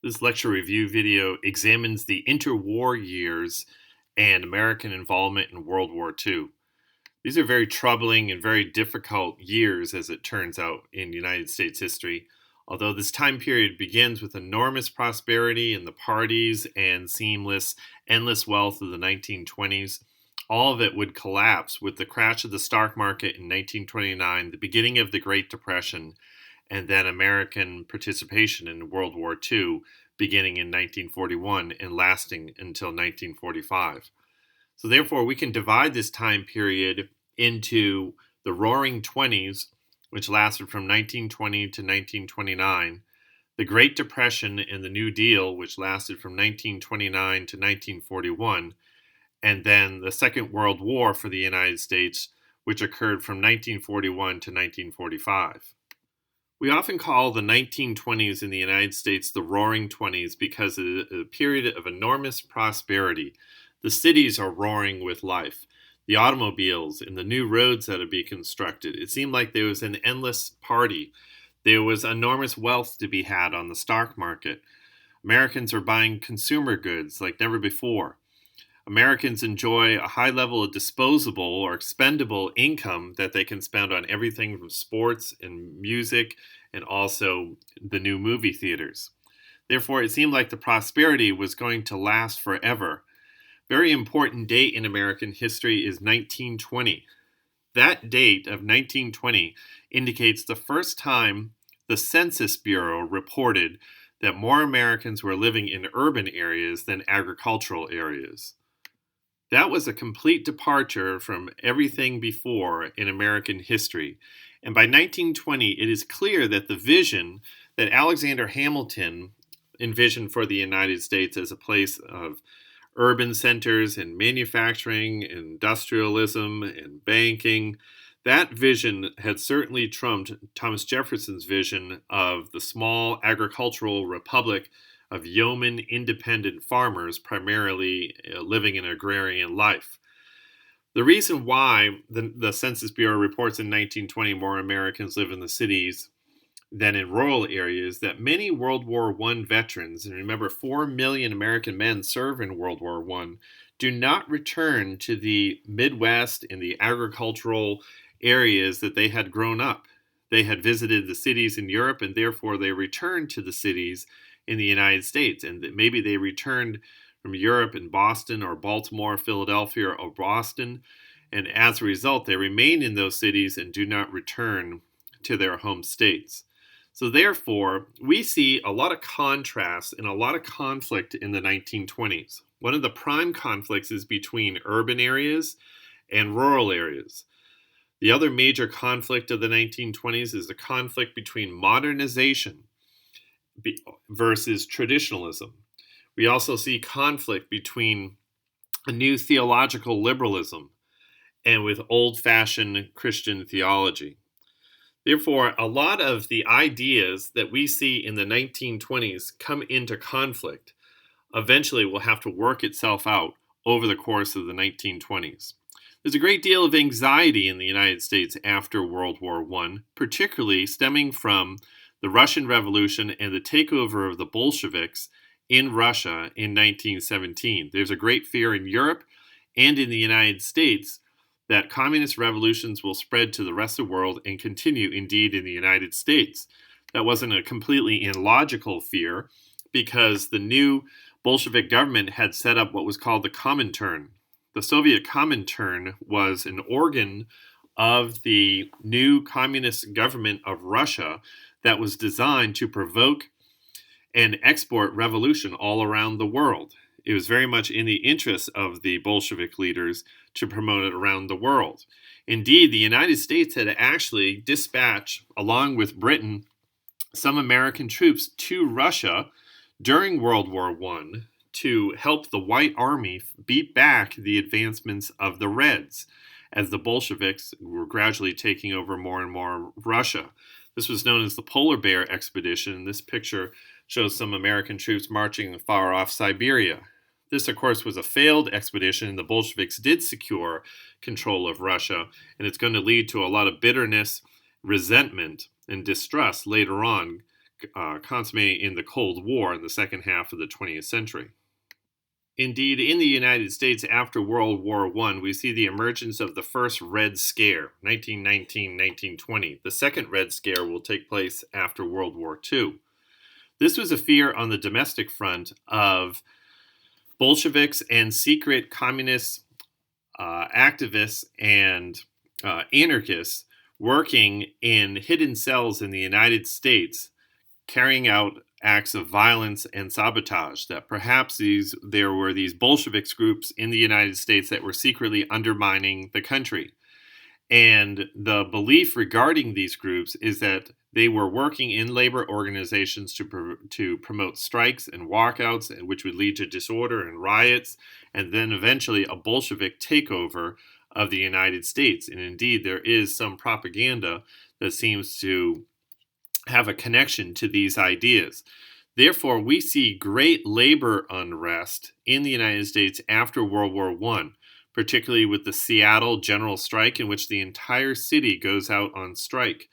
This lecture review video examines the interwar years and American involvement in World War II. These are very troubling and very difficult years, as it turns out, in United States history. Although this time period begins with enormous prosperity in the parties and seamless, endless wealth of the 1920s, all of it would collapse with the crash of the stock market in 1929, the beginning of the Great Depression, and then American participation in World War II beginning in 1941 and lasting until 1945. So therefore, we can divide this time period into the Roaring Twenties, which lasted from 1920 to 1929, the Great Depression and the New Deal, which lasted from 1929 to 1941, and then the Second World War for the United States, which occurred from 1941 to 1945. We often call the 1920s in the United States the Roaring Twenties because it is a period of enormous prosperity. The cities are roaring with life. The automobiles and the new roads that are being constructed. It seemed like there was an endless party. There was enormous wealth to be had on the stock market. Americans are buying consumer goods like never before. Americans enjoy a high level of disposable or expendable income that they can spend on everything from sports and music and also the new movie theaters. Therefore, it seemed like the prosperity was going to last forever. Very important date in American history is 1920. That date of 1920 indicates the first time the Census Bureau reported that more Americans were living in urban areas than agricultural areas. That was a complete departure from everything before in American history. And by 1920, it is clear that the vision that Alexander Hamilton envisioned for the United States as a place of urban centers and manufacturing, industrialism, and banking, that vision had certainly trumped Thomas Jefferson's vision of the small agricultural republic of yeoman independent farmers primarily living an agrarian life. The reason why the Census Bureau reports in 1920 more Americans live in the cities than in rural areas that many World War I veterans, and remember 4 million American men serve in World War I, do not return to the Midwest and the agricultural areas that they had grown up. They had visited the cities in Europe and therefore they returned to the cities in the United States, and that maybe they returned from Europe in Boston or Baltimore, Philadelphia, or Boston, and as a result, they remain in those cities and do not return to their home states. So therefore, we see a lot of contrast and a lot of conflict in the 1920s. One of the prime conflicts is between urban areas and rural areas. The other major conflict of the 1920s is the conflict between modernization versus traditionalism. We also see conflict between a new theological liberalism and with old-fashioned Christian theology. Therefore, a lot of the ideas that we see in the 1920s come into conflict. Eventually will have to work itself out over the course of the 1920s. There's a great deal of anxiety in the United States after World War I, particularly stemming from the Russian Revolution and the takeover of the Bolsheviks in Russia in 1917. There's a great fear in Europe and in the United States that communist revolutions will spread to the rest of the world and continue indeed in the United States. That wasn't a completely illogical fear because the new Bolshevik government had set up what was called the Comintern. The Soviet Comintern was an organ of the new communist government of Russia that was designed to provoke and export revolution all around the world. It was very much in the interest of the Bolshevik leaders to promote it around the world. Indeed, the United States had actually dispatched, along with Britain, some American troops to Russia during World War I to help the White Army beat back the advancements of the Reds as the Bolsheviks were gradually taking over more and more Russia. This was known as the Polar Bear Expedition. This picture shows some American troops marching far off Siberia. This, of course, was a failed expedition. The Bolsheviks did secure control of Russia, and it's going to lead to a lot of bitterness, resentment, and distrust later on consummating in the Cold War in the second half of the 20th century. Indeed, in the United States after World War I, we see the emergence of the first Red Scare, 1919-1920. The second Red Scare will take place after World War II. This was a fear on the domestic front of Bolsheviks and secret communist activists and anarchists working in hidden cells in the United States, carrying out acts of violence and sabotage, that perhaps there were these Bolsheviks groups in the United States that were secretly undermining the country. And the belief regarding these groups is that they were working in labor organizations to promote strikes and walkouts, which would lead to disorder and riots, and then eventually a Bolshevik takeover of the United States. And indeed, there is some propaganda that seems to have a connection to these ideas. Therefore, we see great labor unrest in the United States after World War I, particularly with the Seattle general strike, in which the entire city goes out on strike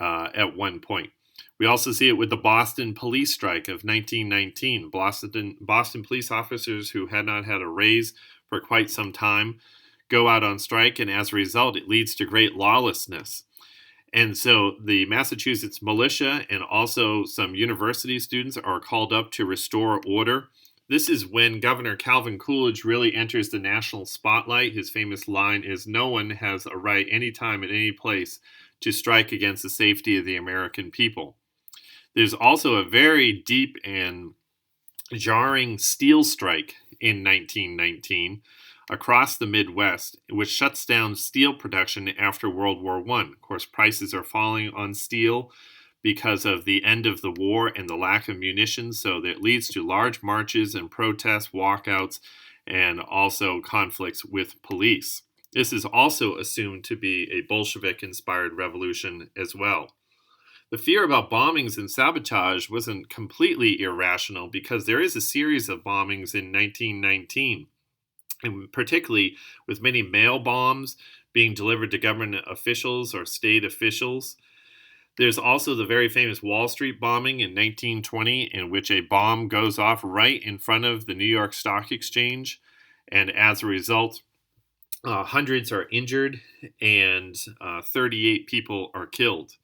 at one point. We also see it with the Boston police strike of 1919. Boston police officers who had not had a raise for quite some time go out on strike, and as a result, it leads to great lawlessness. And so the Massachusetts militia and also some university students are called up to restore order. This is when Governor Calvin Coolidge really enters the national spotlight. His famous line is, "No one has a right anytime at any place to strike against the safety of the American people." There's also a very deep and jarring steel strike in 1919 across the Midwest, which shuts down steel production after World War I. Of course, prices are falling on steel because of the end of the war and the lack of munitions, so that leads to large marches and protests, walkouts, and also conflicts with police. This is also assumed to be a Bolshevik-inspired revolution as well. The fear about bombings and sabotage wasn't completely irrational, because there is a series of bombings in 1919, and particularly with many mail bombs being delivered to government officials or state officials. There's also the very famous Wall Street bombing in 1920, in which a bomb goes off right in front of the New York Stock Exchange, and as a result, hundreds are injured and 38 people are killed.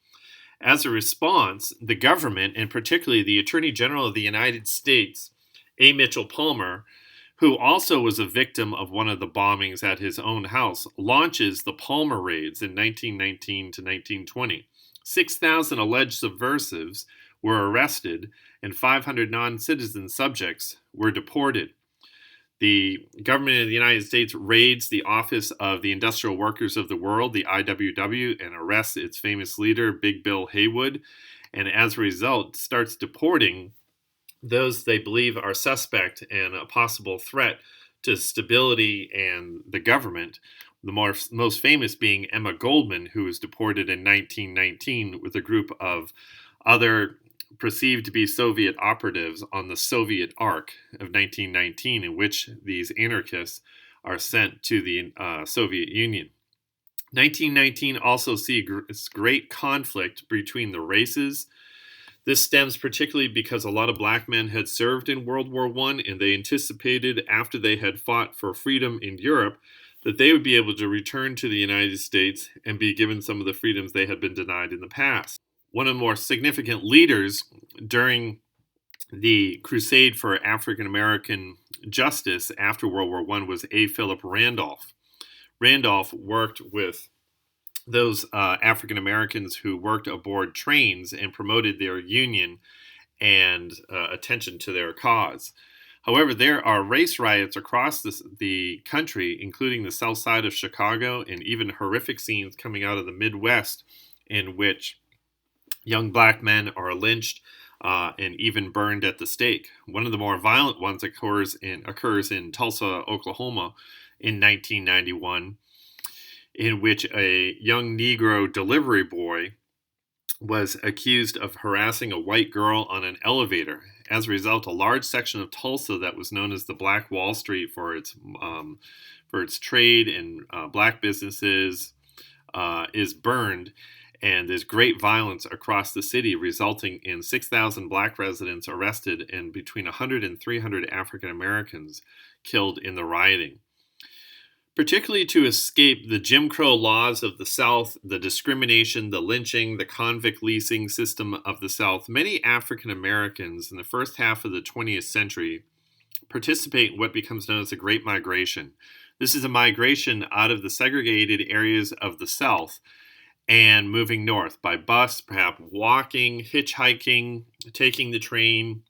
As a response, the government, and particularly the Attorney General of the United States, A. Mitchell Palmer, who also was a victim of one of the bombings at his own house, launches the Palmer raids in 1919 to 1920. 6,000 alleged subversives were arrested, and 500 non-citizen subjects were deported. The government of the United States raids the office of the Industrial Workers of the World, the IWW, and arrests its famous leader, Big Bill Haywood, and as a result starts deporting those they believe are suspect and a possible threat to stability and the government, the most famous being Emma Goldman, who was deported in 1919 with a group of other perceived to be Soviet operatives on the Soviet Ark of 1919, in which these anarchists are sent to the Soviet Union. 1919 also sees great conflict between the races. This stems particularly because a lot of black men had served in World War I, and they anticipated, after they had fought for freedom in Europe, that they would be able to return to the United States and be given some of the freedoms they had been denied in the past. One of the more significant leaders during the crusade for African American justice after World War I was A. Philip Randolph. Randolph worked with those African Americans who worked aboard trains and promoted their union and attention to their cause. However, there are race riots across the country, including the south side of Chicago, and even horrific scenes coming out of the Midwest in which young black men are lynched and even burned at the stake. One of the more violent ones occurs in Tulsa, Oklahoma in 1991, in which a young Negro delivery boy was accused of harassing a white girl on an elevator. As a result, a large section of Tulsa that was known as the Black Wall Street for its trade and black businesses is burned. And there's great violence across the city, resulting in 6,000 black residents arrested and between 100 and 300 African Americans killed in the rioting. Particularly to escape the Jim Crow laws of the South, the discrimination, the lynching, the convict leasing system of the South, many African Americans in the first half of the 20th century participate in what becomes known as the Great Migration. This is a migration out of the segregated areas of the South and moving north by bus, perhaps walking, hitchhiking, taking the train,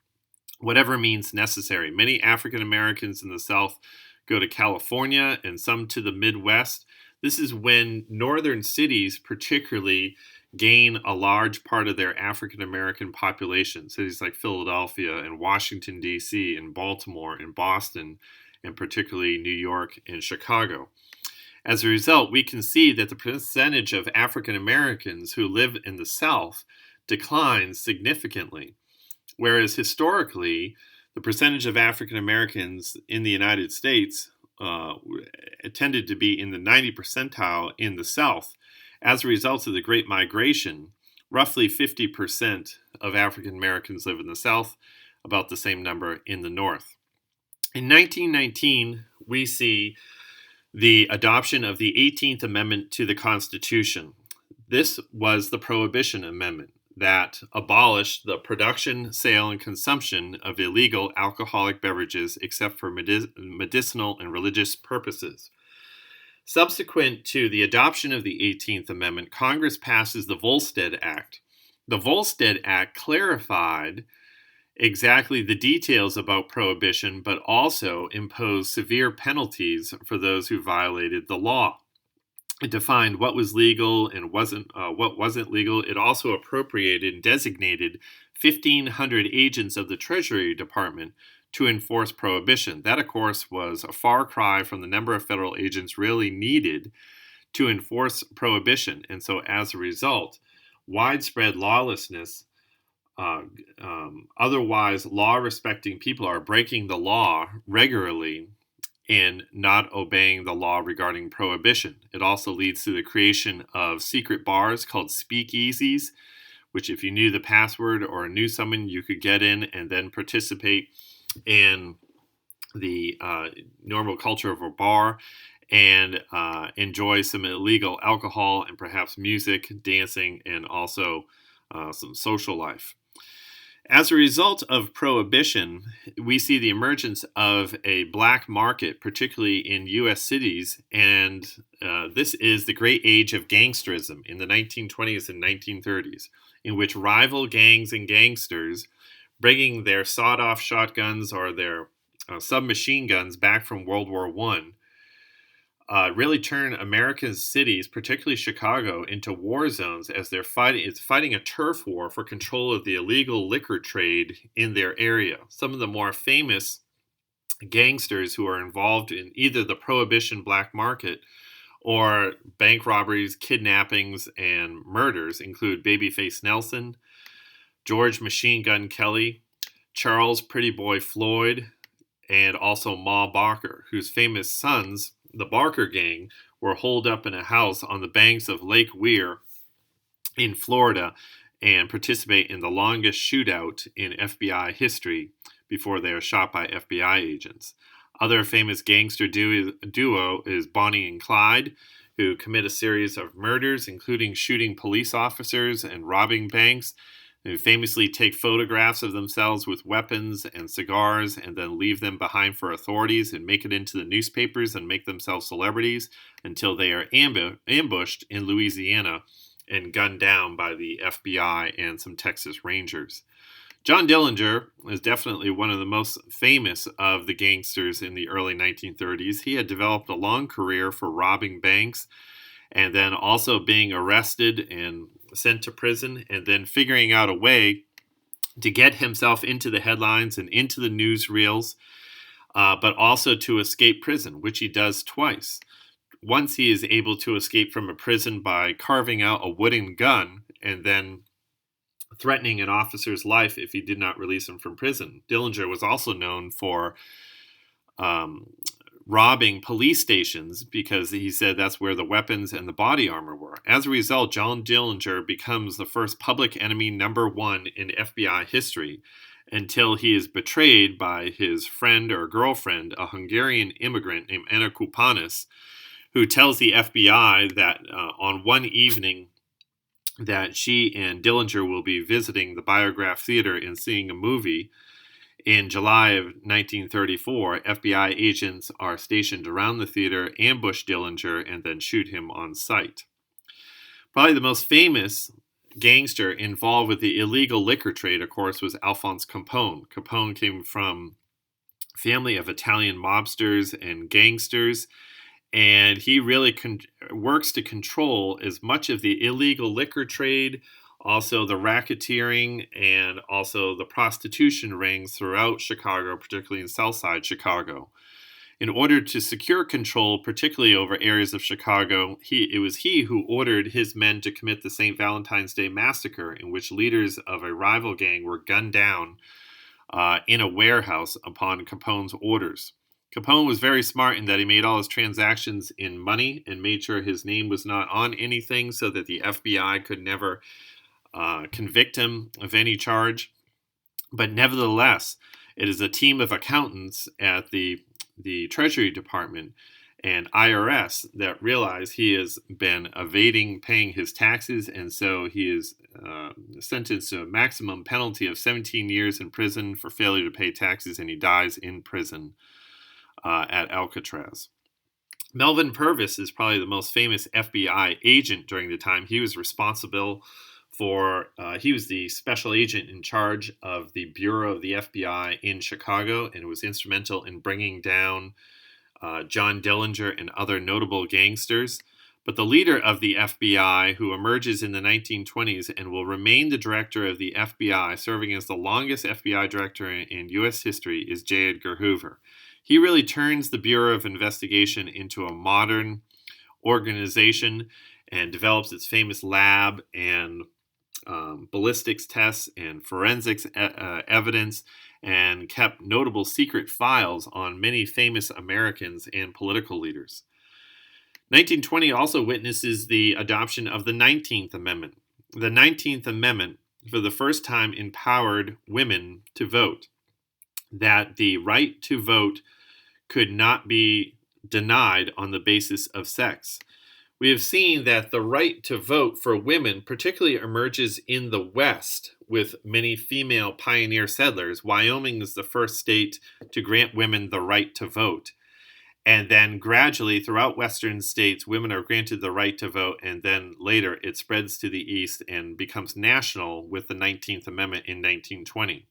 whatever means necessary. Many African Americans in the South go to California and some to the Midwest. This is when northern cities particularly gain a large part of their African American population. Cities like Philadelphia and Washington, D.C., and Baltimore and Boston, and particularly New York and Chicago. As a result, we can see that the percentage of African Americans who live in the South declines significantly, whereas historically, the percentage of African Americans in the United States tended to be in the 90 percentile in the South. As a result of the Great Migration, roughly 50% of African Americans live in the South, about the same number in the North. In 1919, we see the adoption of the 18th Amendment to the Constitution. This was the Prohibition Amendment that abolished the production, sale, and consumption of illegal alcoholic beverages except for medicinal and religious purposes. Subsequent to the adoption of the 18th Amendment, Congress passes the Volstead Act. The Volstead Act clarified exactly the details about prohibition, but also imposed severe penalties for those who violated the law. It defined what was legal and what wasn't legal. It also appropriated and designated 1,500 agents of the Treasury Department to enforce prohibition. That, of course, was a far cry from the number of federal agents really needed to enforce prohibition. And so as a result, widespread lawlessness, otherwise law-respecting people are breaking the law regularly and not obeying the law regarding prohibition. It also leads to the creation of secret bars called speakeasies, which if you knew the password or knew someone, you could get in and then participate in the normal culture of a bar and enjoy some illegal alcohol and perhaps music, dancing, and also some social life. As a result of prohibition, we see the emergence of a black market, particularly in U.S. cities, and this is the great age of gangsterism in the 1920s and 1930s, in which rival gangs and gangsters, bringing their sawed-off shotguns or their submachine guns back from World War I, really turn American cities, particularly Chicago, into war zones as they're fighting a turf war for control of the illegal liquor trade in their area. Some of the more famous gangsters who are involved in either the prohibition black market or bank robberies, kidnappings, and murders include Babyface Nelson, George Machine Gun Kelly, Charles Pretty Boy Floyd, and also Ma Barker, whose famous sons, the Barker Gang, were holed up in a house on the banks of Lake Weir in Florida and participate in the longest shootout in FBI history before they are shot by FBI agents. Other famous gangster duo is Bonnie and Clyde, who commit a series of murders, including shooting police officers and robbing banks. They famously take photographs of themselves with weapons and cigars and then leave them behind for authorities and make it into the newspapers and make themselves celebrities until they are ambushed in Louisiana and gunned down by the FBI and some Texas Rangers. John Dillinger is definitely one of the most famous of the gangsters in the early 1930s. He had developed a long career for robbing banks and then also being arrested and sent to prison, and then figuring out a way to get himself into the headlines and into the newsreels, but also to escape prison, which he does twice. Once he is able to escape from a prison by carving out a wooden gun and then threatening an officer's life if he did not release him from prison. Dillinger was also known for robbing police stations because he said that's where the weapons and the body armor were. As a result, John Dillinger becomes the first public enemy #1 in FBI history until he is betrayed by his friend or girlfriend, a Hungarian immigrant named Anna Kupanis, who tells the FBI that on one evening that she and Dillinger will be visiting the Biograph Theater and seeing a movie. In July of 1934, FBI agents are stationed around the theater, ambush Dillinger, and then shoot him on sight. Probably the most famous gangster involved with the illegal liquor trade, of course, was Alphonse Capone. Capone came from a family of Italian mobsters and gangsters, and he really works to control as much of the illegal liquor trade, also the racketeering, and also the prostitution rings throughout Chicago, particularly in Southside Chicago. In order to secure control, particularly over areas of Chicago, it was he who ordered his men to commit the St. Valentine's Day Massacre, in which leaders of a rival gang were gunned down in a warehouse upon Capone's orders. Capone was very smart in that he made all his transactions in money and made sure his name was not on anything so that the FBI could never convict him of any charge. But nevertheless, it is a team of accountants at the Treasury Department and IRS that realize he has been evading paying his taxes, and so he is sentenced to a maximum penalty of 17 years in prison for failure to pay taxes, and he dies in prison at Alcatraz. Melvin Purvis is probably the most famous FBI agent during the time. He was responsible for, he was the special agent in charge of the Bureau of the FBI in Chicago, and was instrumental in bringing down John Dillinger and other notable gangsters. But the leader of the FBI, who emerges in the 1920s and will remain the director of the FBI, serving as the longest FBI director in U.S. history, is J. Edgar Hoover. He really turns the Bureau of Investigation into a modern organization and develops its famous lab and ballistics tests and forensics evidence, and kept notable secret files on many famous Americans and political leaders. 1920 also witnesses the adoption of the 19th Amendment. The 19th Amendment, for the first time, empowered women to vote, that the right to vote could not be denied on the basis of sex. We have seen that the right to vote for women particularly emerges in the West with many female pioneer settlers. Wyoming is the first state to grant women the right to vote. And then gradually throughout Western states, women are granted the right to vote, and then later it spreads to the East and becomes national with the 19th Amendment in 1920.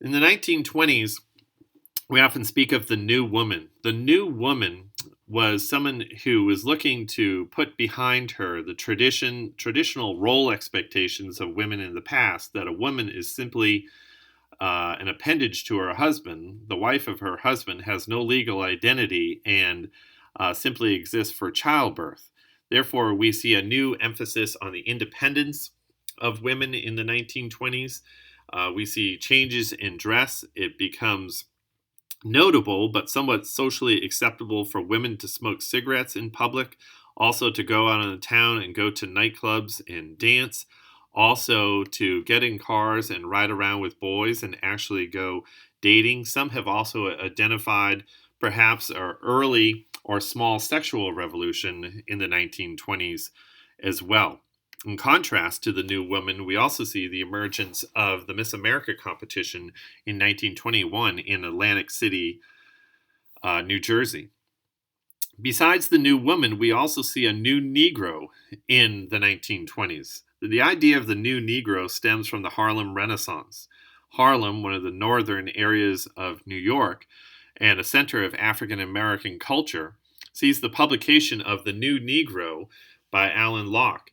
In the 1920s, we often speak of the new woman. The new woman was someone who was looking to put behind her the traditional role expectations of women in the past, that a woman is simply an appendage to her husband. The wife of her husband has no legal identity and simply exists for childbirth. Therefore, we see a new emphasis on the independence of women in the 1920s. We see changes in dress. It becomes notable but somewhat socially acceptable for women to smoke cigarettes in public, also to go out in the town and go to nightclubs and dance, also to get in cars and ride around with boys and actually go dating. Some have also identified perhaps an early or small sexual revolution in the 1920s as well. In contrast to the new woman, we also see the emergence of the Miss America competition in 1921 in Atlantic City, New Jersey. Besides the new woman, we also see a new Negro in the 1920s. The idea of the new Negro stems from the Harlem Renaissance. Harlem, one of the northern areas of New York and a center of African American culture, sees the publication of The New Negro by Alan Locke.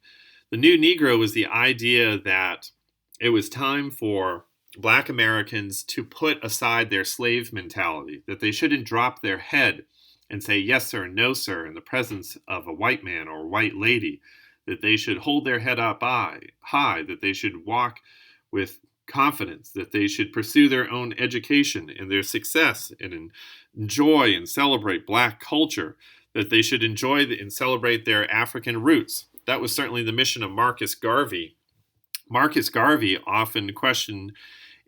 The New Negro was the idea that it was time for Black Americans to put aside their slave mentality, that they shouldn't drop their head and say yes sir, no sir in the presence of a white man or white lady, that they should hold their head up high, that they should walk with confidence, that they should pursue their own education and their success and enjoy and celebrate Black culture, that they should enjoy and celebrate their African roots. That was certainly the mission of Marcus Garvey. Marcus Garvey often questioned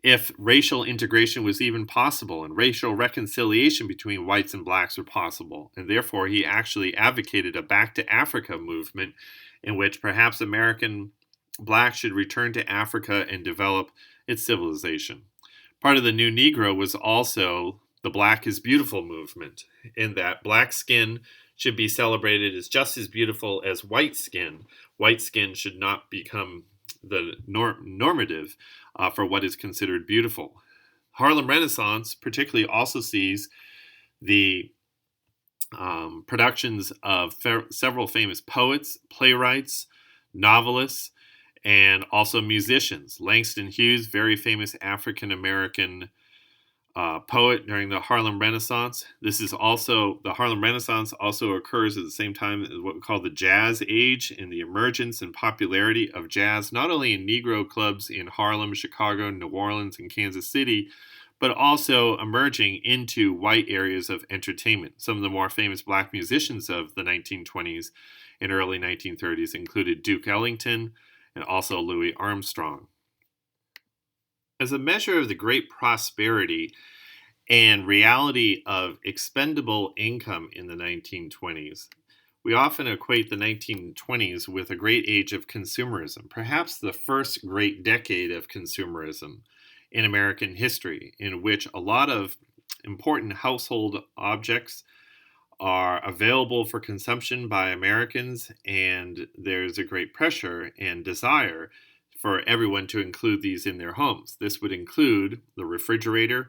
if racial integration was even possible and racial reconciliation between whites and blacks were possible. And therefore, he actually advocated a Back to Africa movement in which perhaps American blacks should return to Africa and develop its civilization. Part of the New Negro was also the Black is Beautiful movement, in that black skin should be celebrated as just as beautiful as white skin. White skin should not become the normative for what is considered beautiful. Harlem Renaissance particularly also sees the productions of several famous poets, playwrights, novelists, and also musicians. Langston Hughes, very famous African-American poet during the Harlem Renaissance. The Harlem Renaissance also occurs at the same time as what we call the Jazz Age, and the emergence and popularity of jazz, not only in Negro clubs in Harlem, Chicago, New Orleans, and Kansas City, but also emerging into white areas of entertainment. Some of the more famous black musicians of the 1920s and early 1930s included Duke Ellington and also Louis Armstrong. As a measure of the great prosperity and reality of expendable income in the 1920s, we often equate the 1920s with a great age of consumerism, perhaps the first great decade of consumerism in American history, in which a lot of important household objects are available for consumption by Americans, and there's a great pressure and desire for everyone to include these in their homes. This would include the refrigerator,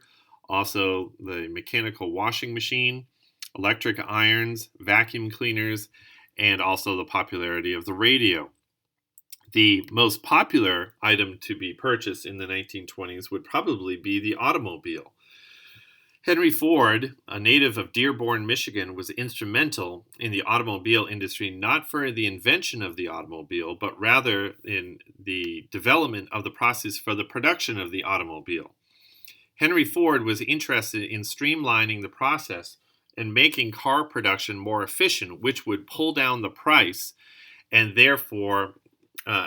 also the mechanical washing machine, electric irons, vacuum cleaners, and also the popularity of the radio. The most popular item to be purchased in the 1920s would probably be the automobile. Henry Ford, a native of Dearborn, Michigan, was instrumental in the automobile industry, not for the invention of the automobile, but rather in the development of the process for the production of the automobile. Henry Ford was interested in streamlining the process and making car production more efficient, which would pull down the price and therefore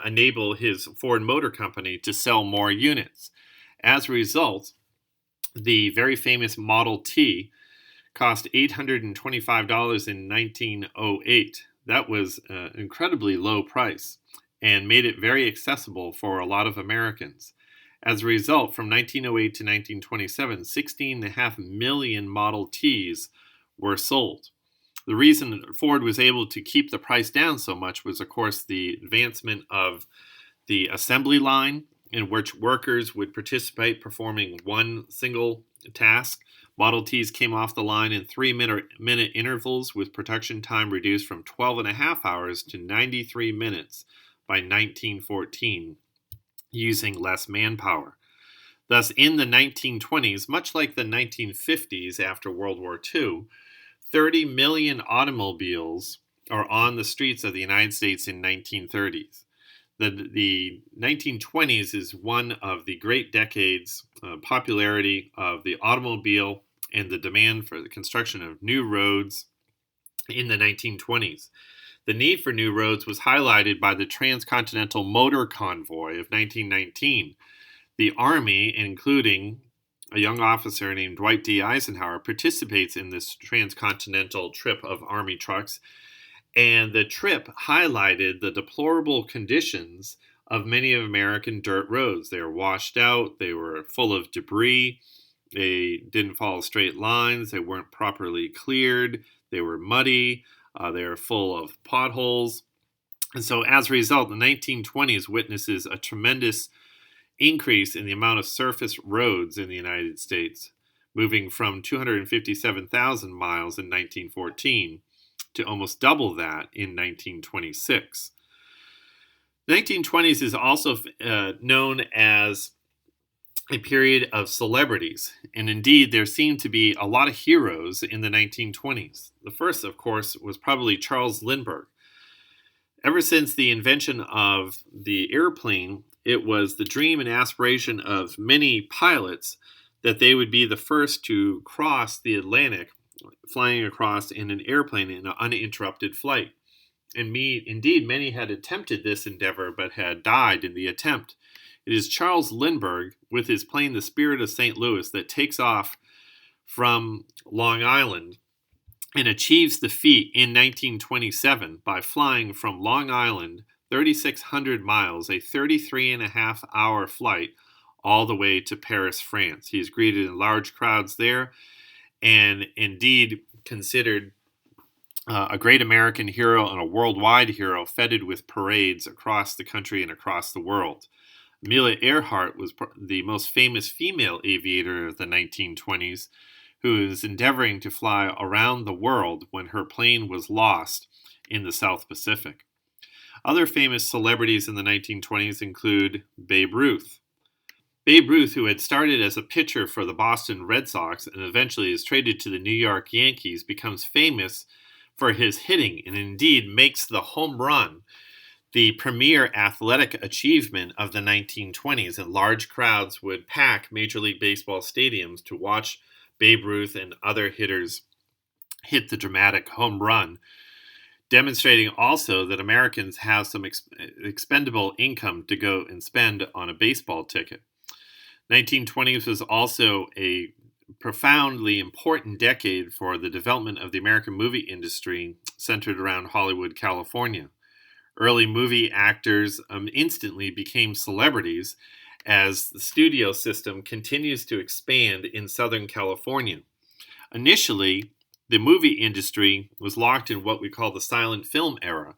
enable his Ford Motor Company to sell more units. As a result, the very famous Model T cost $825 in 1908. That was an incredibly low price and made it very accessible for a lot of Americans. As a result, from 1908 to 1927, 16.5 million Model Ts were sold. The reason Ford was able to keep the price down so much was, of course, the advancement of the assembly line, in which workers would participate performing one single task. Model Ts came off the line in 3-minute intervals, with production time reduced from 12 and a half hours to 93 minutes by 1914, using less manpower. Thus, in the 1920s, much like the 1950s after World War II, 30 million automobiles are on the streets of the United States in 1930s. The 1920s is one of the great decades of popularity of the automobile and the demand for the construction of new roads in the 1920s. The need for new roads was highlighted by the Transcontinental Motor Convoy of 1919. The Army, including a young officer named Dwight D. Eisenhower, participates in this transcontinental trip of Army trucks. And the trip highlighted the deplorable conditions of many of American dirt roads. They were washed out, they were full of debris, they didn't follow straight lines, they weren't properly cleared, they were muddy, they were full of potholes. And so as a result, the 1920s witnesses a tremendous increase in the amount of surface roads in the United States, moving from 257,000 miles in 1914 to almost double that in 1926. The 1920s is also known as a period of celebrities, and indeed there seemed to be a lot of heroes in the 1920s. The first, of course, was probably Charles Lindbergh. Ever since the invention of the airplane it was the dream and aspiration of many pilots that they would be the first to cross the Atlantic, flying across in an airplane in an uninterrupted flight. And indeed, many had attempted this endeavor but had died in the attempt. It is Charles Lindbergh, with his plane the Spirit of St. Louis, that takes off from Long Island and achieves the feat in 1927 by flying from Long Island 3,600 miles, a 33.5-hour flight, all the way to Paris, France. He is greeted in large crowds there and indeed considered a great American hero and a worldwide hero, feted with parades across the country and across the world. Amelia Earhart was the most famous female aviator of the 1920s, who was endeavoring to fly around the world when her plane was lost in the South Pacific. Other famous celebrities in the 1920s include Babe Ruth. Babe Ruth, who had started as a pitcher for the Boston Red Sox and eventually is traded to the New York Yankees, becomes famous for his hitting and indeed makes the home run the premier athletic achievement of the 1920s, and large crowds would pack Major League Baseball stadiums to watch Babe Ruth and other hitters hit the dramatic home run, demonstrating also that Americans have some expendable income to go and spend on a baseball ticket. 1920s was also a profoundly important decade for the development of the American movie industry centered around Hollywood, California. Early movie actors instantly became celebrities as the studio system continues to expand in Southern California. Initially, the movie industry was locked in what we call the silent film era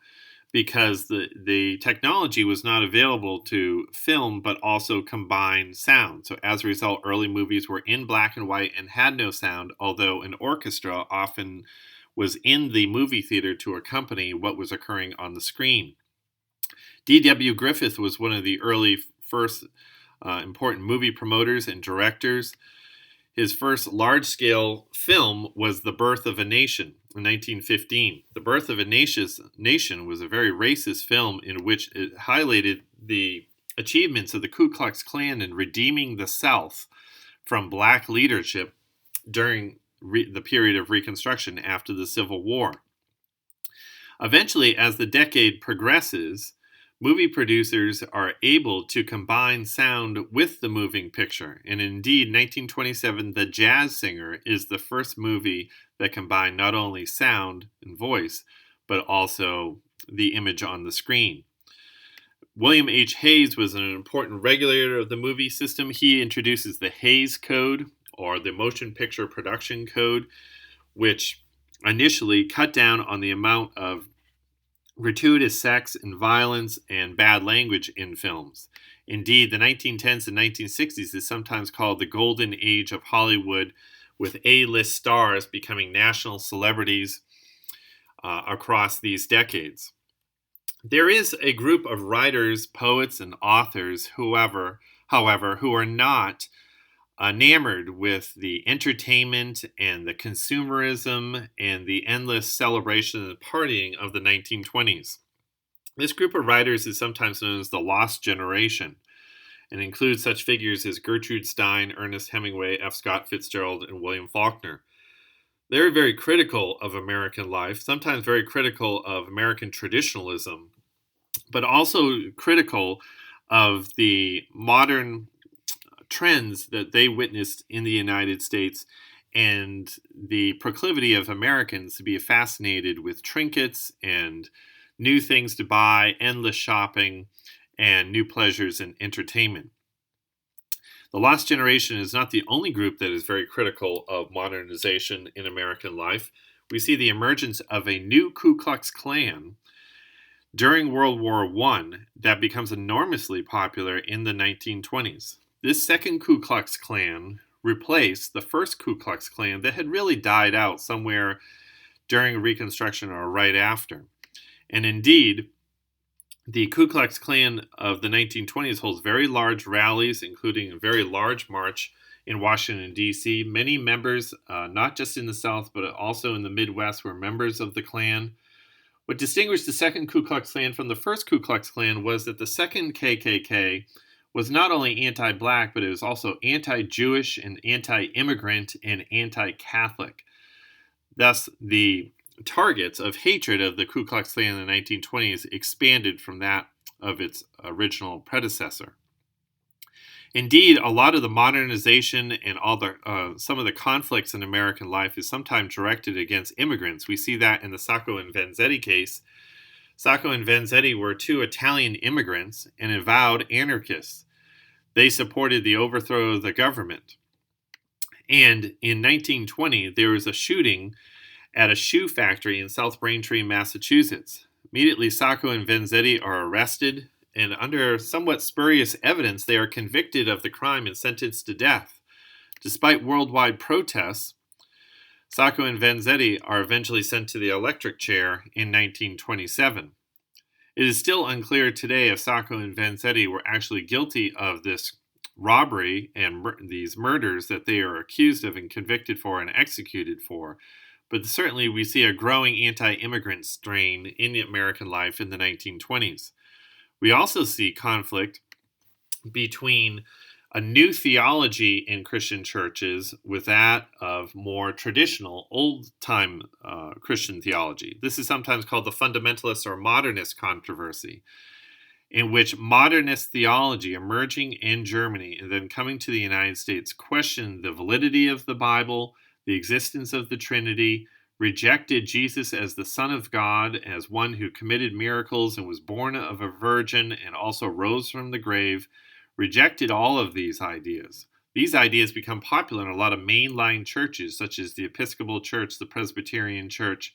because the technology was not available to film but also combine sound. So as a result, early movies were in black and white and had no sound, although an orchestra often was in the movie theater to accompany what was occurring on the screen. D.W. Griffith was one of the early first important movie promoters and directors. His first large-scale film was The Birth of a Nation in 1915. The Birth of a Nation was a very racist film in which it highlighted the achievements of the Ku Klux Klan in redeeming the South from black leadership during the period of Reconstruction after the Civil War. Eventually, as the decade progresses, movie producers are able to combine sound with the moving picture. And indeed, 1927, The Jazz Singer is the first movie that combined not only sound and voice, but also the image on the screen. William H. Hayes was an important regulator of the movie system. He introduces the Hays Code, or the Motion Picture Production Code, which initially cut down on the amount of gratuitous sex and violence and bad language in films. Indeed, the 1910s and 1960s is sometimes called the golden age of Hollywood, with A-list stars becoming national celebrities across these decades. There is a group of writers, poets, and authors, however, who are not enamored with the entertainment and the consumerism and the endless celebration and partying of the 1920s. This group of writers is sometimes known as the Lost Generation and includes such figures as Gertrude Stein, Ernest Hemingway, F. Scott Fitzgerald, and William Faulkner. They're very critical of American life, sometimes very critical of American traditionalism, but also critical of the modern trends that they witnessed in the United States and the proclivity of Americans to be fascinated with trinkets and new things to buy, endless shopping, and new pleasures and entertainment. The Lost Generation is not the only group that is very critical of modernization in American life. We see the emergence of a new Ku Klux Klan during World War I that becomes enormously popular in the 1920s. This second Ku Klux Klan replaced the first Ku Klux Klan that had really died out somewhere during Reconstruction or right after. And indeed, the Ku Klux Klan of the 1920s holds very large rallies, including a very large march in Washington, D.C. Many members, not just in the South, but also in the Midwest, were members of the Klan. What distinguished the second Ku Klux Klan from the first Ku Klux Klan was that the second KKK was not only anti-black, but it was also anti-Jewish and anti-immigrant and anti-Catholic. Thus, the targets of hatred of the Ku Klux Klan in the 1920s expanded from that of its original predecessor. Indeed, a lot of the modernization and some of the conflicts in American life is sometimes directed against immigrants. We see that in the Sacco and Vanzetti case. Sacco and Vanzetti were two Italian immigrants and avowed anarchists. They supported the overthrow of the government. And in 1920, there was a shooting at a shoe factory in South Braintree, Massachusetts. Immediately, Sacco and Vanzetti are arrested, and under somewhat spurious evidence, they are convicted of the crime and sentenced to death. Despite worldwide protests, Sacco and Vanzetti are eventually sent to the electric chair in 1927. It is still unclear today if Sacco and Vanzetti were actually guilty of this robbery and these murders that they are accused of and convicted for and executed for. But certainly we see a growing anti-immigrant strain in American life in the 1920s. We also see conflict between a new theology in Christian churches with that of more traditional, old-time Christian theology. This is sometimes called the fundamentalist or modernist controversy, in which modernist theology emerging in Germany and then coming to the United States questioned the validity of the Bible, the existence of the Trinity, rejected Jesus as the Son of God, as one who committed miracles and was born of a virgin and also rose from the grave, rejected all of these ideas. These ideas become popular in a lot of mainline churches, such as the Episcopal Church, the Presbyterian Church,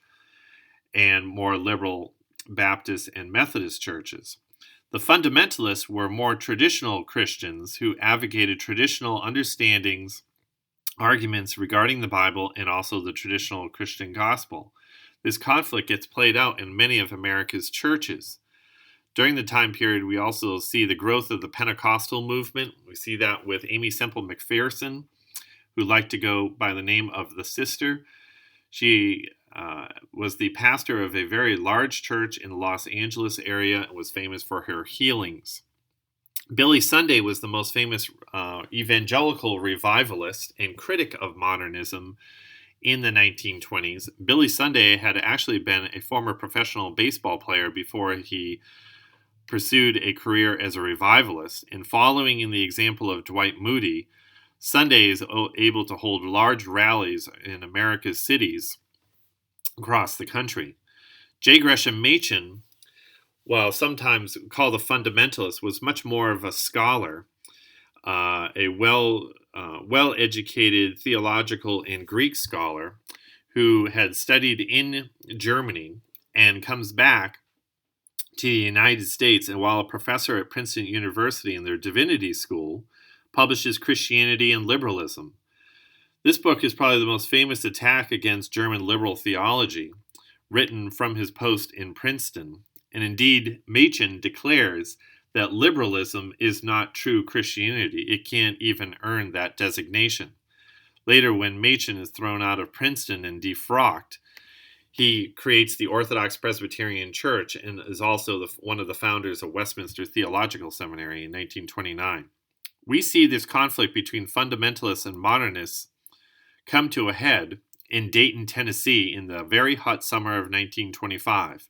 and more liberal Baptist and Methodist churches. The fundamentalists were more traditional Christians who advocated traditional understandings, arguments regarding the Bible, and also the traditional Christian gospel. This conflict gets played out in many of America's churches. During the time period, we also see the growth of the Pentecostal movement. We see that with Amy Semple McPherson, who liked to go by the name of the Sister. She was the pastor of a very large church in the Los Angeles area and was famous for her healings. Billy Sunday was the most famous evangelical revivalist and critic of modernism in the 1920s. Billy Sunday had actually been a former professional baseball player before he pursued a career as a revivalist, and following in the example of Dwight Moody, Sunday is able to hold large rallies in America's cities across the country. J. Gresham Machen, while sometimes called a fundamentalist, was much more of a scholar, a well-educated theological and Greek scholar who had studied in Germany and comes back to the United States, and while a professor at Princeton University in their divinity school, publishes Christianity and Liberalism. This book is probably the most famous attack against German liberal theology, written from his post in Princeton. And indeed, Machen declares that liberalism is not true Christianity. It can't even earn that designation. Later, when Machen is thrown out of Princeton and defrocked, he creates the Orthodox Presbyterian Church and is also one of the founders of Westminster Theological Seminary in 1929. We see this conflict between fundamentalists and modernists come to a head in Dayton, Tennessee in the very hot summer of 1925.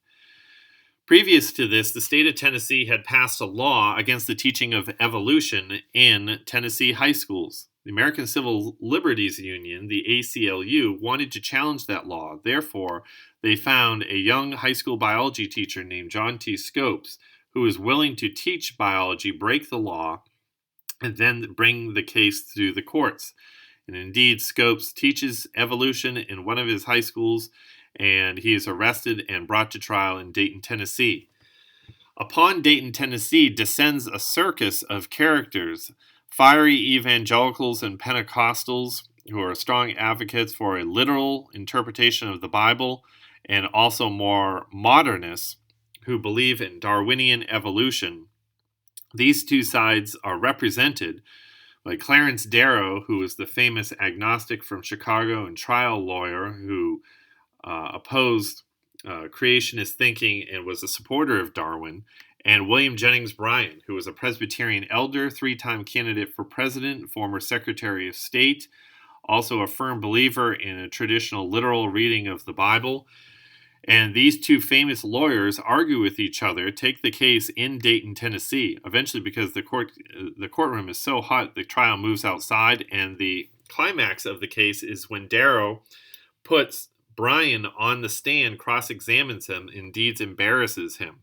Previous to this, the state of Tennessee had passed a law against the teaching of evolution in Tennessee high schools. The American Civil Liberties Union, the ACLU, wanted to challenge that law. Therefore, they found a young high school biology teacher named John T. Scopes, who was willing to teach biology, break the law, and then bring the case to the courts. And indeed, Scopes teaches evolution in one of his high schools, and he is arrested and brought to trial in Dayton, Tennessee. Upon Dayton, Tennessee descends a circus of characters, fiery evangelicals and Pentecostals who are strong advocates for a literal interpretation of the Bible, and also more modernists who believe in Darwinian evolution. These two sides are represented by Clarence Darrow, who is the famous agnostic from Chicago and trial lawyer who opposed creationist thinking and was a supporter of Darwin, and William Jennings Bryan, who was a Presbyterian elder, three-time candidate for president, former Secretary of State, also a firm believer in a traditional literal reading of the Bible. And these two famous lawyers argue with each other, take the case in Dayton, Tennessee. Eventually, because the courtroom is so hot, the trial moves outside, and the climax of the case is when Darrow puts Bryan on the stand, cross-examines him, and indeed embarrasses him.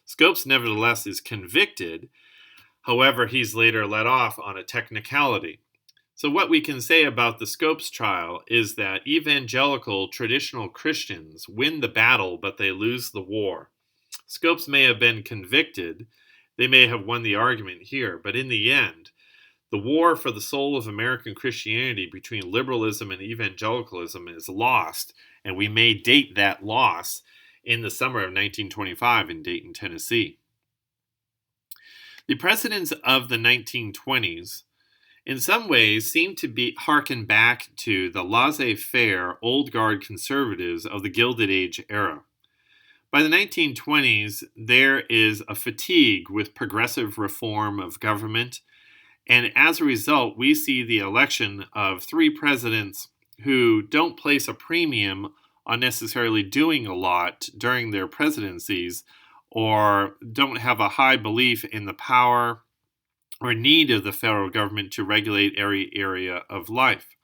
Scopes, nevertheless, is convicted. However, he's later let off on a technicality. So what we can say about the Scopes trial is that evangelical traditional Christians win the battle, but they lose the war. Scopes may have been convicted. They may have won the argument here, but in the end, the war for the soul of American Christianity between liberalism and evangelicalism is lost, and we may date that loss in the summer of 1925 in Dayton, Tennessee. The presidents of the 1920s in some ways seem to harken back to the laissez-faire, old guard conservatives of the Gilded Age era. By the 1920s, there is a fatigue with progressive reform of government, and as a result, we see the election of three presidents who don't place a premium on necessarily doing a lot during their presidencies, or don't have a high belief in the power or need of the federal government to regulate every area of life.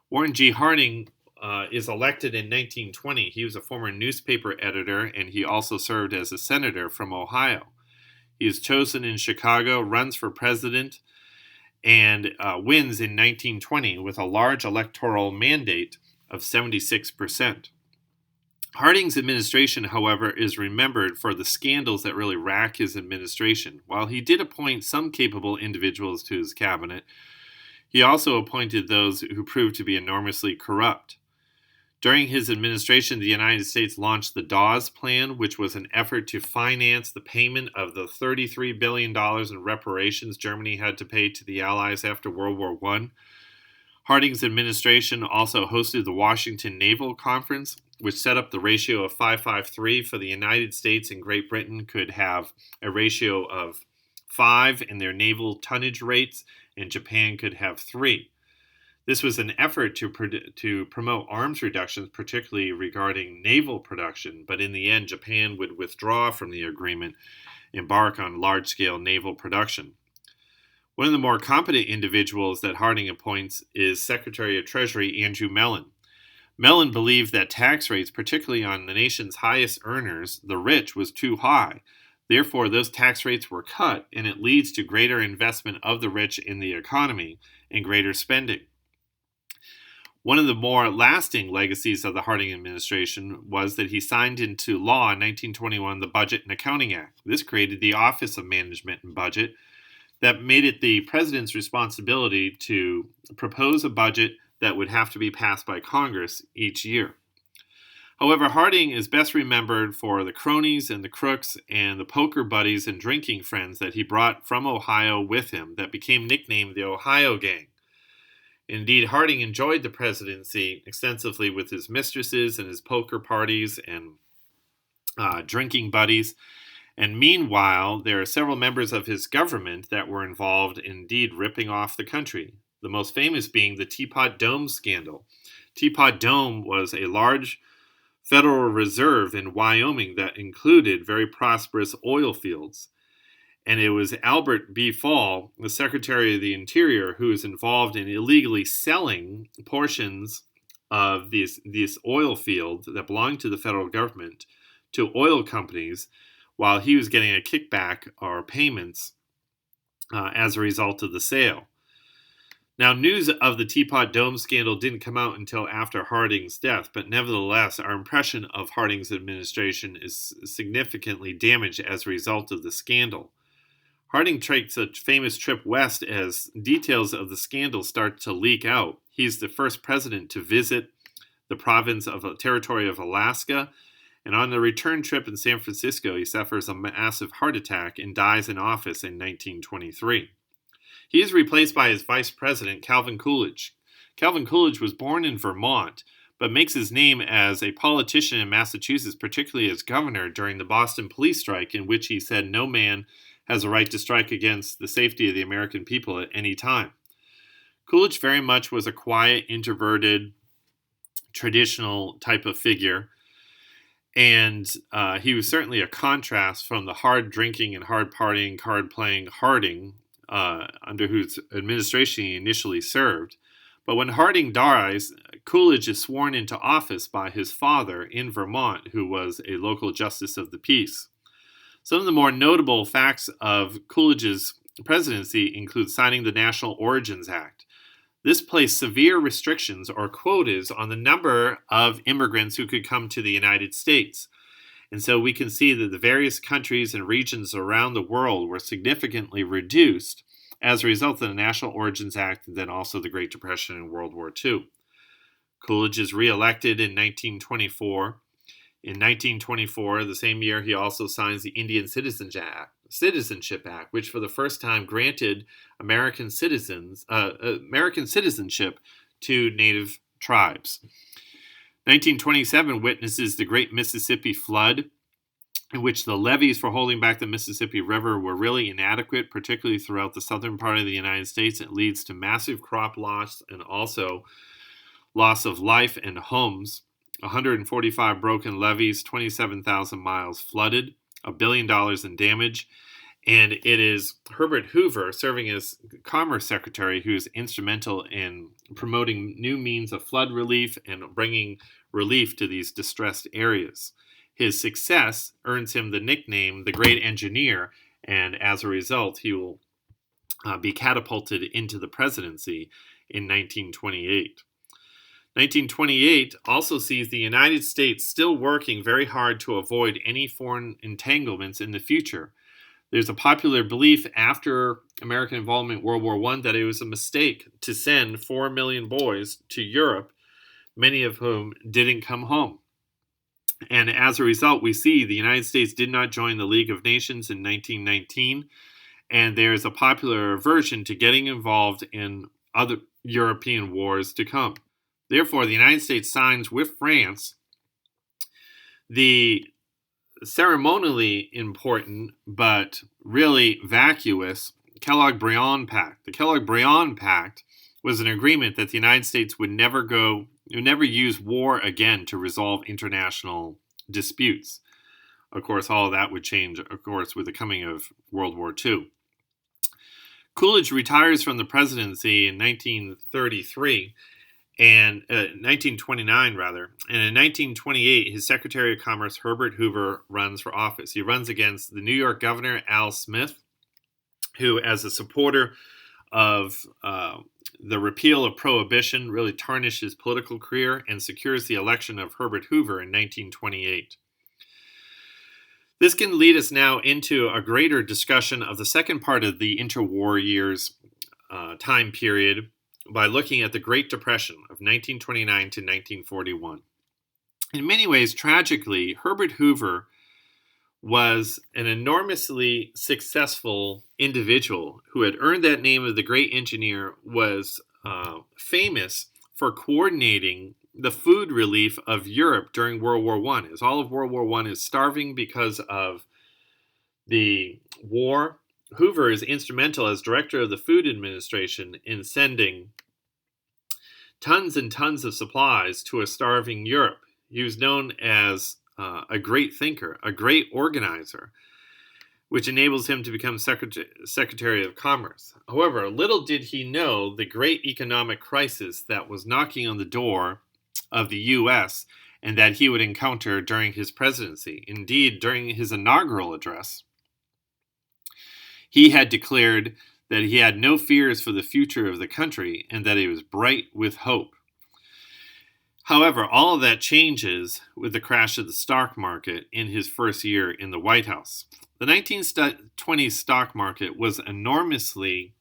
Warren G. Harding is elected in 1920. He was a former newspaper editor, and he also served as a senator from Ohio. He is chosen in Chicago, runs for president, and wins in 1920 with a large electoral mandate of 76%. Harding's administration, however, is remembered for the scandals that really rack his administration. While he did appoint some capable individuals to his cabinet, he also appointed those who proved to be enormously corrupt. During his administration, the United States launched the Dawes Plan, which was an effort to finance the payment of the $33 billion in reparations Germany had to pay to the Allies after World War I. Harding's administration also hosted the Washington Naval Conference, which set up the ratio of 553 for the United States and Great Britain could have a ratio of 5 in their naval tonnage rates, and Japan could have 3. This was an effort to promote arms reductions, particularly regarding naval production, but in the end, Japan would withdraw from the agreement, embark on large-scale naval production. One of the more competent individuals that Harding appoints is Secretary of Treasury Andrew Mellon. Mellon believed that tax rates, particularly on the nation's highest earners, the rich, was too high. Therefore, those tax rates were cut, and it leads to greater investment of the rich in the economy and greater spending. One of the more lasting legacies of the Harding administration was that he signed into law in 1921 the Budget and Accounting Act. This created the Office of Management and Budget that made it the president's responsibility to propose a budget that would have to be passed by Congress each year. However, Harding is best remembered for the cronies and the crooks and the poker buddies and drinking friends that he brought from Ohio with him that became nicknamed the Ohio Gang. Indeed, Harding enjoyed the presidency extensively with his mistresses and his poker parties and drinking buddies. And meanwhile, there are several members of his government that were involved in indeed ripping off the country. The most famous being the Teapot Dome scandal. Teapot Dome was a large Federal Reserve in Wyoming that included very prosperous oil fields. And it was Albert B. Fall, the Secretary of the Interior, who was involved in illegally selling portions of this oil field that belonged to the federal government to oil companies while he was getting a kickback or payments as a result of the sale. Now, news of the Teapot Dome scandal didn't come out until after Harding's death, but nevertheless, our impression of Harding's administration is significantly damaged as a result of the scandal. Harding takes a famous trip west as details of the scandal start to leak out. He's the first president to visit the province of a territory of Alaska, and on the return trip in San Francisco, he suffers a massive heart attack and dies in office in 1923. He is replaced by his vice president, Calvin Coolidge. Calvin Coolidge was born in Vermont, but makes his name as a politician in Massachusetts, particularly as governor during the Boston police strike, in which he said no man has a right to strike against the safety of the American people at any time. Coolidge very much was a quiet, introverted, traditional type of figure, and he was certainly a contrast from the hard drinking and hard partying, card playing Harding, under whose administration he initially served. But when Harding dies, Coolidge is sworn into office by his father in Vermont, who was a local justice of the peace. Some of the more notable facts of Coolidge's presidency include signing the National Origins Act. This placed severe restrictions or quotas on the number of immigrants who could come to the United States. And so we can see that the various countries and regions around the world were significantly reduced as a result of the National Origins Act and then also the Great Depression and World War II. Coolidge is reelected in 1924. In 1924, the same year, he also signs the Indian Citizenship Act, which for the first time granted American citizenship to Native tribes. 1927 witnesses the Great Mississippi Flood, in which the levees for holding back the Mississippi River were really inadequate, particularly throughout the southern part of the United States. It leads to massive crop loss and also loss of life and homes. 145 broken levees, 27,000 miles flooded, $1 billion in damage. And it is Herbert Hoover, serving as Commerce Secretary, who is instrumental in promoting new means of flood relief and bringing relief to these distressed areas. His success earns him the nickname the Great Engineer, and as a result, he will be catapulted into the presidency in 1928. 1928 also sees the United States still working very hard to avoid any foreign entanglements in the future. There's a popular belief after American involvement in World War I that it was a mistake to send 4 million boys to Europe, many of whom didn't come home. And as a result, we see the United States did not join the League of Nations in 1919, and there's a popular aversion to getting involved in other European wars to come. Therefore, the United States signs with France the ceremonially important but really vacuous Kellogg-Briand Pact. The Kellogg-Briand Pact was an agreement that the United States would never use war again to resolve international disputes. Of course, all of that would change, of course, with the coming of World War II. Coolidge retires from the presidency in 1933. And 1929, rather. And in 1928, his Secretary of Commerce, Herbert Hoover, runs for office. He runs against the New York governor, Al Smith, who, as a supporter of the repeal of prohibition, really tarnished his political career and secures the election of Herbert Hoover in 1928. This can lead us now into a greater discussion of the second part of the interwar years time period, by looking at the Great Depression of 1929 to 1941. In many ways, tragically, Herbert Hoover was an enormously successful individual who had earned that name of the Great Engineer, was famous for coordinating the food relief of Europe during World War I. As all of World War I is starving because of the war, Hoover is instrumental as director of the Food Administration in sending tons and tons of supplies to a starving Europe. He was known as a great thinker, a great organizer, which enables him to become Secretary of Commerce. However, little did he know the great economic crisis that was knocking on the door of the U.S. and that he would encounter during his presidency. Indeed, during his inaugural address, he had declared that he had no fears for the future of the country and that he was bright with hope. However, all of that changes with the crash of the stock market in his first year in the White House. The 1920s stock market was enormously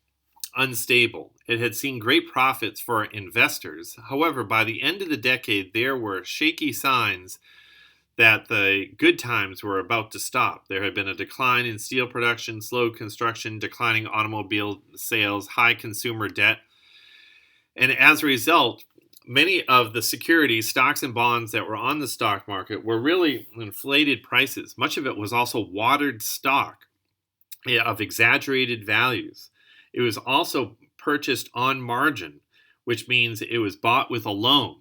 unstable. It had seen great profits for investors. However, by the end of the decade, there were shaky signs that the good times were about to stop. There had been a decline in steel production, slow construction, declining automobile sales, high consumer debt. And as a result, many of the securities, stocks, and bonds that were on the stock market were really inflated prices. Much of it was also watered stock of exaggerated values. It was also purchased on margin, which means it was bought with a loan.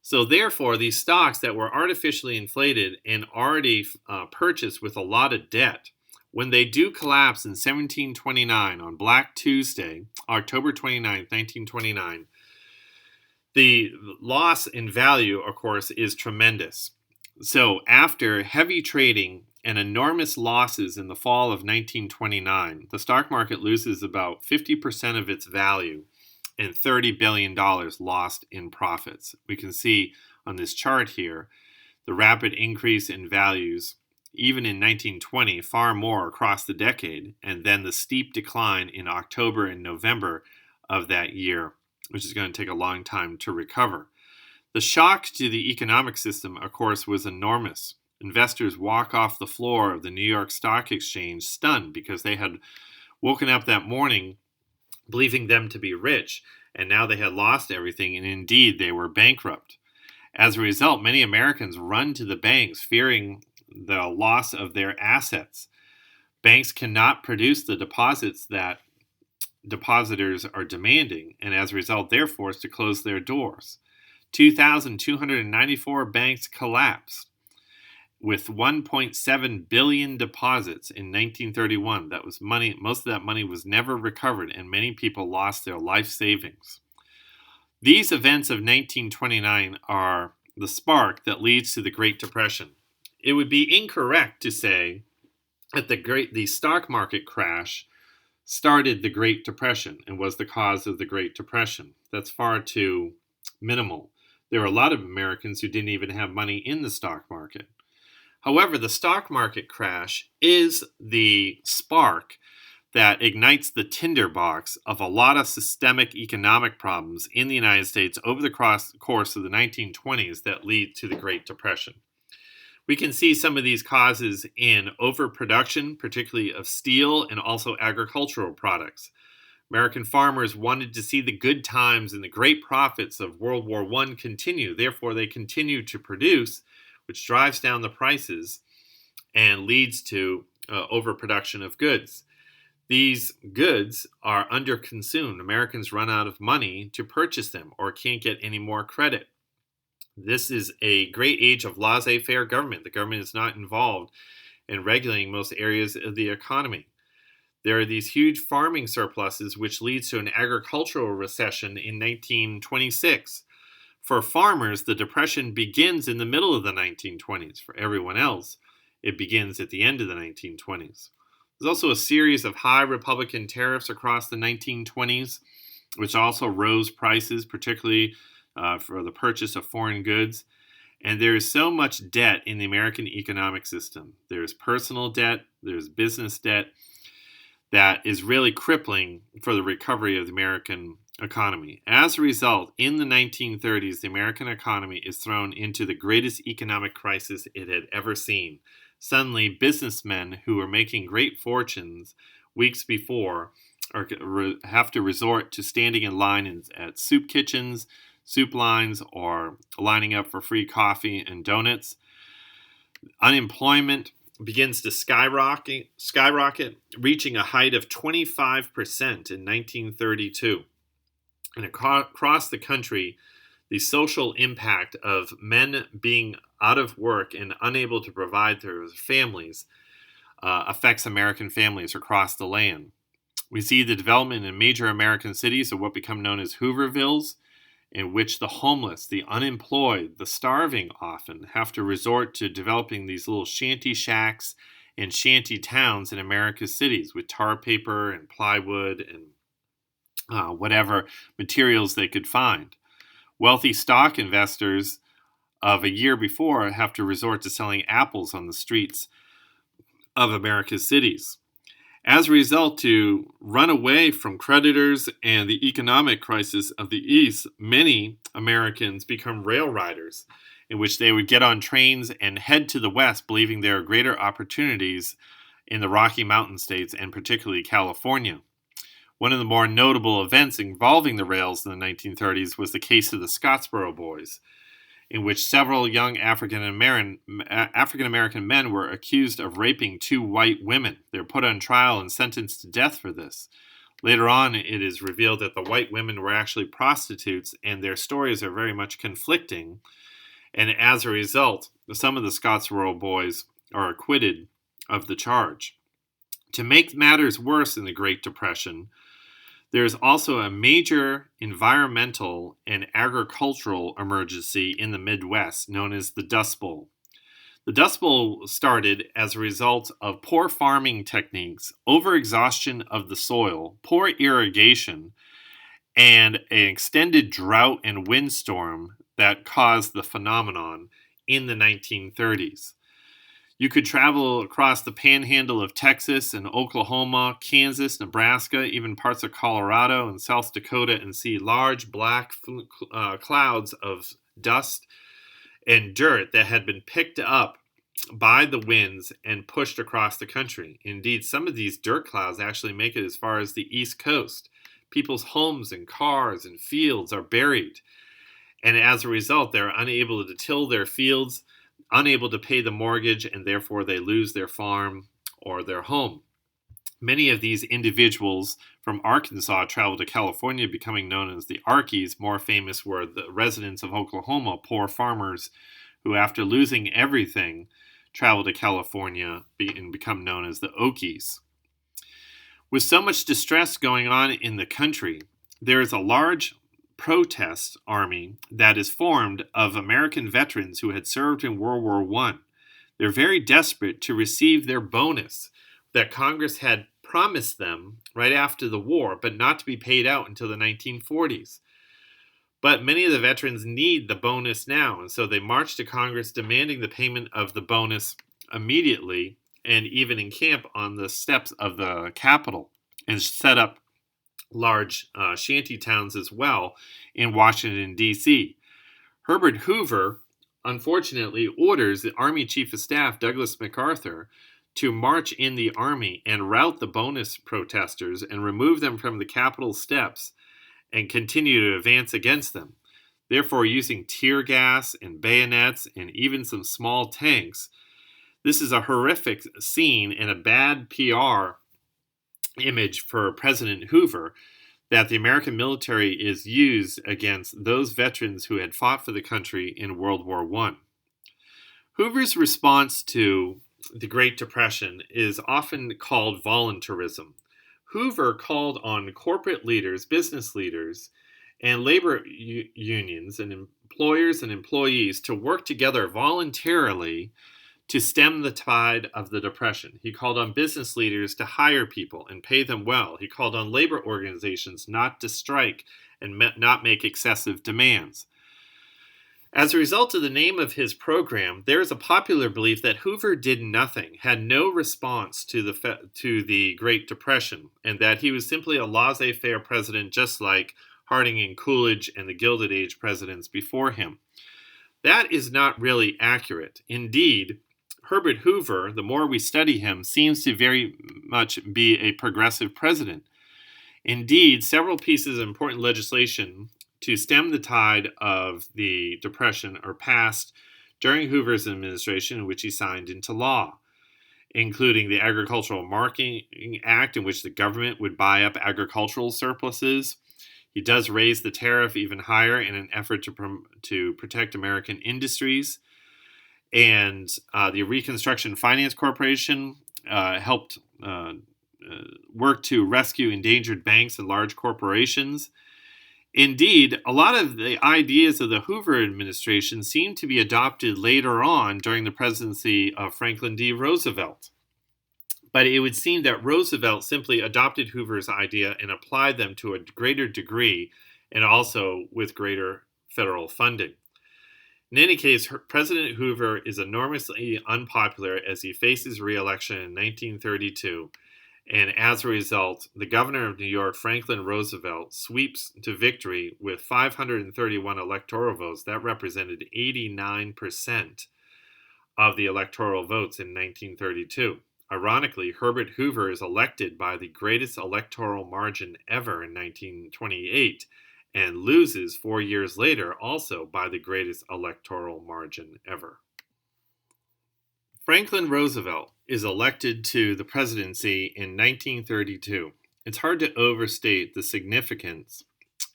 So therefore, these stocks that were artificially inflated and already purchased with a lot of debt, when they do collapse in 1729 on Black Tuesday, October 29th, 1929, the loss in value, of course, is tremendous. So after heavy trading and enormous losses in the fall of 1929, the stock market loses about 50% of its value and $30 billion lost in profits. We can see on this chart here the rapid increase in values, even in 1920, far more across the decade, and then the steep decline in October and November of that year, which is going to take a long time to recover. The shock to the economic system, of course, was enormous. Investors walk off the floor of the New York Stock Exchange stunned because they had woken up that morning believing them to be rich, and now they had lost everything, and indeed they were bankrupt. As a result, many Americans run to the banks fearing the loss of their assets. Banks cannot produce the deposits that depositors are demanding, and as a result, they're forced to close their doors. 2,294 banks collapsed, with 1.7 billion deposits in 1931. That was money. Most of that money was never recovered, and many people lost their life savings. These events of 1929 are the spark that leads to the Great Depression. It would be incorrect to say that the stock market crash started the Great Depression and was the cause of the Great Depression. That's far too minimal. There were a lot of Americans who didn't even have money in the stock market. However, the stock market crash is the spark that ignites the tinderbox of a lot of systemic economic problems in the United States over the course of the 1920s that lead to the Great Depression. We can see some of these causes in overproduction, particularly of steel and also agricultural products. American farmers wanted to see the good times and the great profits of World War I continue. Therefore, they continue to produce, which drives down the prices and leads to overproduction of goods. These goods are underconsumed. Americans run out of money to purchase them or can't get any more credit. This is a great age of laissez-faire government. The government is not involved in regulating most areas of the economy. There are these huge farming surpluses, which leads to an agricultural recession in 1926. For farmers, the Depression begins in the middle of the 1920s. For everyone else, it begins at the end of the 1920s. There's also a series of high Republican tariffs across the 1920s, which also rose prices, particularly for the purchase of foreign goods. And there is so much debt in the American economic system. There's personal debt, there's business debt, that is really crippling for the recovery of the American economy. As a result, in the 1930s, the American economy is thrown into the greatest economic crisis it had ever seen. Suddenly, businessmen who were making great fortunes weeks before have to resort to standing in line at soup kitchens, soup lines, or lining up for free coffee and donuts. Unemployment begins to skyrocket, reaching a height of 25% in 1932. And across the country, the social impact of men being out of work and unable to provide their families affects American families across the land. We see the development in major American cities of what become known as Hoovervilles, in which the homeless, the unemployed, the starving often have to resort to developing these little shanty shacks and shanty towns in America's cities with tar paper and plywood and whatever materials they could find. Wealthy stock investors of a year before have to resort to selling apples on the streets of America's cities. As a result, to run away from creditors and the economic crisis of the East, many Americans become rail riders, in which they would get on trains and head to the West, believing there are greater opportunities in the Rocky Mountain states and particularly California. One of the more notable events involving the rails in the 1930s was the case of the Scottsboro Boys, in which several young African American men were accused of raping two white women. They were put on trial and sentenced to death for this. Later on, it is revealed that the white women were actually prostitutes, and their stories are very much conflicting. And as a result, some of the Scottsboro Boys are acquitted of the charge. To make matters worse in the Great Depression, there is also a major environmental and agricultural emergency in the Midwest known as the Dust Bowl. The Dust Bowl started as a result of poor farming techniques, overexhaustion of the soil, poor irrigation, and an extended drought and windstorm that caused the phenomenon in the 1930s. You could travel across the panhandle of Texas and Oklahoma, Kansas, Nebraska, even parts of Colorado and South Dakota, and see large black clouds of dust and dirt that had been picked up by the winds and pushed across the country. Indeed, some of these dirt clouds actually make it as far as the East Coast. People's homes and cars and fields are buried. And as a result, they're unable to till their fields, unable to pay the mortgage, and therefore they lose their farm or their home. Many of these individuals from Arkansas traveled to California, becoming known as the Arkies. More famous were the residents of Oklahoma, poor farmers who, after losing everything, traveled to California and become known as the Okies. With so much distress going on in the country, there is a large protest army that is formed of American veterans who had served in World War I. They're very desperate to receive their bonus that Congress had promised them right after the war, but not to be paid out until the 1940s. But many of the veterans need the bonus now, and so they march to Congress demanding the payment of the bonus immediately, and even encamp on the steps of the Capitol and set up large shanty towns as well in Washington, D.C. Herbert Hoover, unfortunately, orders the Army Chief of Staff, Douglas MacArthur, to march in the Army and rout the bonus protesters and remove them from the Capitol steps and continue to advance against them. Therefore, using tear gas and bayonets and even some small tanks, this is a horrific scene and a bad PR image for President Hoover that the American military is used against those veterans who had fought for the country in World War I. Hoover's response to the Great Depression is often called voluntarism. Hoover called on corporate leaders, business leaders, and labor unions and employers and employees to work together voluntarily to stem the tide of the Depression. He called on business leaders to hire people and pay them well. He called on labor organizations not to strike and not make excessive demands. As a result of the name of his program, there is a popular belief that Hoover did nothing, had no response to the Great Depression, and that he was simply a laissez-faire president just like Harding and Coolidge and the Gilded Age presidents before him. That is not really accurate. Indeed, Herbert Hoover, the more we study him, seems to very much be a progressive president. Indeed, several pieces of important legislation to stem the tide of the Depression are passed during Hoover's administration, in which he signed into law, including the Agricultural Marketing Act, in which the government would buy up agricultural surpluses. He does raise the tariff even higher in an effort to protect American industries. And the Reconstruction Finance Corporation helped work to rescue endangered banks and large corporations. Indeed, a lot of the ideas of the Hoover administration seem to be adopted later on during the presidency of Franklin D. Roosevelt. But it would seem that Roosevelt simply adopted Hoover's idea and applied them to a greater degree and also with greater federal funding. In any case, President Hoover is enormously unpopular as he faces re-election in 1932, and as a result, the governor of New York, Franklin Roosevelt, sweeps to victory with 531 electoral votes. That represented 89% of the electoral votes in 1932. Ironically, Herbert Hoover is elected by the greatest electoral margin ever in 1928 and loses 4 years later also by the greatest electoral margin ever. Franklin Roosevelt is elected to the presidency in 1932. It's hard to overstate the significance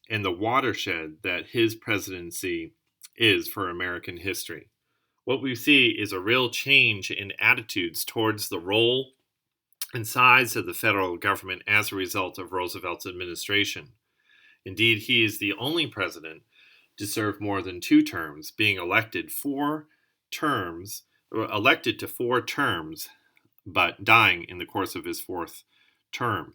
and the watershed that his presidency is for American history. What we see is a real change in attitudes towards the role and size of the federal government as a result of Roosevelt's administration. Indeed, he is the only president to serve more than 2 terms, being elected to 4 terms, but dying in the course of his 4th term.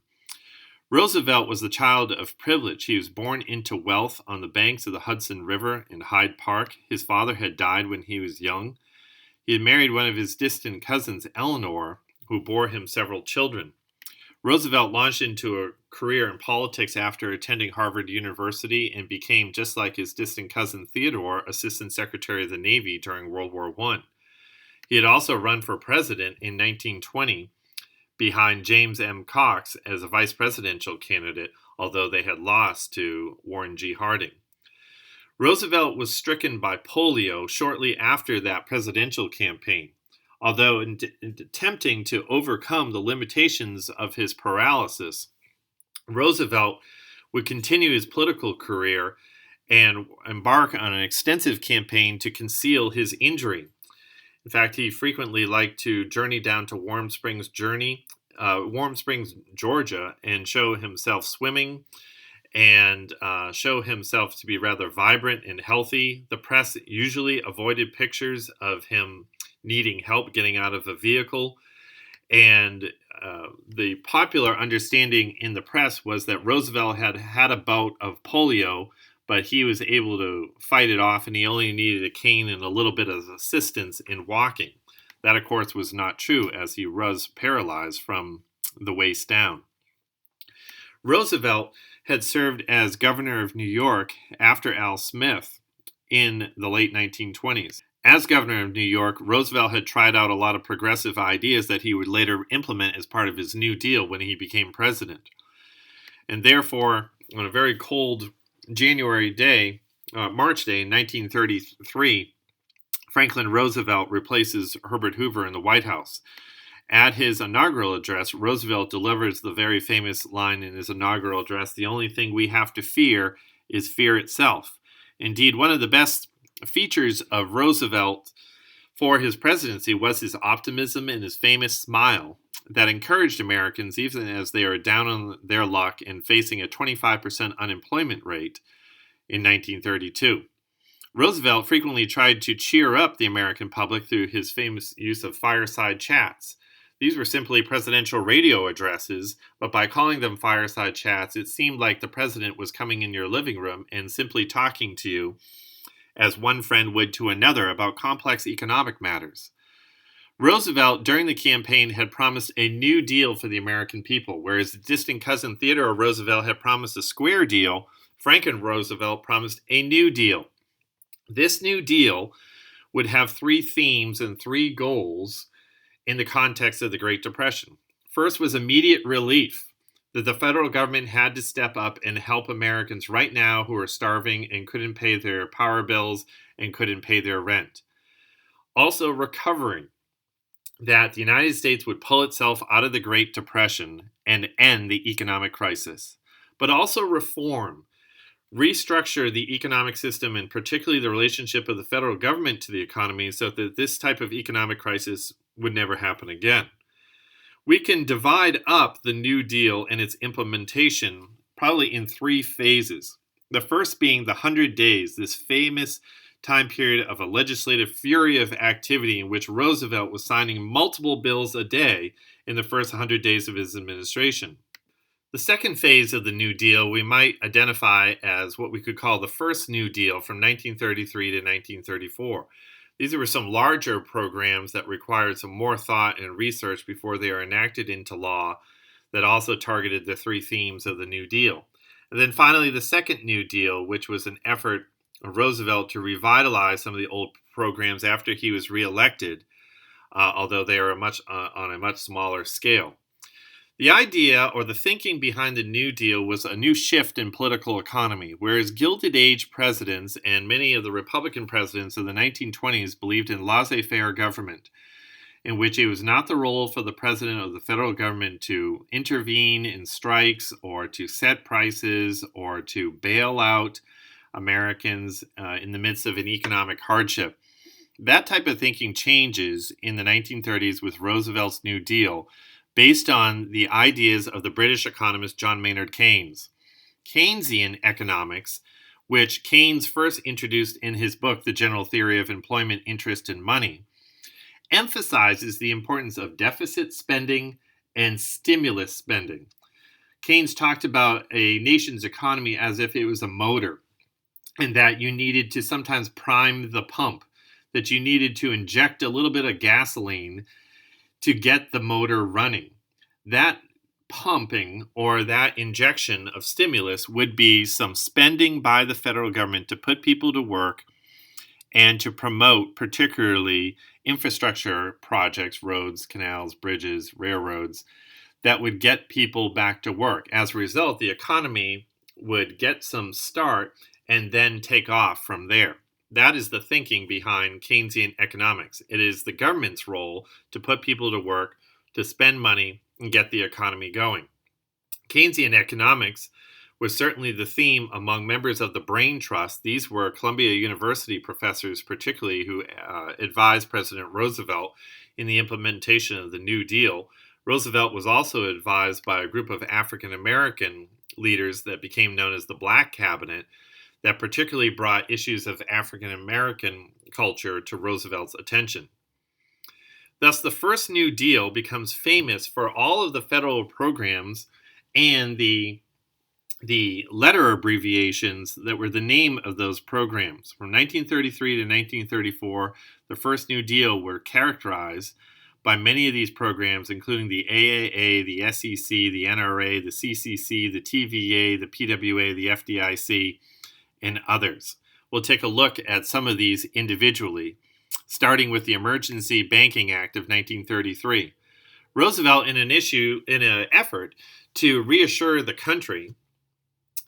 Roosevelt was the child of privilege. He was born into wealth on the banks of the Hudson River in Hyde Park. His father had died when he was young. He had married one of his distant cousins, Eleanor, who bore him several children. Roosevelt launched into a career in politics after attending Harvard University and became, just like his distant cousin Theodore, Assistant Secretary of the Navy during World War I. He had also run for president in 1920 behind James M. Cox as a vice presidential candidate, although they had lost to Warren G. Harding. Roosevelt was stricken by polio shortly after that presidential campaign. Although in attempting to overcome the limitations of his paralysis, Roosevelt would continue his political career and embark on an extensive campaign to conceal his injury. In fact, he frequently liked to journey down to Warm Springs, Georgia, and show himself swimming and show himself to be rather vibrant and healthy. The press usually avoided pictures of him needing help getting out of a vehicle. And the popular understanding in the press was that Roosevelt had had a bout of polio, but he was able to fight it off, and he only needed a cane and a little bit of assistance in walking. That, of course, was not true, as he was paralyzed from the waist down. Roosevelt had served as governor of New York after Al Smith in the late 1920s. As governor of New York, Roosevelt had tried out a lot of progressive ideas that he would later implement as part of his New Deal when he became president. And therefore, on a very cold March day, 1933, Franklin Roosevelt replaces Herbert Hoover in the White House. At his inaugural address, Roosevelt delivers the very famous line in his inaugural address, "The only thing we have to fear is fear itself." Indeed, one of the best features of Roosevelt for his presidency was his optimism and his famous smile that encouraged Americans even as they are down on their luck and facing a 25% unemployment rate in 1932. Roosevelt frequently tried to cheer up the American public through his famous use of fireside chats. These were simply presidential radio addresses, but by calling them fireside chats, it seemed like the president was coming in your living room and simply talking to you as one friend would to another about complex economic matters. Roosevelt, during the campaign, had promised a New Deal for the American people, whereas his distant cousin Theodore Roosevelt had promised a square deal. Franklin Roosevelt promised a New Deal. This New Deal would have 3 themes and 3 goals in the context of the Great Depression. First was immediate relief, that the federal government had to step up and help Americans right now who are starving and couldn't pay their power bills and couldn't pay their rent. Also recovering, that the United States would pull itself out of the Great Depression and end the economic crisis. But also reform, restructure the economic system and particularly the relationship of the federal government to the economy so that this type of economic crisis would never happen again. We can divide up the New Deal and its implementation probably in 3 phases. The first being the 100 days, this famous time period of a legislative fury of activity in which Roosevelt was signing multiple bills a day in the first 100 days of his administration. The second phase of the New Deal we might identify as what we could call the first New Deal from 1933 to 1934. These were some larger programs that required some more thought and research before they are enacted into law that also targeted the 3 themes of the New Deal. And then finally, the second New Deal, which was an effort of Roosevelt to revitalize some of the old programs after he was reelected, although they are on a much smaller scale. The idea or the thinking behind the New Deal was a new shift in political economy, whereas Gilded Age presidents and many of the Republican presidents of the 1920s believed in laissez-faire government, in which it was not the role for the president of the federal government to intervene in strikes or to set prices or to bail out Americans in the midst of an economic hardship. That type of thinking changes in the 1930s with Roosevelt's New Deal, based on the ideas of the British economist John Maynard Keynes. Keynesian economics, which Keynes first introduced in his book, The General Theory of Employment, Interest, and Money, emphasizes the importance of deficit spending and stimulus spending. Keynes talked about a nation's economy as if it was a motor, and that you needed to sometimes prime the pump, that you needed to inject a little bit of gasoline to get the motor running. That pumping or that injection of stimulus would be some spending by the federal government to put people to work and to promote particularly infrastructure projects, roads, canals, bridges, railroads, that would get people back to work. As a result, the economy would get some start and then take off from there. That is the thinking behind Keynesian economics. It is the government's role to put people to work, to spend money, and get the economy going. Keynesian economics was certainly the theme among members of the Brain Trust. These were Columbia University professors, particularly, who advised President Roosevelt in the implementation of the New Deal. Roosevelt was also advised by a group of African American leaders that became known as the Black Cabinet, that particularly brought issues of African American culture to Roosevelt's attention. Thus, the first New Deal becomes famous for all of the federal programs and the letter abbreviations that were the name of those programs. From 1933 to 1934, the first New Deal were characterized by many of these programs, including the AAA, the SEC, the NRA, the CCC, the TVA, the PWA, the FDIC, and others. We'll take a look at some of these individually, starting with the Emergency Banking Act of 1933. Roosevelt, in an effort to reassure the country,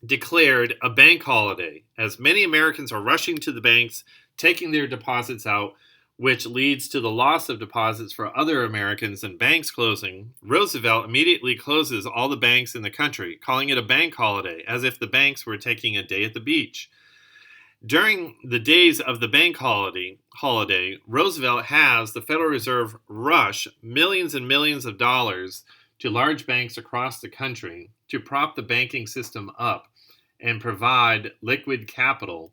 declared a bank holiday, as many Americans are rushing to the banks, taking their deposits out, which leads to the loss of deposits for other Americans and banks closing. Roosevelt immediately closes all the banks in the country, calling it a bank holiday, as if the banks were taking a day at the beach. During the days of the bank holiday, Roosevelt has the Federal Reserve rush millions and millions of dollars to large banks across the country to prop the banking system up and provide liquid capital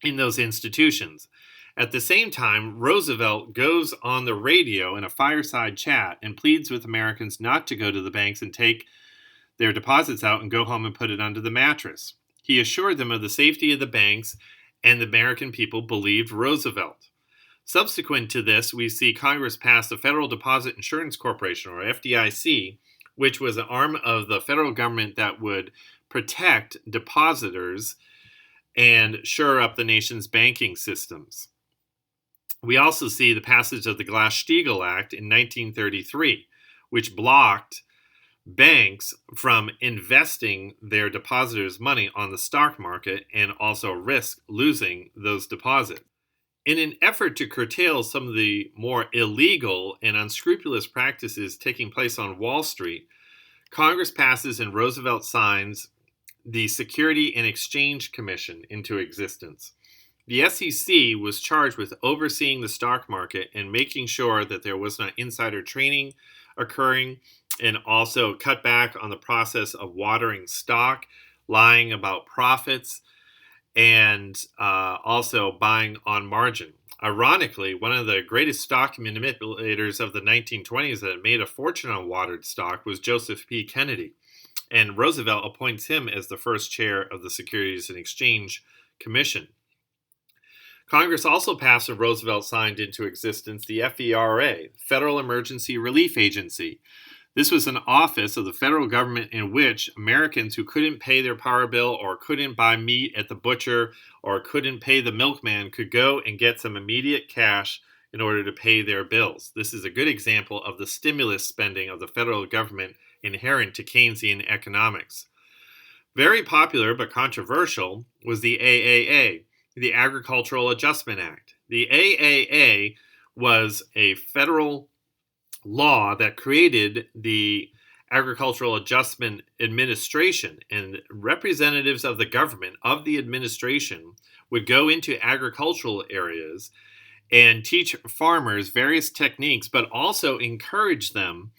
in those institutions. At the same time, Roosevelt goes on the radio in a fireside chat and pleads with Americans not to go to the banks and take their deposits out and go home and put it under the mattress. He assured them of the safety of the banks, and the American people believed Roosevelt. Subsequent to this, we see Congress pass the Federal Deposit Insurance Corporation, or FDIC, which was an arm of the federal government that would protect depositors and shore up the nation's banking systems. We also see the passage of the Glass-Steagall Act in 1933, which blocked banks from investing their depositors' money on the stock market and also risk losing those deposits. In an effort to curtail some of the more illegal and unscrupulous practices taking place on Wall Street, Congress passes and Roosevelt signs the Security and Exchange Commission into existence. The SEC was charged with overseeing the stock market and making sure that there was not insider trading occurring, and also cut back on the process of watering stock, lying about profits, and also buying on margin. Ironically, one of the greatest stock manipulators of the 1920s that made a fortune on watered stock was Joseph P. Kennedy, and Roosevelt appoints him as the first chair of the Securities and Exchange Commission. Congress also passed and Roosevelt signed into existence the FERA, Federal Emergency Relief Agency. This was an office of the federal government in which Americans who couldn't pay their power bill or couldn't buy meat at the butcher or couldn't pay the milkman could go and get some immediate cash, in order to pay their bills. This is a good example of the stimulus spending of the federal government inherent to Keynesian economics. Very popular but controversial was the AAA, the Agricultural Adjustment Act. The AAA was a federal law that created the Agricultural Adjustment Administration, and representatives of the government, of the administration, would go into agricultural areas and teach farmers various techniques, but also encourage them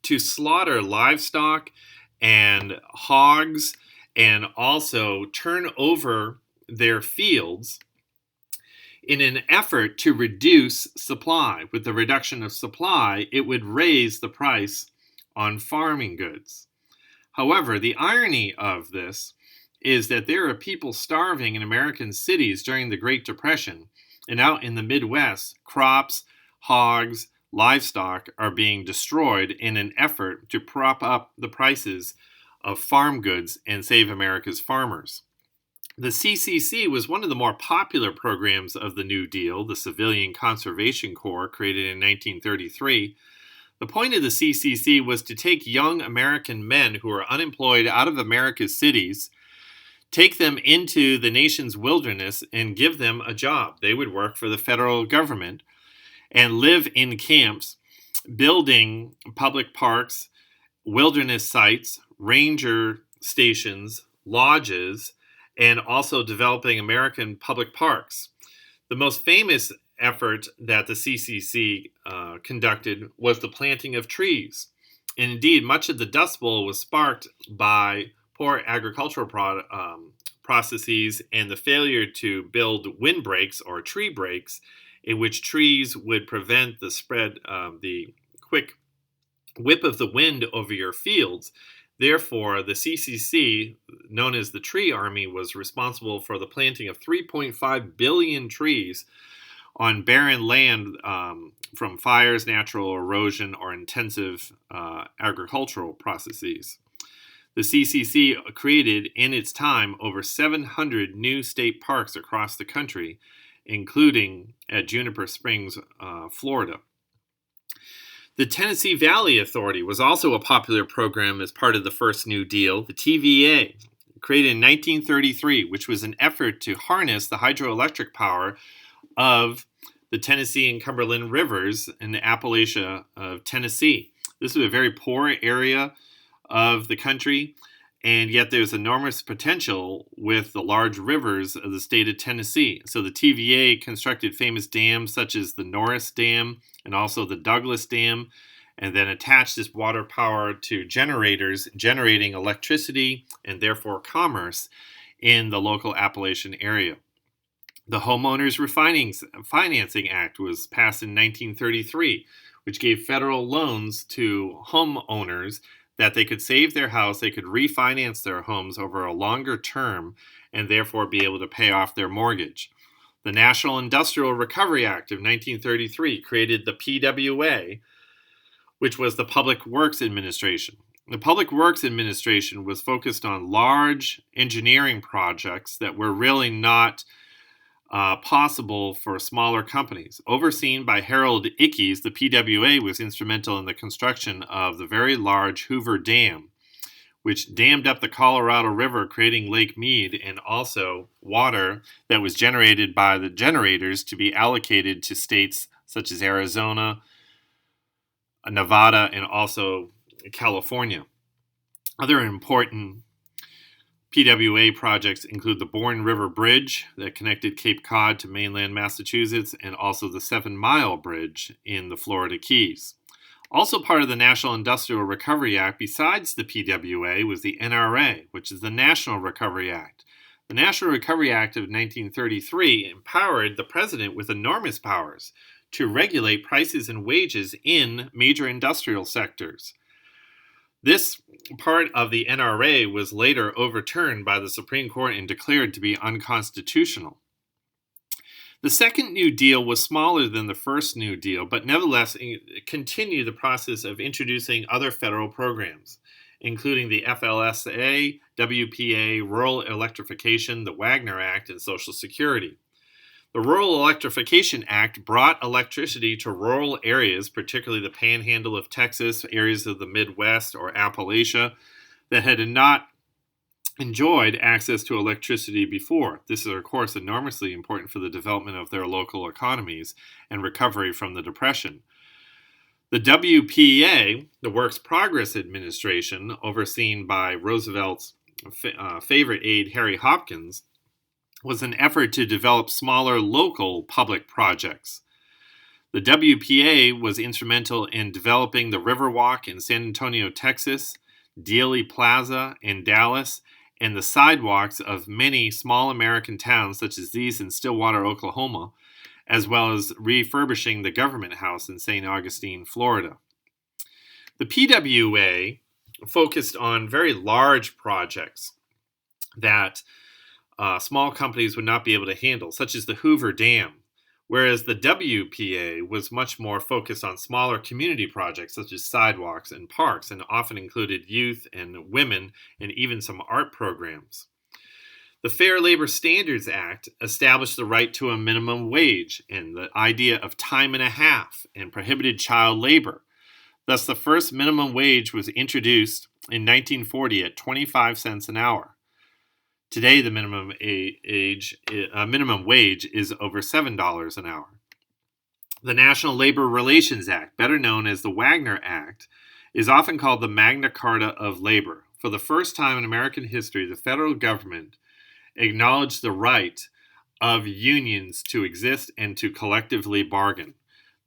to slaughter livestock and hogs, and also turn over their fields in an effort to reduce supply. With the reduction of supply, it would raise the price on farming goods. However, the irony of this is that there are people starving in American cities during the Great Depression, and out in the Midwest, crops, hogs, livestock are being destroyed in an effort to prop up the prices of farm goods and save America's farmers. The CCC was one of the more popular programs of the New Deal, the Civilian Conservation Corps, created in 1933. The point of the CCC was to take young American men who were unemployed out of America's cities, take them into the nation's wilderness, and give them a job. They would work for the federal government and live in camps, building public parks, wilderness sites, ranger stations, lodges, and also developing American public parks. The most famous effort that the CCC conducted was the planting of trees. And indeed, much of the Dust Bowl was sparked by poor agricultural processes and the failure to build windbreaks or tree breaks, in which trees would prevent the spread of the quick whip of the wind over your fields. Therefore, the CCC, known as the Tree Army, was responsible for the planting of 3.5 billion trees on barren land from fires, natural erosion, or intensive agricultural processes. The CCC created, in its time, over 700 new state parks across the country, including at Juniper Springs, Florida. The Tennessee Valley Authority was also a popular program as part of the first New Deal, the TVA, created in 1933, which was an effort to harness the hydroelectric power of the Tennessee and Cumberland rivers in the Appalachia of Tennessee. This was a very poor area of the country, and yet there's enormous potential with the large rivers of the state of Tennessee. So the TVA constructed famous dams such as the Norris Dam and also the Douglas Dam, and then attached this water power to generators generating electricity and therefore commerce in the local Appalachian area. The Homeowners Financing Act was passed in 1933, which gave federal loans to homeowners that they could save their house, they could refinance their homes over a longer term, and therefore be able to pay off their mortgage. The National Industrial Recovery Act of 1933 created the PWA, which was the Public Works Administration. The Public Works Administration was focused on large engineering projects that were really not possible for smaller companies. Overseen by Harold Ickes, the PWA was instrumental in the construction of the very large Hoover Dam, which dammed up the Colorado River, creating Lake Mead, and also water that was generated by the generators to be allocated to states such as Arizona, Nevada, and also California. Other important PWA projects include the Bourne River Bridge that connected Cape Cod to mainland Massachusetts, and also the 7 Mile Bridge in the Florida Keys. Also part of the National Industrial Recovery Act, besides the PWA, was the NRA, which is the National Recovery Act. The National Recovery Act of 1933 empowered the president with enormous powers to regulate prices and wages in major industrial sectors. This part of the NRA was later overturned by the Supreme Court and declared to be unconstitutional. The second New Deal was smaller than the first New Deal, but nevertheless continued the process of introducing other federal programs, including the FLSA, WPA, Rural Electrification, the Wagner Act, and Social Security. The Rural Electrification Act brought electricity to rural areas, particularly the panhandle of Texas, areas of the Midwest or Appalachia, that had not enjoyed access to electricity before. This is, of course, enormously important for the development of their local economies and recovery from the Depression. The WPA, the Works Progress Administration, overseen by Roosevelt's favorite aide, Harry Hopkins, was an effort to develop smaller local public projects. The WPA was instrumental in developing the Riverwalk in San Antonio, Texas, Dealey Plaza in Dallas, and the sidewalks of many small American towns such as these in Stillwater, Oklahoma, as well as refurbishing the Government House in St. Augustine, Florida. The PWA focused on very large projects that small companies would not be able to handle, such as the Hoover Dam, whereas the WPA was much more focused on smaller community projects such as sidewalks and parks, and often included youth and women and even some art programs. The Fair Labor Standards Act established the right to a minimum wage and the idea of time and a half and prohibited child labor. Thus, the first minimum wage was introduced in 1940 at 25 cents an hour. Today, the minimum wage is over $7 an hour. The National Labor Relations Act, better known as the Wagner Act, is often called the Magna Carta of Labor. For the first time in American history, the federal government acknowledged the right of unions to exist and to collectively bargain.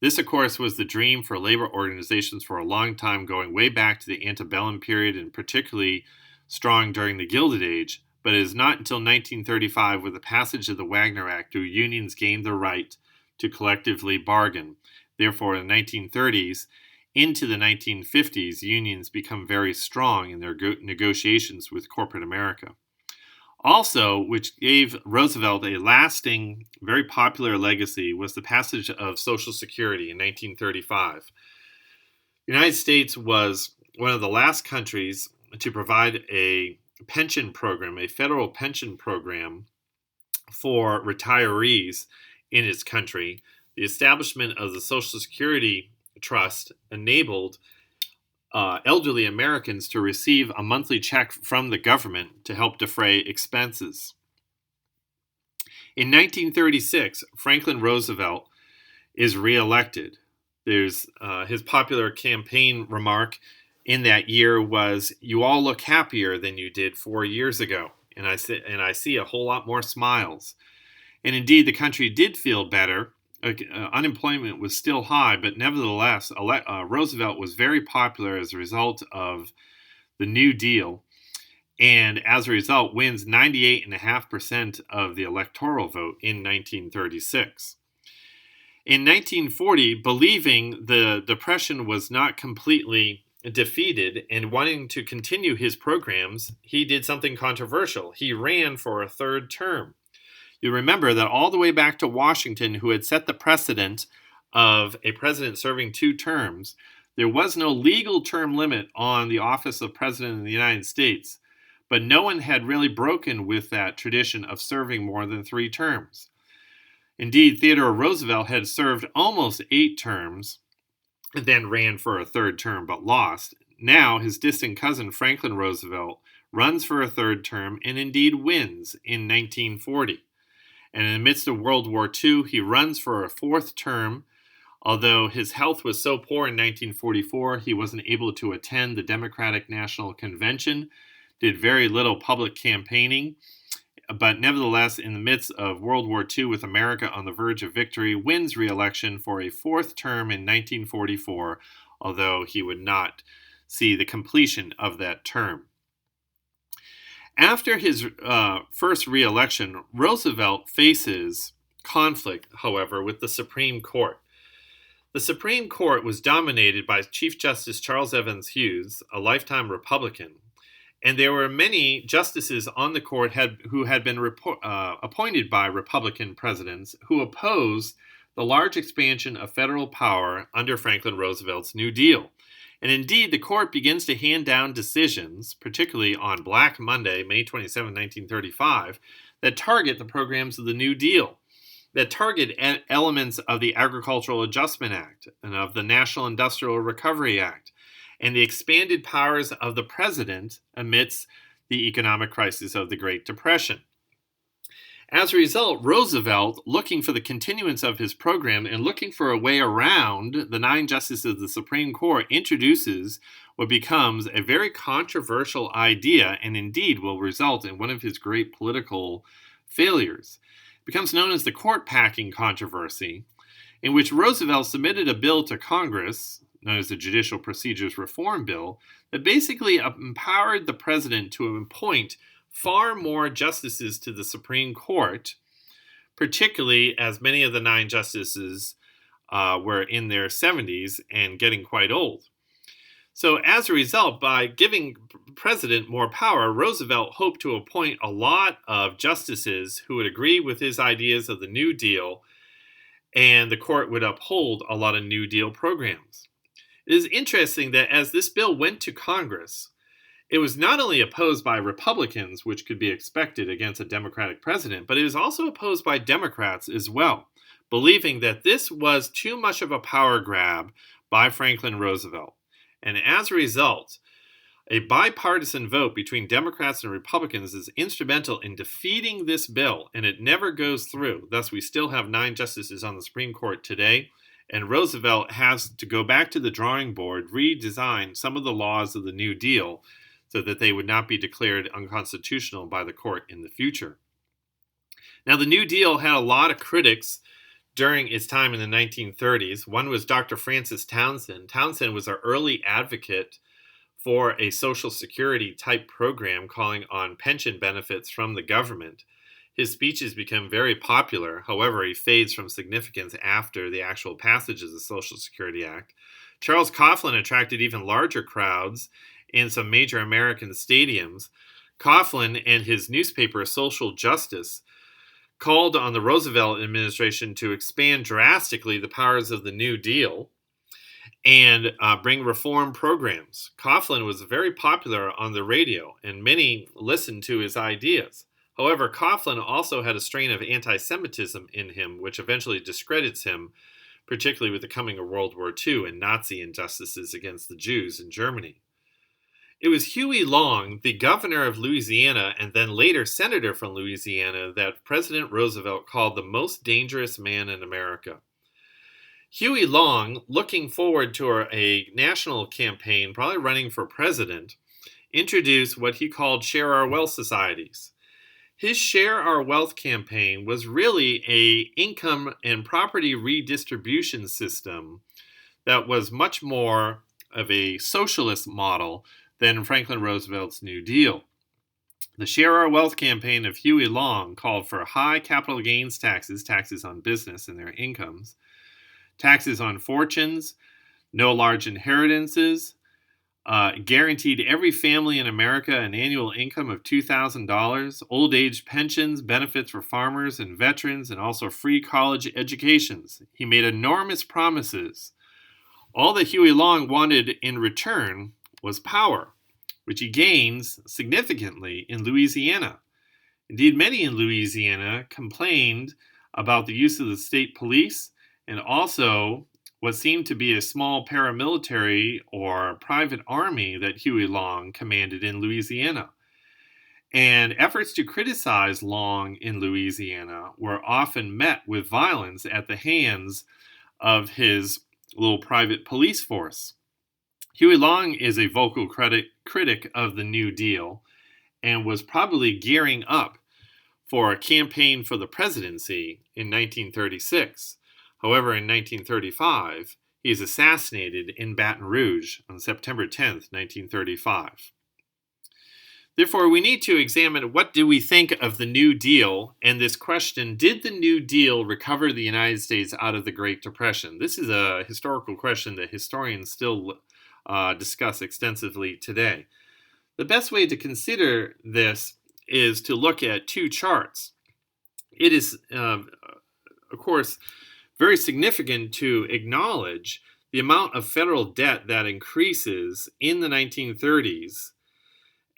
This, of course, was the dream for labor organizations for a long time, going way back to the antebellum period and particularly strong during the Gilded Age. But it is not until 1935, with the passage of the Wagner Act, do unions gain the right to collectively bargain. Therefore, in the 1930s into the 1950s, unions become very strong in their negotiations with corporate America. Also, which gave Roosevelt a lasting, very popular legacy, was the passage of Social Security in 1935. The United States was one of the last countries to provide a pension program, a federal pension program for retirees in its country. The establishment of the Social Security Trust enabled elderly Americans to receive a monthly check from the government to help defray expenses. In 1936, Franklin Roosevelt is reelected. There's his popular campaign remark in that year was, "You all look happier than you did 4 years ago, and I see a whole lot more smiles." And indeed, the country did feel better. Unemployment was still high, but nevertheless, Roosevelt was very popular as a result of the New Deal, and as a result, wins 98.5% of the electoral vote in 1936. In 1940, believing the Depression was not completely defeated and wanting to continue his programs, he did something controversial. He ran for a third term. You remember that all the way back to Washington, who had set the precedent of a president serving 2 terms, there was no legal term limit on the office of president of the United States, but no one had really broken with that tradition of serving more than 3 terms. Indeed, Theodore Roosevelt had served almost 8 terms, and then ran for a third term but lost. Now, his distant cousin Franklin Roosevelt runs for a third term and indeed wins in 1940. And in the midst of World War II, he runs for a 4th term. Although his health was so poor in 1944, he wasn't able to attend the Democratic National Convention, did very little public campaigning, but nevertheless, in the midst of World War II, with America on the verge of victory, wins re-election for a 4th term in 1944, although he would not see the completion of that term. After his first re-election, Roosevelt faces conflict, however, with the Supreme Court. The Supreme Court was dominated by Chief Justice Charles Evans Hughes, a lifetime Republican, and there were many justices on the court who had been appointed by Republican presidents who opposed the large expansion of federal power under Franklin Roosevelt's New Deal. And indeed, the court begins to hand down decisions, particularly on Black Monday, May 27, 1935, that target the programs of the New Deal. that target elements of the Agricultural Adjustment Act and of the National Industrial Recovery Act and the expanded powers of the president amidst the economic crisis of the Great Depression. As a result, Roosevelt, looking for the continuance of his program and looking for a way around the 9 justices of the Supreme Court, introduces what becomes a very controversial idea and indeed will result in one of his great political failures. It becomes known as the court packing controversy, in which Roosevelt submitted a bill to Congress, known as the Judicial Procedures Reform Bill, that basically empowered the president to appoint far more justices to the Supreme Court, particularly as many of the 9 justices were in their 70s and getting quite old. So as a result, by giving the president more power, Roosevelt hoped to appoint a lot of justices who would agree with his ideas of the New Deal, and the court would uphold a lot of New Deal programs. It is interesting that as this bill went to Congress, it was not only opposed by Republicans, which could be expected against a Democratic president, but it was also opposed by Democrats as well, believing that this was too much of a power grab by Franklin Roosevelt. And as a result, a bipartisan vote between Democrats and Republicans is instrumental in defeating this bill, and it never goes through. Thus, we still have 9 justices on the Supreme Court today, and Roosevelt has to go back to the drawing board, redesign some of the laws of the New Deal so that they would not be declared unconstitutional by the court in the future. Now, the New Deal had a lot of critics during its time in the 1930s. One was Dr. Francis Townsend. Townsend was an early advocate for a Social Security type program calling on pension benefits from the government. His speeches become very popular. However, he fades from significance after the actual passage of the Social Security Act. Charles Coughlin attracted even larger crowds in some major American stadiums. Coughlin and his newspaper, Social Justice, called on the Roosevelt administration to expand drastically the powers of the New Deal and bring reform programs. Coughlin was very popular on the radio, and many listened to his ideas. However, Coughlin also had a strain of anti-Semitism in him, which eventually discredits him, particularly with the coming of World War II and Nazi injustices against the Jews in Germany. It was Huey Long, the governor of Louisiana and then later senator from Louisiana, that President Roosevelt called the most dangerous man in America. Huey Long, looking forward to a national campaign, probably running for president, introduced what he called Share Our Wealth societies. His Share Our Wealth campaign was really an income and property redistribution system that was much more of a socialist model than Franklin Roosevelt's New Deal. The Share Our Wealth campaign of Huey Long called for high capital gains taxes, taxes on business and their incomes, taxes on fortunes, no large inheritances, guaranteed every family in America an annual income of $2,000, old age pensions, benefits for farmers and veterans, and also free college educations. He made enormous promises. All that Huey Long wanted in return was power, which he gains significantly in Louisiana. Indeed, many in Louisiana complained about the use of the state police and also what seemed to be a small paramilitary or private army that Huey Long commanded in Louisiana. And efforts to criticize Long in Louisiana were often met with violence at the hands of his little private police force. Huey Long is a vocal critic of the New Deal and was probably gearing up for a campaign for the presidency in 1936. However, in 1935, he is assassinated in Baton Rouge on September 10th, 1935. Therefore, we need to examine what do we think of the New Deal and this question, did the New Deal recover the United States out of the Great Depression? This is a historical question that historians still discuss extensively today. The best way to consider this is to look at 2 charts. It is, of course, very significant to acknowledge the amount of federal debt that increases in the 1930s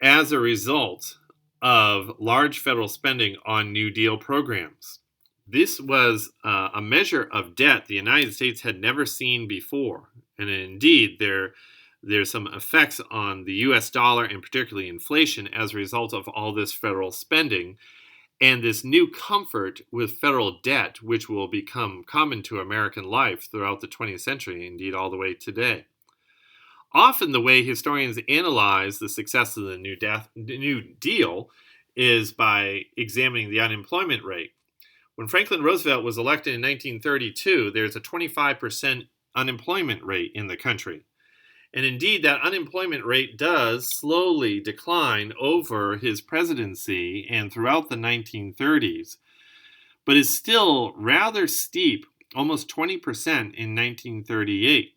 as a result of large federal spending on New Deal programs. This was a measure of debt the United States had never seen before. And indeed, there's some effects on the US dollar and particularly inflation as a result of all this federal spending and this new comfort with federal debt, which will become common to American life throughout the 20th century, indeed all the way today. Often the way historians analyze the success of the New Deal is by examining the unemployment rate. When Franklin Roosevelt was elected in 1932, there's a 25% unemployment rate in the country. And indeed, that unemployment rate does slowly decline over his presidency and throughout the 1930s, but is still rather steep, almost 20% in 1938.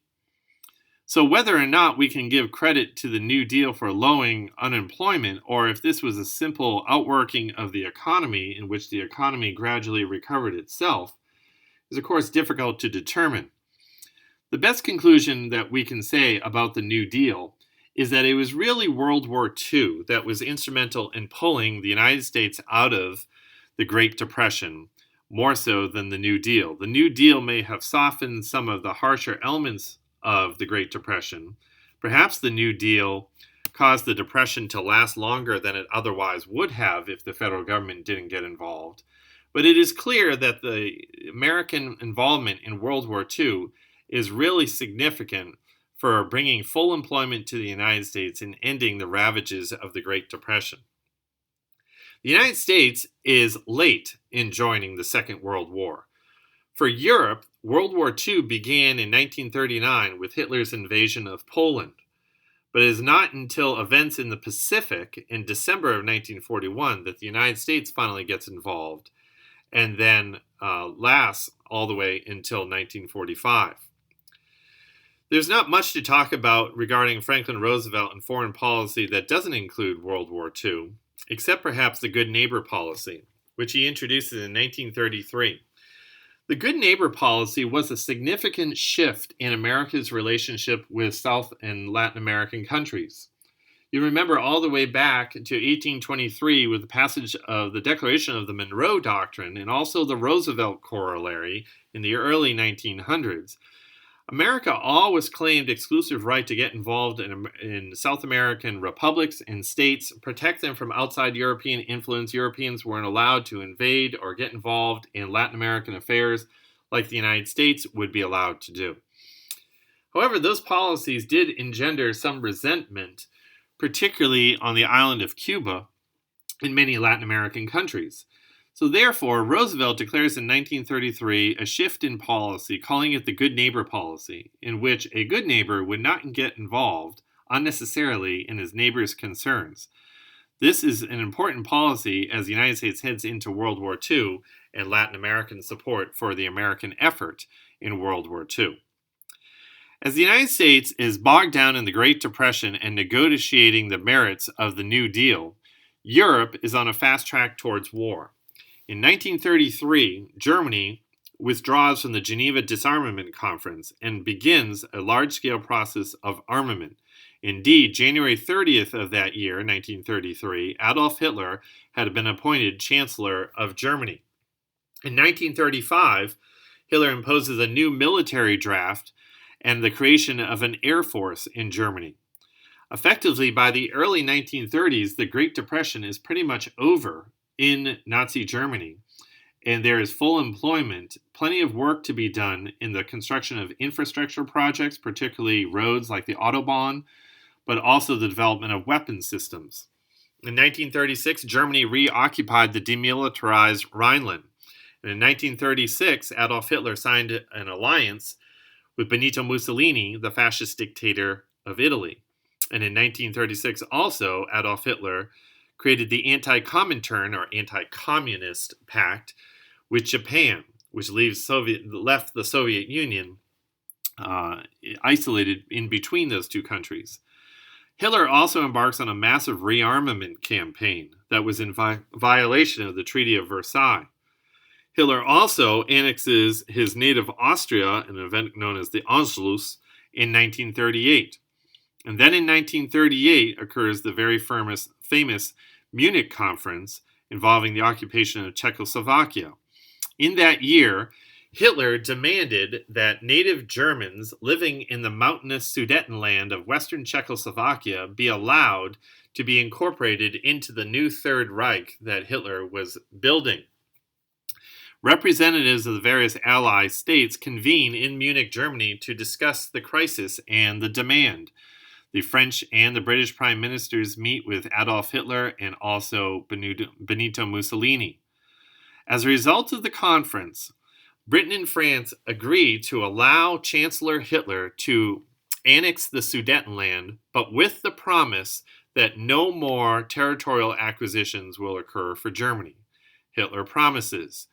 So whether or not we can give credit to the New Deal for lowering unemployment, or if this was a simple outworking of the economy in which the economy gradually recovered itself, is of course difficult to determine. The best conclusion that we can say about the New Deal is that it was really World War II that was instrumental in pulling the United States out of the Great Depression, more so than the New Deal. The New Deal may have softened some of the harsher elements of the Great Depression. Perhaps the New Deal caused the Depression to last longer than it otherwise would have if the federal government didn't get involved. But it is clear that the American involvement in World War II is really significant for bringing full employment to the United States and ending the ravages of the Great Depression. The United States is late in joining the Second World War. For Europe, World War II began in 1939 with Hitler's invasion of Poland, but it is not until events in the Pacific in December of 1941 that the United States finally gets involved, and then lasts all the way until 1945. There's not much to talk about regarding Franklin Roosevelt and foreign policy that doesn't include World War II, except perhaps the Good Neighbor policy, which he introduces in 1933. The Good Neighbor policy was a significant shift in America's relationship with South and Latin American countries. You remember all the way back to 1823 with the passage of the Declaration of the Monroe Doctrine and also the Roosevelt Corollary in the early 1900s. America always claimed exclusive right to get involved in South American republics and states, protect them from outside European influence. Europeans weren't allowed to invade or get involved in Latin American affairs like the United States would be allowed to do. However, those policies did engender some resentment, particularly on the island of Cuba in many Latin American countries. So therefore, Roosevelt declares in 1933 a shift in policy, calling it the Good Neighbor policy, in which a good neighbor would not get involved unnecessarily in his neighbor's concerns. This is an important policy as the United States heads into World War II and Latin American support for the American effort in World War II. As the United States is bogged down in the Great Depression and negotiating the merits of the New Deal, Europe is on a fast track towards war. In 1933, Germany withdraws from the Geneva Disarmament Conference and begins a large-scale process of armament. Indeed, January 30th of that year, 1933, Adolf Hitler had been appointed Chancellor of Germany. In 1935, Hitler imposes a new military draft and the creation of an air force in Germany. Effectively, by the early 1930s, the Great Depression is pretty much over in Nazi Germany, and there is full employment, plenty of work to be done in the construction of infrastructure projects, particularly roads like the Autobahn, but also the development of weapon systems. In 1936, Germany reoccupied the demilitarized Rhineland. And in 1936, Adolf Hitler signed an alliance with Benito Mussolini, the fascist dictator of Italy. And in 1936, also, Adolf Hitler created the anti-Comintern or anti-communist pact with Japan, which left the Soviet Union isolated in between those two countries. Hitler also embarks on a massive rearmament campaign that was in violation of the Treaty of Versailles. Hitler also annexes his native Austria, an event known as the Anschluss, in 1938. And then in 1938 occurs the very famous Munich Conference involving the occupation of Czechoslovakia. In that year, Hitler demanded that native Germans living in the mountainous Sudetenland of western Czechoslovakia be allowed to be incorporated into the new Third Reich that Hitler was building. Representatives of the various Allied states convene in Munich, Germany to discuss the crisis and the demand. The French and the British prime ministers meet with Adolf Hitler and also Benito Mussolini. As a result of the conference, Britain and France agreed to allow Chancellor Hitler to annex the Sudetenland, but with the promise that no more territorial acquisitions will occur for Germany. Hitler promises.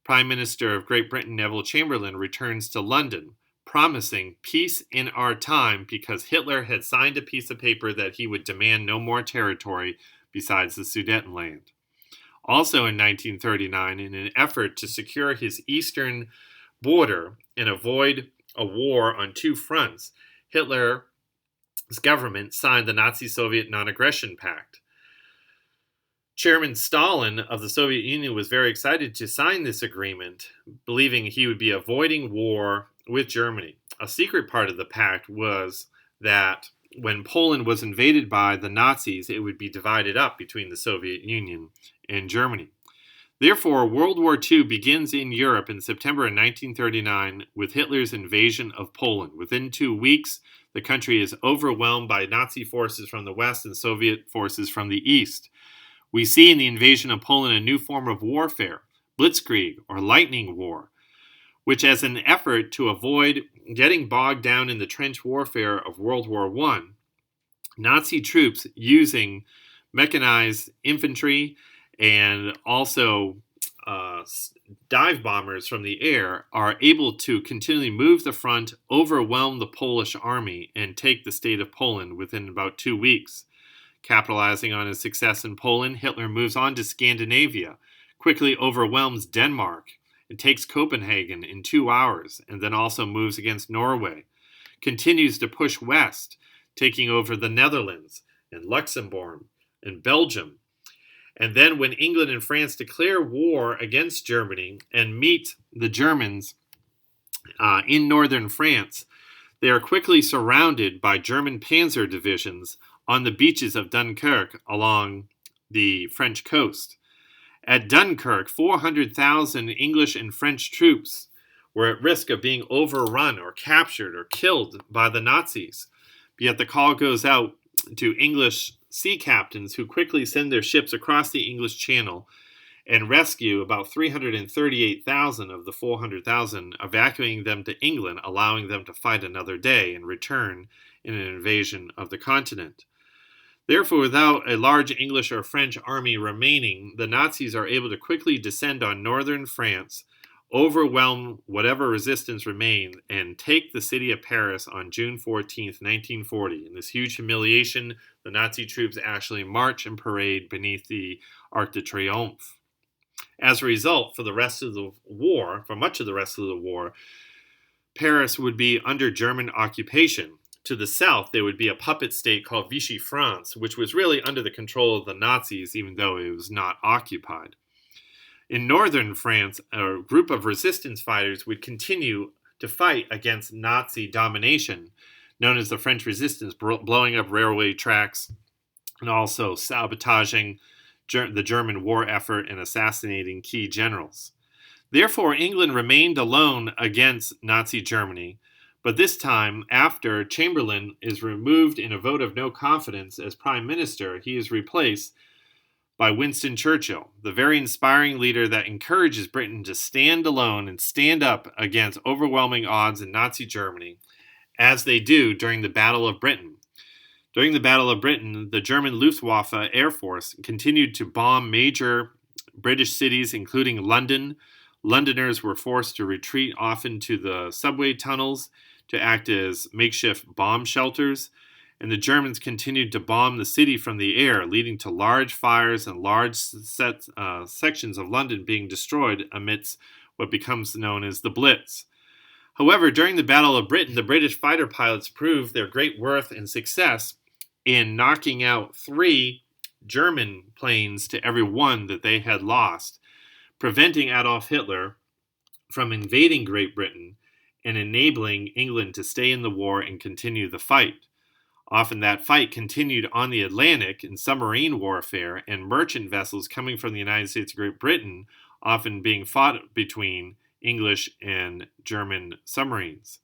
Prime Minister of Great Britain Neville Chamberlain returns to London, promising peace in our time because Hitler had signed a piece of paper that he would demand no more territory besides the Sudetenland. Also in 1939, in an effort to secure his eastern border and avoid a war on two fronts, Hitler's government signed the Nazi-Soviet Non-Aggression Pact. Chairman Stalin of the Soviet Union was very excited to sign this agreement, believing he would be avoiding war with Germany. A secret part of the pact was that when Poland was invaded by the Nazis, it would be divided up between the Soviet Union and Germany. Therefore, World War II begins in Europe in September of 1939 with Hitler's invasion of Poland. Within 2 weeks, the country is overwhelmed by Nazi forces from the west and Soviet forces from the east. We see in the invasion of Poland a new form of warfare, blitzkrieg or lightning war, which as an effort to avoid getting bogged down in the trench warfare of World War I, Nazi troops using mechanized infantry and also dive bombers from the air are able to continually move the front, overwhelm the Polish army, and take the state of Poland within about 2 weeks. Capitalizing on his success in Poland, Hitler moves on to Scandinavia, quickly overwhelms Denmark, and takes Copenhagen in 2 hours, and then also moves against Norway. Continues to push west, taking over the Netherlands and Luxembourg and Belgium. And then when England and France declare war against Germany and meet the Germans in northern France, they are quickly surrounded by German panzer divisions on the beaches of Dunkirk along the French coast. At Dunkirk, 400,000 English and French troops were at risk of being overrun or captured or killed by the Nazis. Yet the call goes out to English sea captains who quickly send their ships across the English Channel and rescue about 338,000 of the 400,000, evacuating them to England, allowing them to fight another day and return in an invasion of the continent. Therefore, without a large English or French army remaining, the Nazis are able to quickly descend on northern France, overwhelm whatever resistance remained, and take the city of Paris on June 14, 1940. In this huge humiliation, the Nazi troops actually march and parade beneath the Arc de Triomphe. As a result, for much of the war, Paris would be under German occupation. To the south, there would be a puppet state called Vichy France, which was really under the control of the Nazis, even though it was not occupied. In northern France, a group of resistance fighters would continue to fight against Nazi domination, known as the French Resistance, blowing up railway tracks and also sabotaging the German war effort and assassinating key generals. Therefore, England remained alone against Nazi Germany, but this time, after Chamberlain is removed in a vote of no confidence as Prime Minister, he is replaced by Winston Churchill, the very inspiring leader that encourages Britain to stand alone and stand up against overwhelming odds in Nazi Germany, as they do during the Battle of Britain. During the Battle of Britain, the German Luftwaffe Air Force continued to bomb major British cities, including London. Londoners were forced to retreat off into the subway tunnels to act as makeshift bomb shelters, and the Germans continued to bomb the city from the air, leading to large fires and large sections of London being destroyed amidst what becomes known as the Blitz. However, during the Battle of Britain, the British fighter pilots proved their great worth and success in knocking out 3 German planes to every one that they had lost, preventing Adolf Hitler from invading Great Britain and enabling England to stay in the war and continue the fight. Often that fight continued on the Atlantic in submarine warfare and merchant vessels coming from the United States and Great Britain, often being fought between English and German submarines.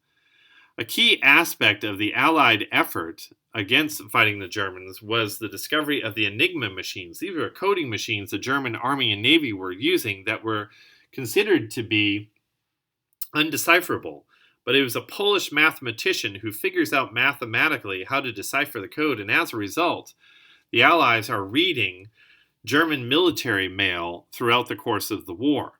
A key aspect of the Allied effort against fighting the Germans was the discovery of the Enigma machines. These were coding machines the German Army and Navy were using that were considered to be undecipherable. But it was a Polish mathematician who figures out mathematically how to decipher the code, and as a result, the Allies are reading German military mail throughout the course of the war.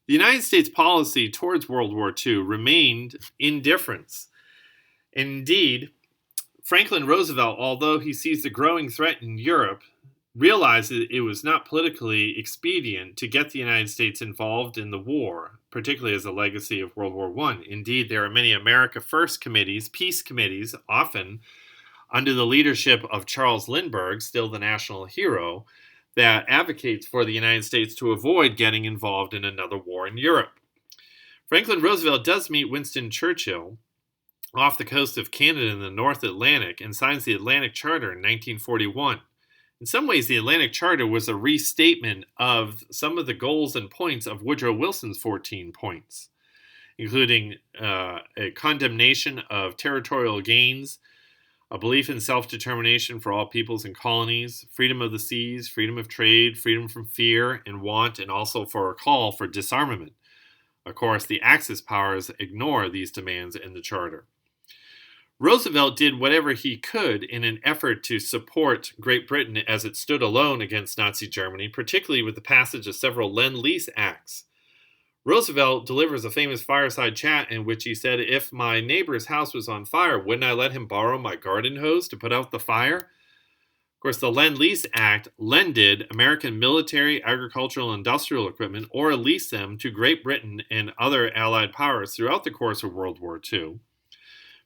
The United States policy towards World War II remained indifference. Indeed, Franklin Roosevelt, although he sees the growing threat in Europe, realized that it was not politically expedient to get the United States involved in the war, particularly as a legacy of World War I. Indeed, there are many America First committees, peace committees, often under the leadership of Charles Lindbergh, still the national hero, that advocates for the United States to avoid getting involved in another war in Europe. Franklin Roosevelt does meet Winston Churchill off the coast of Canada in the North Atlantic and signs the Atlantic Charter in 1941. In some ways, the Atlantic Charter was a restatement of some of the goals and points of Woodrow Wilson's 14 points, including a condemnation of territorial gains, a belief in self-determination for all peoples and colonies, freedom of the seas, freedom of trade, freedom from fear and want, and also for a call for disarmament. Of course, the Axis powers ignore these demands in the Charter. Roosevelt did whatever he could in an effort to support Great Britain as it stood alone against Nazi Germany, particularly with the passage of several Lend-Lease Acts. Roosevelt delivers a famous fireside chat in which he said, "If my neighbor's house was on fire, wouldn't I let him borrow my garden hose to put out the fire?" Of course, the Lend-Lease Act lended American military, agricultural, and industrial equipment or leased them to Great Britain and other Allied powers throughout the course of World War II.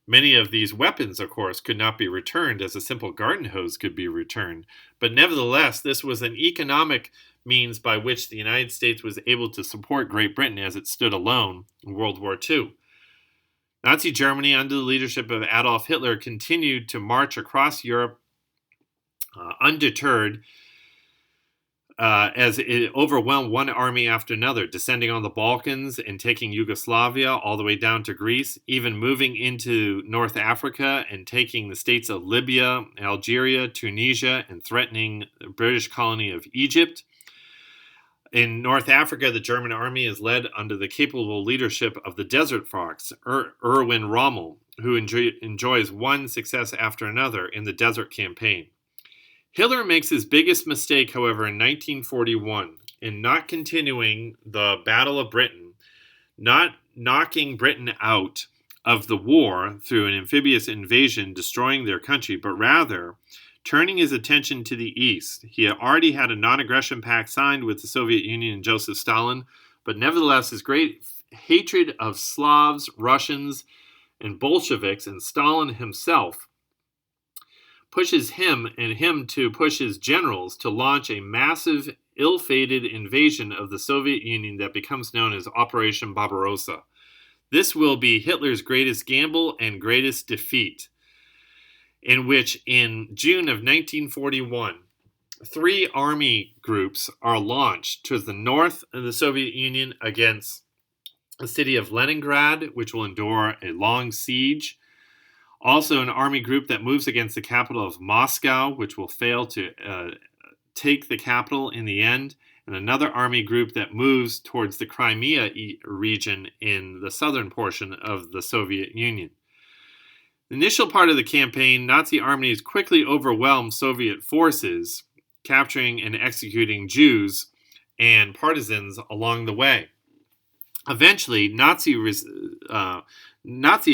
Many of these weapons, of course, could not be returned as a simple garden hose could be returned. But nevertheless, this was an economic means by which the United States was able to support Great Britain as it stood alone in World War II. Nazi Germany, under the leadership of Adolf Hitler, continued to march across Europe undeterred as it overwhelmed one army after another, descending on the Balkans and taking Yugoslavia all the way down to Greece, even moving into North Africa and taking the states of Libya, Algeria, Tunisia, and threatening the British colony of Egypt. In North Africa, the German army is led under the capable leadership of the Desert Fox, Erwin Rommel, who enjoys one success after another in the Desert Campaign. Hitler makes his biggest mistake, however, in 1941 in not continuing the Battle of Britain, not knocking Britain out of the war through an amphibious invasion destroying their country, but rather turning his attention to the east. He had already had a non-aggression pact signed with the Soviet Union and Joseph Stalin, but nevertheless his great hatred of Slavs, Russians, and Bolsheviks, and Stalin himself, pushes him to push his generals to launch a massive, ill-fated invasion of the Soviet Union that becomes known as Operation Barbarossa. This will be Hitler's greatest gamble and greatest defeat, in which in June of 1941, 3 army groups are launched towards the north of the Soviet Union against the city of Leningrad, which will endure a long siege. Also, an army group that moves against the capital of Moscow, which will fail to take the capital in the end, and another army group that moves towards the Crimea region in the southern portion of the Soviet Union. The initial part of the campaign, Nazi armies quickly overwhelmed Soviet forces, capturing and executing Jews and partisans along the way. Eventually, Nazi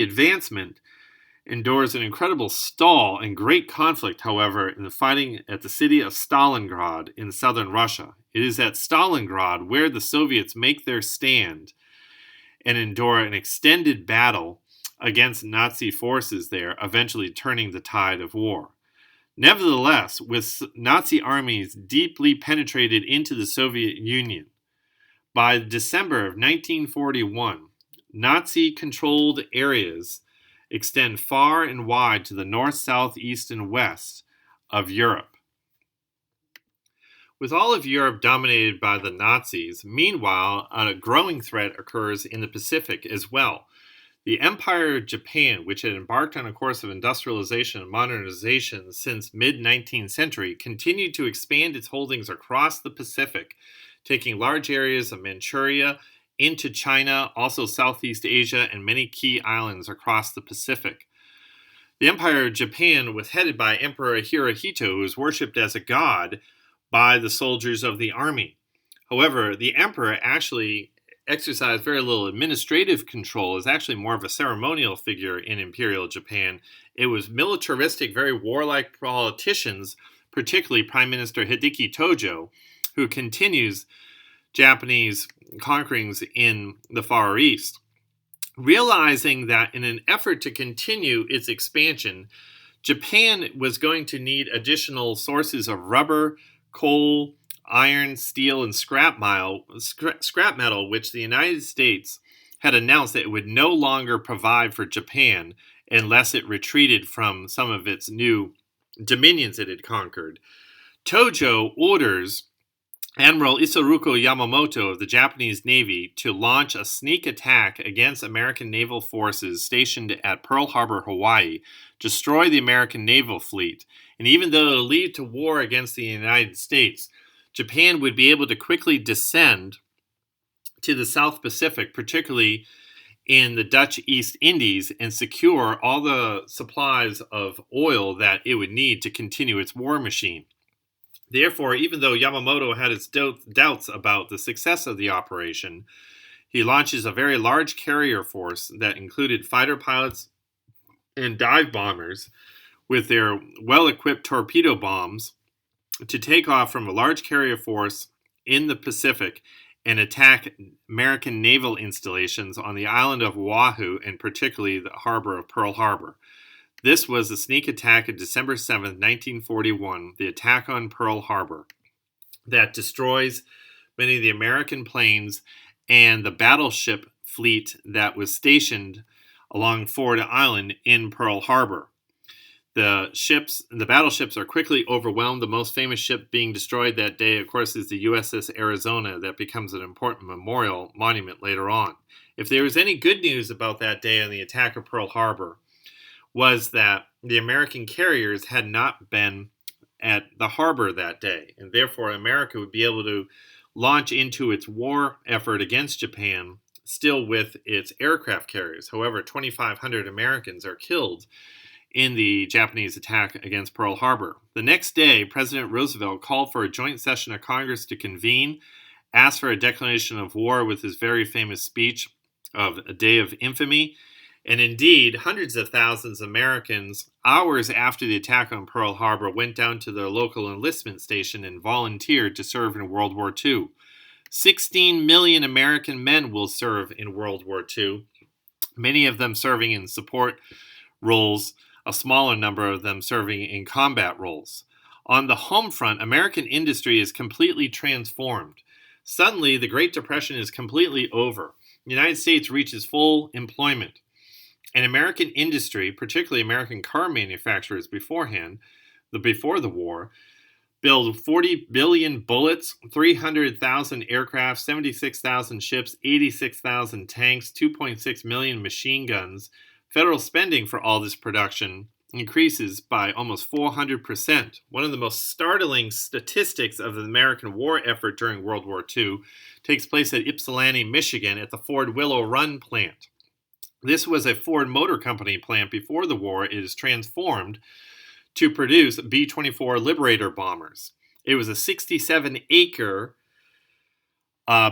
advancement endures an incredible stall and great conflict, however, in the fighting at the city of Stalingrad in southern Russia. It is at Stalingrad where the Soviets make their stand and endure an extended battle against Nazi forces there, eventually turning the tide of war. Nevertheless, with Nazi armies deeply penetrated into the Soviet Union, By December of 1941, Nazi-controlled areas extend far and wide to the north, south, east, and west of Europe. With all of Europe dominated by the Nazis, meanwhile, a growing threat occurs in the Pacific as well. The Empire of Japan, which had embarked on a course of industrialization and modernization since mid-19th century, continued to expand its holdings across the Pacific, taking large areas of Manchuria into China, also Southeast Asia, and many key islands across the Pacific. The Empire of Japan was headed by Emperor Hirohito, who was worshipped as a god by the soldiers of the army. However, the emperor actually exercised very little administrative control, is actually more of a ceremonial figure in Imperial Japan. It was militaristic, very warlike politicians, particularly Prime Minister Hideki Tojo, who continues Japanese conquerings in the Far East. Realizing that in an effort to continue its expansion, Japan was going to need additional sources of rubber, coal, iron, steel, and scrap metal, which the United States had announced that it would no longer provide for Japan unless it retreated from some of its new dominions it had conquered. Tojo orders Admiral Isoroku Yamamoto of the Japanese Navy to launch a sneak attack against American naval forces stationed at Pearl Harbor, Hawaii, destroy the American naval fleet, and even though it would lead to war against the United States, Japan would be able to quickly descend to the South Pacific, particularly in the Dutch East Indies, and secure all the supplies of oil that it would need to continue its war machine. Therefore, even though Yamamoto had his doubts about the success of the operation, he launches a very large carrier force that included fighter pilots and dive bombers with their well-equipped torpedo bombs to take off from a large carrier force in the Pacific and attack American naval installations on the island of Oahu and particularly the harbor of Pearl Harbor. This was a sneak attack of December 7, 1941, the attack on Pearl Harbor, that destroys many of the American planes and the battleship fleet that was stationed along Ford Island in Pearl Harbor. The battleships are quickly overwhelmed. The most famous ship being destroyed that day, of course, is the USS Arizona that becomes an important memorial monument later on. If there was any good news about that day on the attack of Pearl Harbor, was that the American carriers had not been at the harbor that day, and therefore America would be able to launch into its war effort against Japan still with its aircraft carriers. However, 2,500 Americans are killed in the Japanese attack against Pearl Harbor. The next day, President Roosevelt called for a joint session of Congress to convene, asked for a declaration of war with his very famous speech of a day of infamy. And indeed, hundreds of thousands of Americans, hours after the attack on Pearl Harbor, went down to their local enlistment station and volunteered to serve in World War II. 16 million American men will serve in World War II, many of them serving in support roles, a smaller number of them serving in combat roles. On the home front, American industry is completely transformed. Suddenly, the Great Depression is completely over. The United States reaches full employment. And American industry, particularly American car manufacturers before the war, build 40 billion bullets, 300,000 aircraft, 76,000 ships, 86,000 tanks, 2.6 million machine guns. Federal spending for all this production increases by almost 400%. One of the most startling statistics of the American war effort during World War II takes place at Ypsilanti, Michigan, at the Ford Willow Run plant. This was a Ford Motor Company plant before the war. It is transformed to produce B-24 Liberator bombers. It was a 67-acre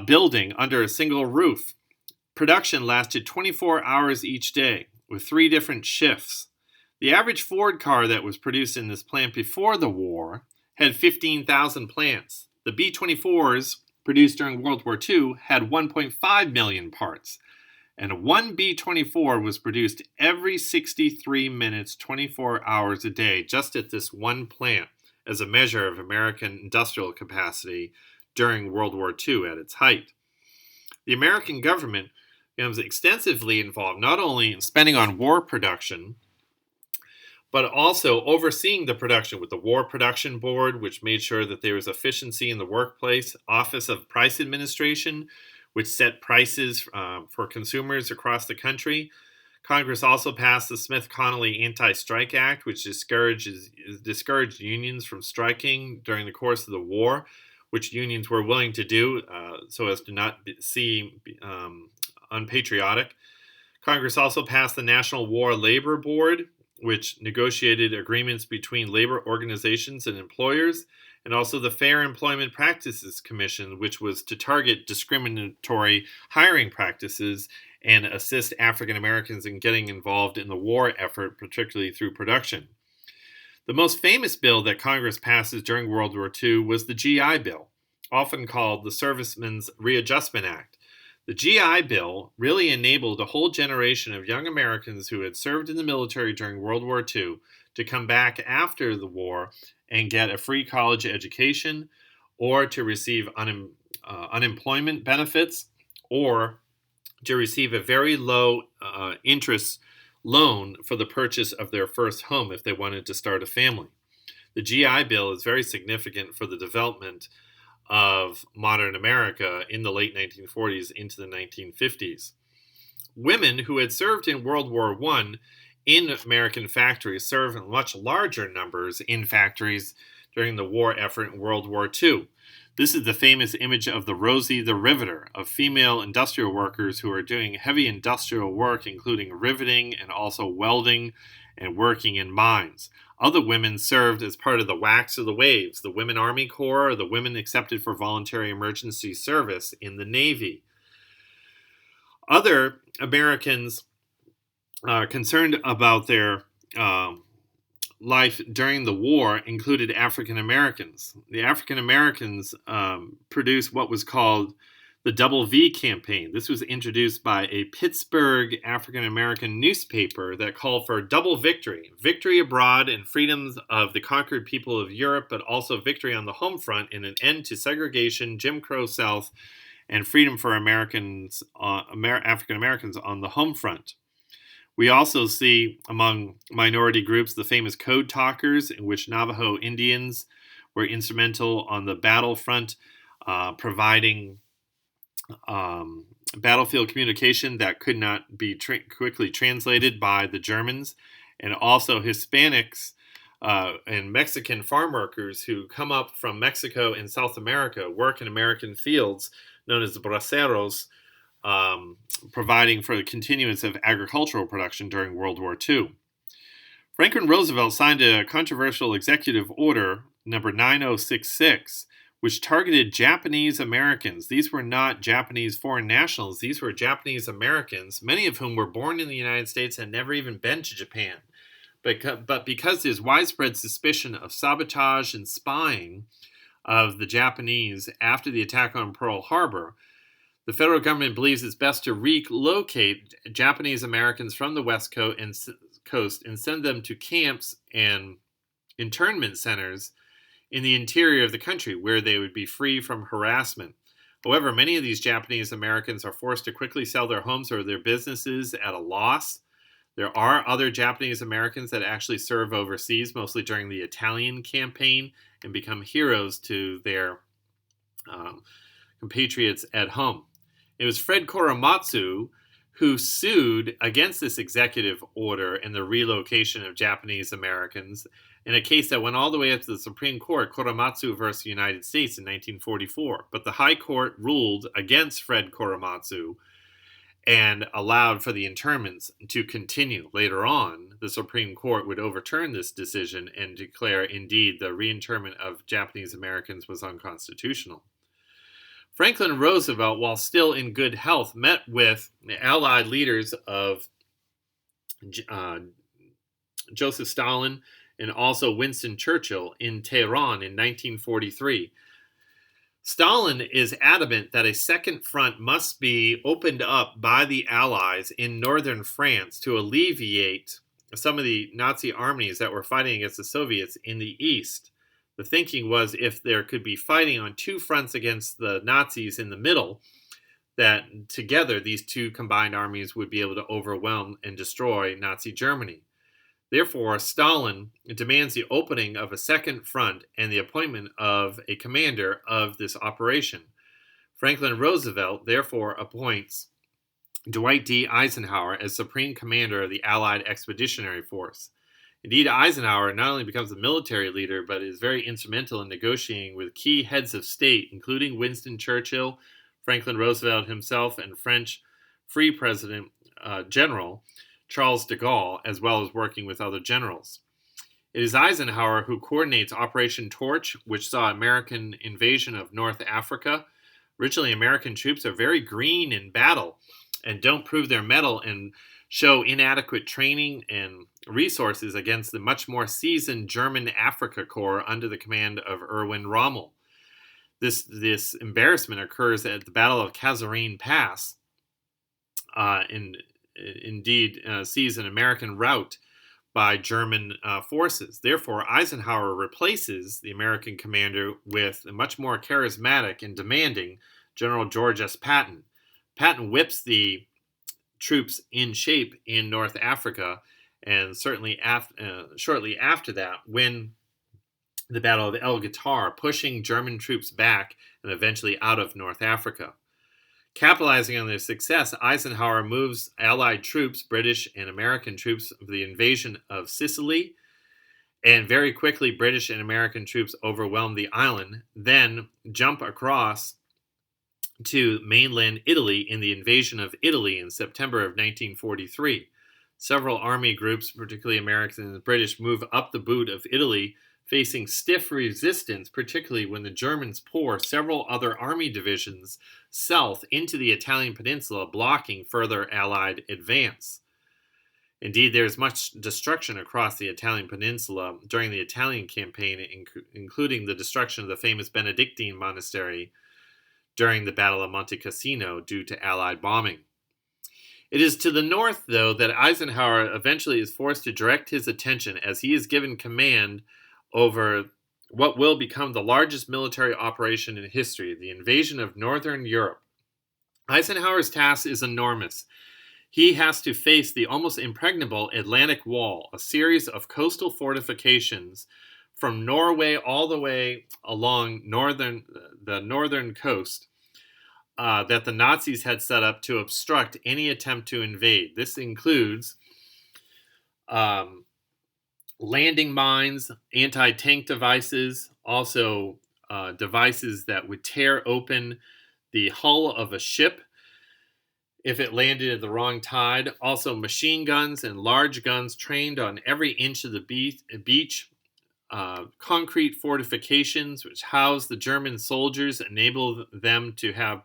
building under a single roof. Production lasted 24 hours each day with 3 different shifts. The average Ford car that was produced in this plant before the war had 15,000 plants. The B-24s produced during World War II had 1.5 million parts. And one B-24 was produced every 63 minutes, 24 hours a day, just at this one plant, as a measure of American industrial capacity during World War II at its height. The American government becomes extensively involved not only in spending on war production, but also overseeing the production with the War Production Board, which made sure that there was efficiency in the workplace, Office of Price Administration, which set prices for consumers across the country. Congress also passed the Smith-Connolly Anti-Strike Act, which discouraged unions from striking during the course of the war, which unions were willing to do so as to not seem unpatriotic. Congress also passed the National War Labor Board, which negotiated agreements between labor organizations and employers, and also the Fair Employment Practices Commission, which was to target discriminatory hiring practices and assist African Americans in getting involved in the war effort, particularly through production. The most famous bill that Congress passes during World War II was the GI Bill, often called the Servicemen's Readjustment Act. The GI Bill really enabled a whole generation of young Americans who had served in the military during World War II to come back after the war and get a free college education, or to receive unemployment benefits, or to receive a very low interest loan for the purchase of their first home if they wanted to start a family. The GI Bill is very significant for the development of modern America in the late 1940s into the 1950s. Women who had served in World War I in American factories served in much larger numbers in factories during the war effort in World War II. This is the famous image of the Rosie the Riveter, of female industrial workers who are doing heavy industrial work, including riveting and also welding and working in mines. Other women served as part of the Wax of the Waves, the Women Army Corps, or the women accepted for voluntary emergency service in the Navy. Other Americans concerned about their life during the war included African Americans. The African Americans produced what was called the Double V campaign. This was introduced by a Pittsburgh African American newspaper that called for double victory: victory abroad and freedoms of the conquered people of Europe, but also victory on the home front and an end to segregation, Jim Crow South, and freedom for Americans, African Americans on the home front. We also see among minority groups the famous Code Talkers, in which Navajo Indians were instrumental on the battlefront, providing battlefield communication that could not be quickly translated by the Germans, and also Hispanics and Mexican farm workers who come up from Mexico and South America, work in American fields known as the braceros, providing for the continuance of agricultural production during World War II. Franklin Roosevelt signed a controversial executive order, number 9066, which targeted Japanese Americans. These were not Japanese foreign nationals. These were Japanese Americans, many of whom were born in the United States and never even been to Japan. But because there's widespread suspicion of sabotage and spying of the Japanese after the attack on Pearl Harbor, the federal government believes it's best to relocate Japanese Americans from the West Coast and send them to camps and internment centers in the interior of the country, where they would be free from harassment. However, many of these Japanese Americans are forced to quickly sell their homes or their businesses at a loss. There are other Japanese Americans that actually serve overseas, mostly during the Italian campaign, and become heroes to their compatriots at home. It was Fred Korematsu who sued against this executive order and the relocation of Japanese Americans in a case that went all the way up to the Supreme Court, Korematsu versus United States in 1944. But the High Court ruled against Fred Korematsu and allowed for the internments to continue. Later on, the Supreme Court would overturn this decision and declare, indeed, the reinternment of Japanese Americans was unconstitutional. Franklin Roosevelt, while still in good health, met with the Allied leaders of Joseph Stalin and also Winston Churchill in Tehran in 1943. Stalin is adamant that a second front must be opened up by the Allies in northern France to alleviate some of the Nazi armies that were fighting against the Soviets in the east. The thinking was, if there could be fighting on two fronts against the Nazis in the middle, that together these two combined armies would be able to overwhelm and destroy Nazi Germany. Therefore, Stalin demands the opening of a second front and the appointment of a commander of this operation. Franklin Roosevelt therefore appoints Dwight D. Eisenhower as Supreme Commander of the Allied Expeditionary Force. Indeed, Eisenhower not only becomes a military leader, but is very instrumental in negotiating with key heads of state, including Winston Churchill, Franklin Roosevelt himself, and French Free President General Charles de Gaulle, as well as working with other generals. It is Eisenhower who coordinates Operation Torch, which saw American invasion of North Africa. Originally, American troops are very green in battle and don't prove their mettle and show inadequate training and resources against the much more seasoned German Africa Corps under the command of Erwin Rommel. This embarrassment occurs at the Battle of Kasserine Pass, and indeed sees an American rout by German forces. Therefore, Eisenhower replaces the American commander with a much more charismatic and demanding General George S. Patton. Patton whips the troops in shape in North Africa, and certainly shortly after that win the Battle of El Guitar, pushing German troops back and eventually out of North Africa. Capitalizing on their success, Eisenhower moves Allied troops, British and American troops, for the invasion of Sicily, and very quickly British and American troops overwhelm the island, then jump across to mainland Italy in the invasion of Italy in September of 1943. Several army groups, particularly American and British, move up the boot of Italy, facing stiff resistance, particularly when the Germans pour several other army divisions south into the Italian peninsula, blocking further Allied advance. Indeed, there is much destruction across the Italian peninsula during the Italian campaign, including the destruction of the famous Benedictine monastery during the Battle of Monte Cassino due to Allied bombing. It is to the north, though, that Eisenhower eventually is forced to direct his attention as he is given command over what will become the largest military operation in history, the invasion of Northern Europe. Eisenhower's task is enormous. He has to face the almost impregnable Atlantic Wall, a series of coastal fortifications from Norway all the way along the northern coast that the Nazis had set up to obstruct any attempt to invade. This includes landing mines, anti-tank devices, also devices that would tear open the hull of a ship if it landed at the wrong tide. Also machine guns and large guns trained on every inch of the beach. Concrete fortifications which house the German soldiers, enable them to have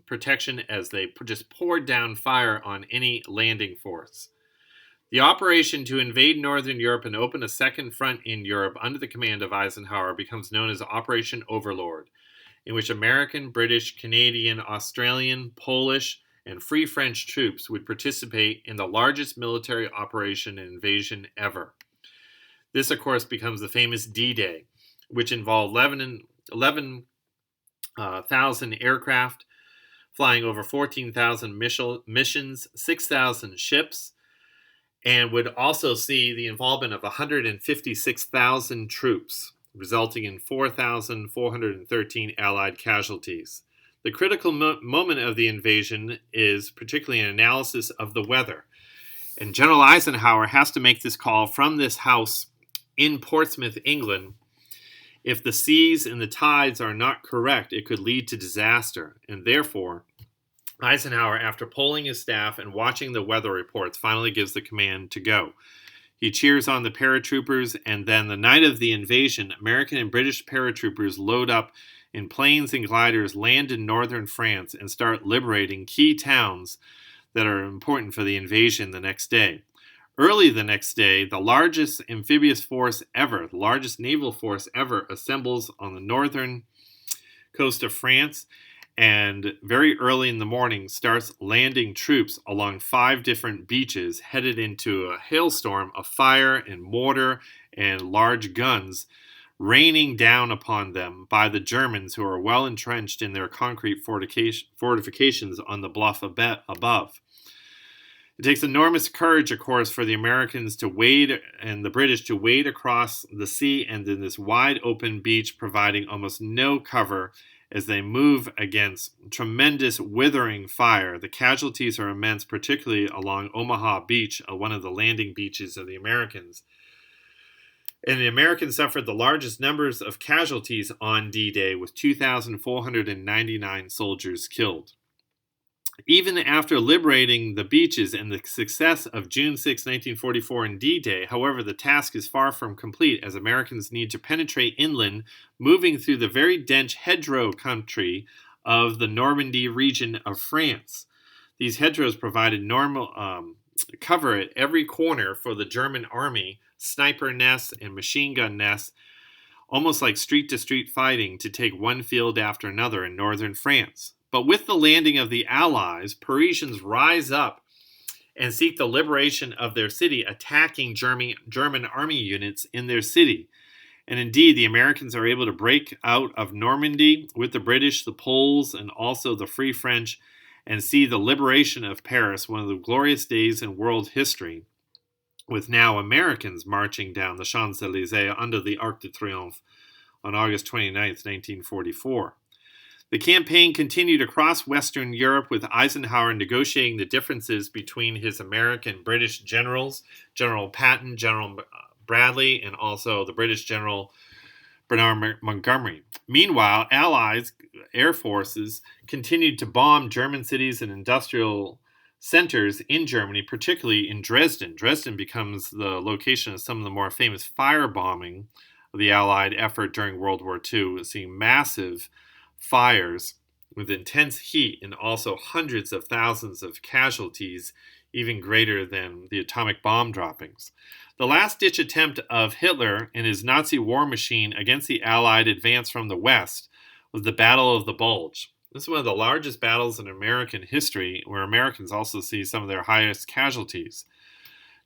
protection as they just poured down fire on any landing force. The operation to invade Northern Europe and open a second front in Europe under the command of Eisenhower becomes known as Operation Overlord, in which American, British, Canadian, Australian, Polish, and Free French troops would participate in the largest military operation and invasion ever. This, of course, becomes the famous D-Day, which involved 11,000 aircraft flying over 14,000 missions, 6,000 ships, and would also see the involvement of 156,000 troops, resulting in 4,413 Allied casualties. The critical moment of the invasion is particularly an analysis of the weather. And General Eisenhower has to make this call from this house in Portsmouth, England. If the seas and the tides are not correct, it could lead to disaster. And therefore, Eisenhower, after polling his staff and watching the weather reports, finally gives the command to go. He cheers on the paratroopers, and then the night of the invasion, American and British paratroopers load up in planes and gliders, land in northern France, and start liberating key towns that are important for the invasion the next day. Early the next day, the largest amphibious force ever, the largest naval force ever, assembles on the northern coast of France, and very early in the morning starts landing troops along 5 different beaches, headed into a hailstorm of fire and mortar and large guns, raining down upon them by the Germans, who are well entrenched in their concrete fortifications on the bluff above. It takes enormous courage, of course, for the Americans to wade and the British to wade across the sea and in this wide open beach, providing almost no cover as they move against tremendous withering fire. The casualties are immense, particularly along Omaha Beach, one of the landing beaches of the Americans. And the Americans suffered the largest numbers of casualties on D-Day, with 2,499 soldiers killed. Even after liberating the beaches and the success of June 6, 1944 in D-Day, however, the task is far from complete, as Americans need to penetrate inland, moving through the very dense hedgerow country of the Normandy region of France. These hedgerows provided cover at every corner for the German army, sniper nests and machine gun nests, almost like street-to-street fighting to take one field after another in northern France. But with the landing of the Allies, Parisians rise up and seek the liberation of their city, attacking German army units in their city. And indeed, the Americans are able to break out of Normandy with the British, the Poles, and also the Free French, and see the liberation of Paris, one of the glorious days in world history, with now Americans marching down the Champs-Élysées under the Arc de Triomphe on August 29, 1944. The campaign continued across Western Europe, with Eisenhower negotiating the differences between his American-British generals, General Patton, General Bradley, and also the British General Bernard Montgomery. Meanwhile, Allies air forces continued to bomb German cities and industrial centers in Germany, particularly in Dresden. Dresden becomes the location of some of the more famous firebombing of the Allied effort during World War II, seeing massive fires with intense heat and also hundreds of thousands of casualties, even greater than the atomic bomb droppings. The last-ditch attempt of Hitler and his Nazi war machine against the Allied advance from the West was the Battle of the Bulge. This is one of the largest battles in American history, where Americans also see some of their highest casualties.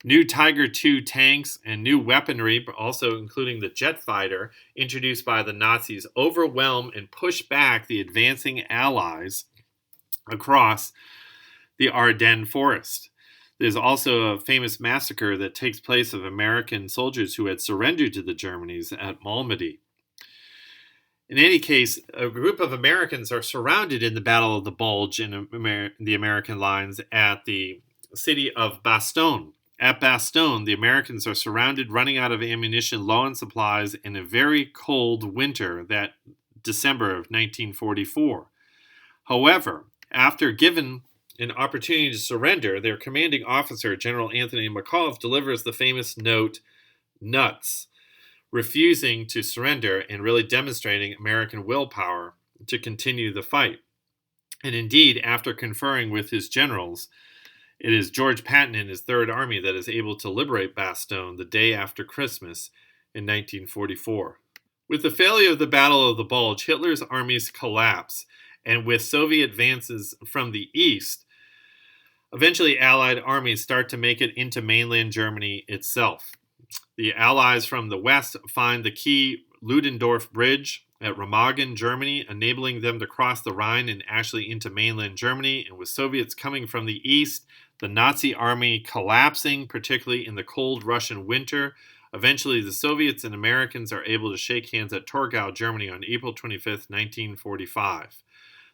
New Tiger II tanks and new weaponry, also including the jet fighter, introduced by the Nazis, overwhelm and push back the advancing Allies across the Ardennes forest. There's also a famous massacre that takes place of American soldiers who had surrendered to the Germans at Malmedy. In any case, a group of Americans are surrounded in the Battle of the Bulge in the American lines at the city of Bastogne. At Bastogne, the Americans are surrounded, running out of ammunition, low on supplies, in a very cold winter, that December of 1944. However, after given an opportunity to surrender, their commanding officer, General Anthony McAuliffe, delivers the famous note, "Nuts," refusing to surrender and really demonstrating American willpower to continue the fight. And indeed, after conferring with his generals, it is George Patton and his Third Army that is able to liberate Bastogne the day after Christmas in 1944. With the failure of the Battle of the Bulge, Hitler's armies collapse, and with Soviet advances from the east, eventually Allied armies start to make it into mainland Germany itself. The Allies from the west find the key Ludendorff Bridge at Remagen, Germany, enabling them to cross the Rhine and actually into mainland Germany. And with Soviets coming from the east, the Nazi army collapsing, particularly in the cold Russian winter, eventually the Soviets and Americans are able to shake hands at Torgau, Germany on April 25, 1945.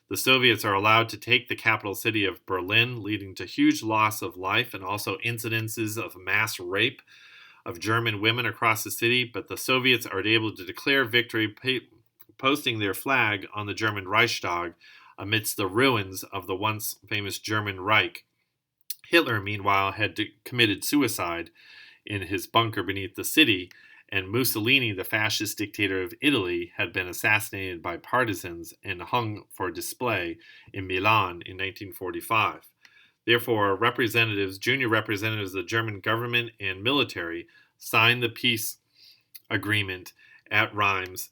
The Soviets are allowed to take the capital city of Berlin, leading to huge loss of life and also incidences of mass rape of German women across the city, but the Soviets are able to declare victory, posting their flag on the German Reichstag amidst the ruins of the once famous German Reich. Hitler, meanwhile, had committed suicide in his bunker beneath the city, and Mussolini, the fascist dictator of Italy, had been assassinated by partisans and hung for display in Milan in 1945. Therefore, junior representatives of the German government and military signed the peace agreement at Reims,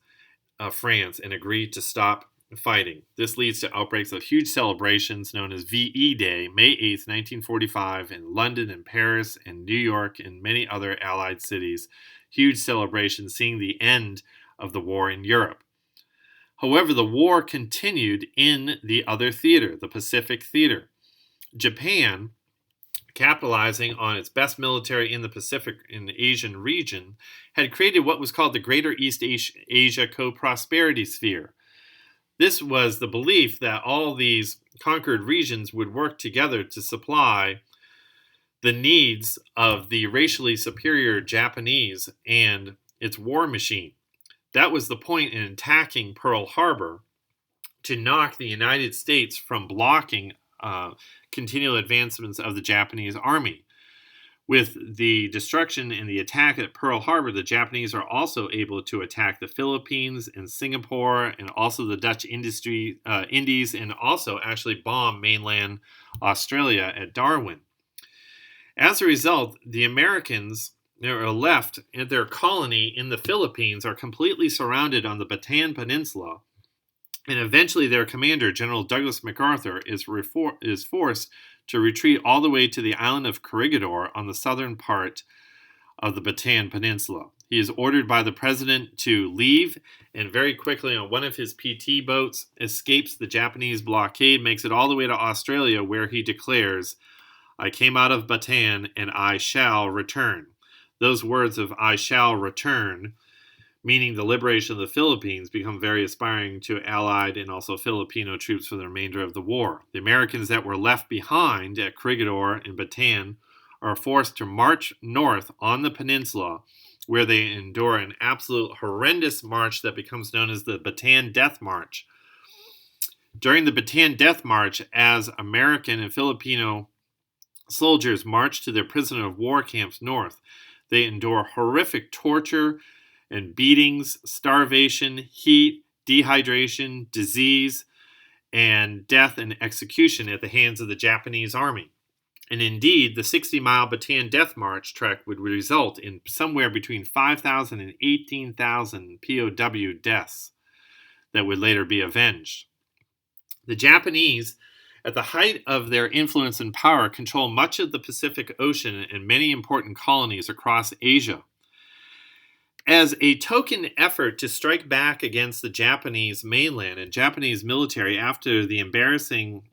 France, and agreed to stop fighting. This leads to outbreaks of huge celebrations known as VE Day, May 8, 1945, in London and Paris and New York and many other Allied cities. Huge celebrations seeing the end of the war in Europe. However, the war continued in the other theater, the Pacific Theater. Japan, capitalizing on its best military in the Pacific and Asian region, had created what was called the Greater East Asia Co-Prosperity Sphere. This was the belief that all these conquered regions would work together to supply the needs of the racially superior Japanese and its war machine. That was the point in attacking Pearl Harbor, to knock the United States from blocking continual advancements of the Japanese army. With the destruction and the attack at Pearl Harbor, the Japanese are also able to attack the Philippines and Singapore and also the Dutch Indies, and also actually bomb mainland Australia at Darwin. As a result, the Americans are left at their colony in the Philippines are completely surrounded on the Bataan Peninsula, and eventually their commander, General Douglas MacArthur, is forced to retreat all the way to the island of Corregidor on the southern part of the Bataan Peninsula. He is ordered by the president to leave, and very quickly on one of his PT boats escapes the Japanese blockade, makes it all the way to Australia, where he declares, "I came out of Bataan and I shall return." Those words of "I shall return," meaning the liberation of the Philippines, become very inspiring to Allied and also Filipino troops for the remainder of the war. The Americans that were left behind at Corregidor and Bataan are forced to march north on the peninsula, where they endure an absolute horrendous march that becomes known as the Bataan Death March. During the Bataan Death March, as American and Filipino soldiers march to their prisoner of war camps north, they endure horrific torture and beatings, starvation, heat, dehydration, disease, and death and execution at the hands of the Japanese army. And indeed, the 60-mile Bataan Death March trek would result in somewhere between 5,000 and 18,000 POW deaths that would later be avenged. The Japanese, at the height of their influence and power, control much of the Pacific Ocean and many important colonies across Asia. As a token effort to strike back against the Japanese mainland and Japanese military after the embarrassing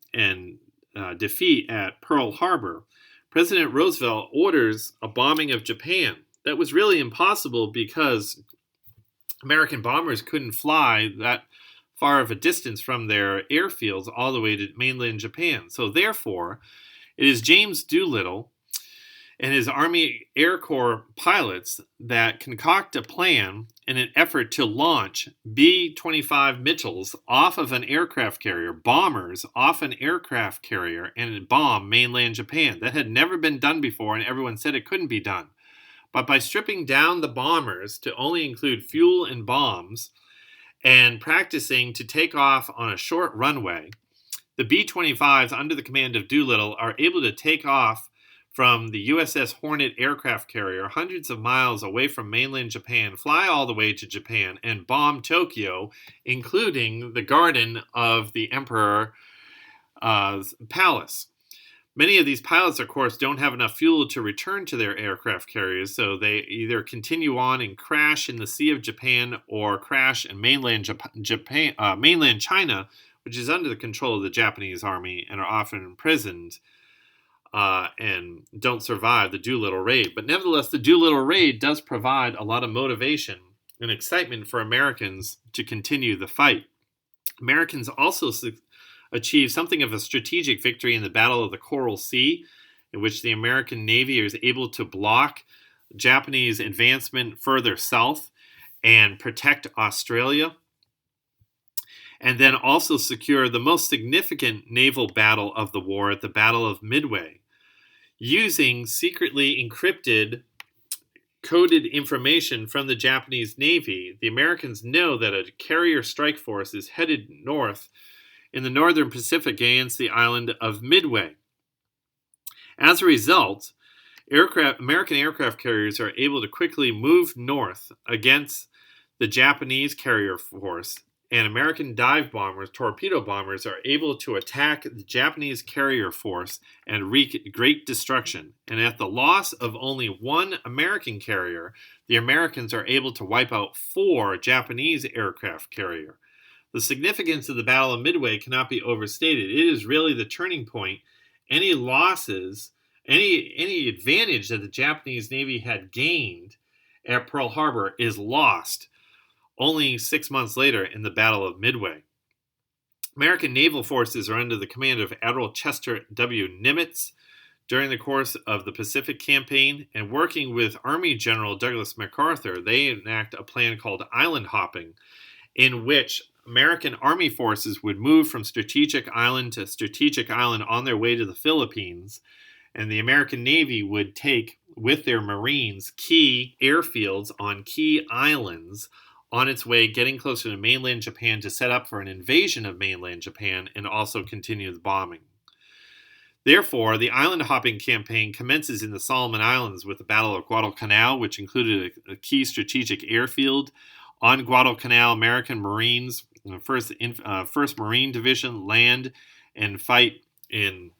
defeat at Pearl Harbor, President Roosevelt orders a bombing of Japan. That was really impossible because American bombers couldn't fly that far of a distance from their airfields all the way to mainland Japan. So therefore, it is James Doolittle and his Army Air Corps pilots that concoct a plan in an effort to launch B-25 Mitchells off of an aircraft carrier, bombers off an aircraft carrier, and bomb mainland Japan. That had never been done before, and everyone said it couldn't be done. But by stripping down the bombers to only include fuel and bombs, and practicing to take off on a short runway, the B-25s under the command of Doolittle are able to take off from the USS Hornet aircraft carrier hundreds of miles away from mainland Japan, fly all the way to Japan, and bomb Tokyo, including the garden of the Emperor's palace. Many of these pilots, of course, don't have enough fuel to return to their aircraft carriers, so they either continue on and crash in the Sea of Japan or crash in mainland China, which is under the control of the Japanese army, and are often imprisoned and don't survive the Doolittle raid. But nevertheless, the Doolittle raid does provide a lot of motivation and excitement for Americans to continue the fight. Americans also achieved something of a strategic victory in the Battle of the Coral Sea, in which the American Navy was able to block Japanese advancement further south and protect Australia, and then also secure the most significant naval battle of the war at the Battle of Midway. Using secretly encrypted coded information from the Japanese Navy, the Americans know that a carrier strike force is headed north in the northern Pacific against the island of Midway. As a result, American aircraft carriers are able to quickly move north against the Japanese carrier force and American dive bombers, torpedo bombers, are able to attack the Japanese carrier force and wreak great destruction. And at the loss of only one American carrier, the Americans are able to wipe out 4 Japanese aircraft carrier. The significance of the Battle of Midway cannot be overstated. It is really the turning point. Any losses, any advantage that the Japanese Navy had gained at Pearl Harbor is lost only 6 months later in the Battle of Midway. American naval forces are under the command of Admiral Chester W. Nimitz during the course of the Pacific Campaign, and working with Army General Douglas MacArthur, they enact a plan called island hopping, in which American Army forces would move from strategic island to strategic island on their way to the Philippines, and the American Navy would take with their Marines key airfields on key islands on its way getting closer to mainland Japan to set up for an invasion of mainland Japan and also continue the bombing. Therefore, the island hopping campaign commences in the Solomon Islands with the Battle of Guadalcanal, which included a key strategic airfield. On Guadalcanal, American Marines, 1st Marine Division, land and fight in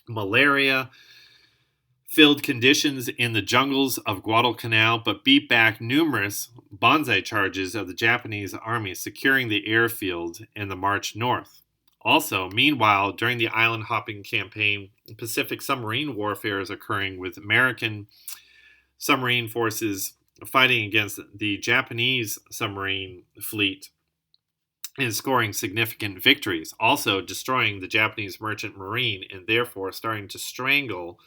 malaria-filled conditions in the jungles of Guadalcanal, but beat back numerous banzai charges of the Japanese army, securing the airfield and the march north. Also, meanwhile, during the island hopping campaign, Pacific submarine warfare is occurring with American submarine forces fighting against the Japanese submarine fleet and scoring significant victories, also destroying the Japanese merchant marine and therefore starting to strangle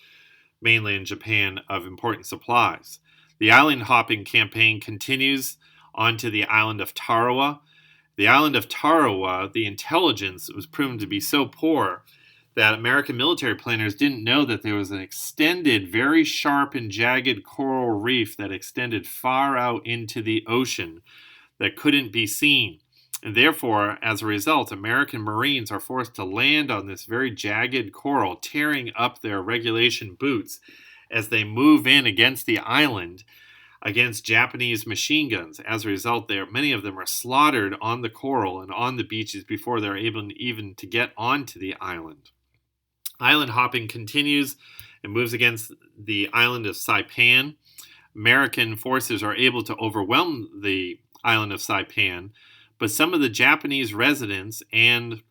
mainland Japan of important supplies. The island hopping campaign continues onto the island of Tarawa. The island of Tarawa, the intelligence was proven to be so poor that American military planners didn't know that there was an extended, very sharp and jagged coral reef that extended far out into the ocean that couldn't be seen. And therefore, as a result, American Marines are forced to land on this very jagged coral, tearing up their regulation boots as they move in against the island against Japanese machine guns. As a result, many of them are slaughtered on the coral and on the beaches before they're able even to get onto the island. Island hopping continues and moves against the island of Saipan. American forces are able to overwhelm the island of Saipan, but some of the Japanese residents and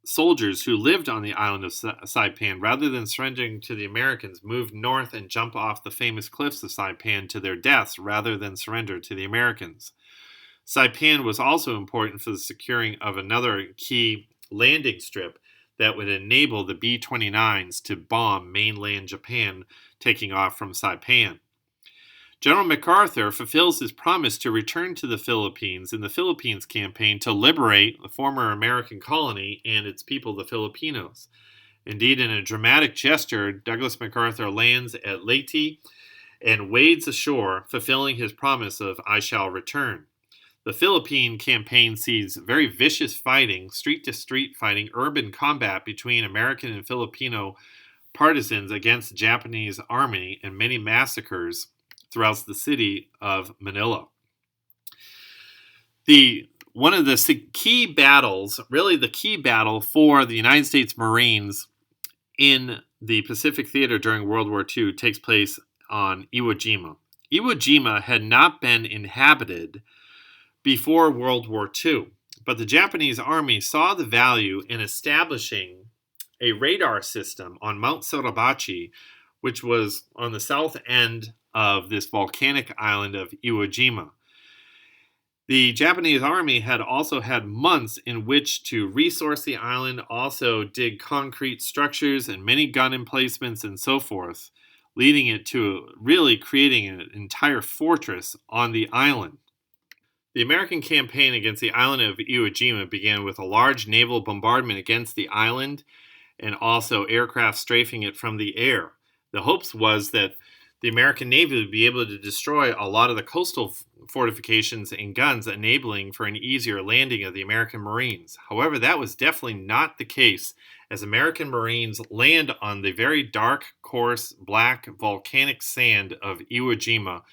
soldiers who lived on the island of Saipan, rather than surrendering to the Americans, moved north and jumped off the famous cliffs of Saipan to their deaths rather than surrender to the Americans. Saipan was also important for the securing of another key landing strip that would enable the B-29s to bomb mainland Japan, taking off from Saipan. General MacArthur fulfills his promise to return to the Philippines in the Philippines campaign to liberate the former American colony and its people, the Filipinos. Indeed, in a dramatic gesture, Douglas MacArthur lands at Leyte and wades ashore, fulfilling his promise of "I shall return." The Philippine campaign sees very vicious fighting, street-to-street fighting, urban combat between American and Filipino partisans against the Japanese army, and many massacres throughout the city of Manila. One of the key battles, really the key battle for the United States Marines in the Pacific Theater during World War II, takes place on Iwo Jima. Iwo Jima had not been inhabited before World War II, but the Japanese army saw the value in establishing a radar system on Mount Suribachi, which was on the south end of this volcanic island of Iwo Jima. The Japanese army had also had months in which to resource the island, also dig concrete structures and many gun emplacements and so forth, leading it to really creating an entire fortress on the island. The American campaign against the island of Iwo Jima began with a large naval bombardment against the island and also aircraft strafing it from the air. The hopes was that the American Navy would be able to destroy a lot of the coastal fortifications and guns, enabling for an easier landing of the American Marines. However, that was definitely not the case, as American Marines land on the very dark, coarse, black, volcanic sand of Iwo Jima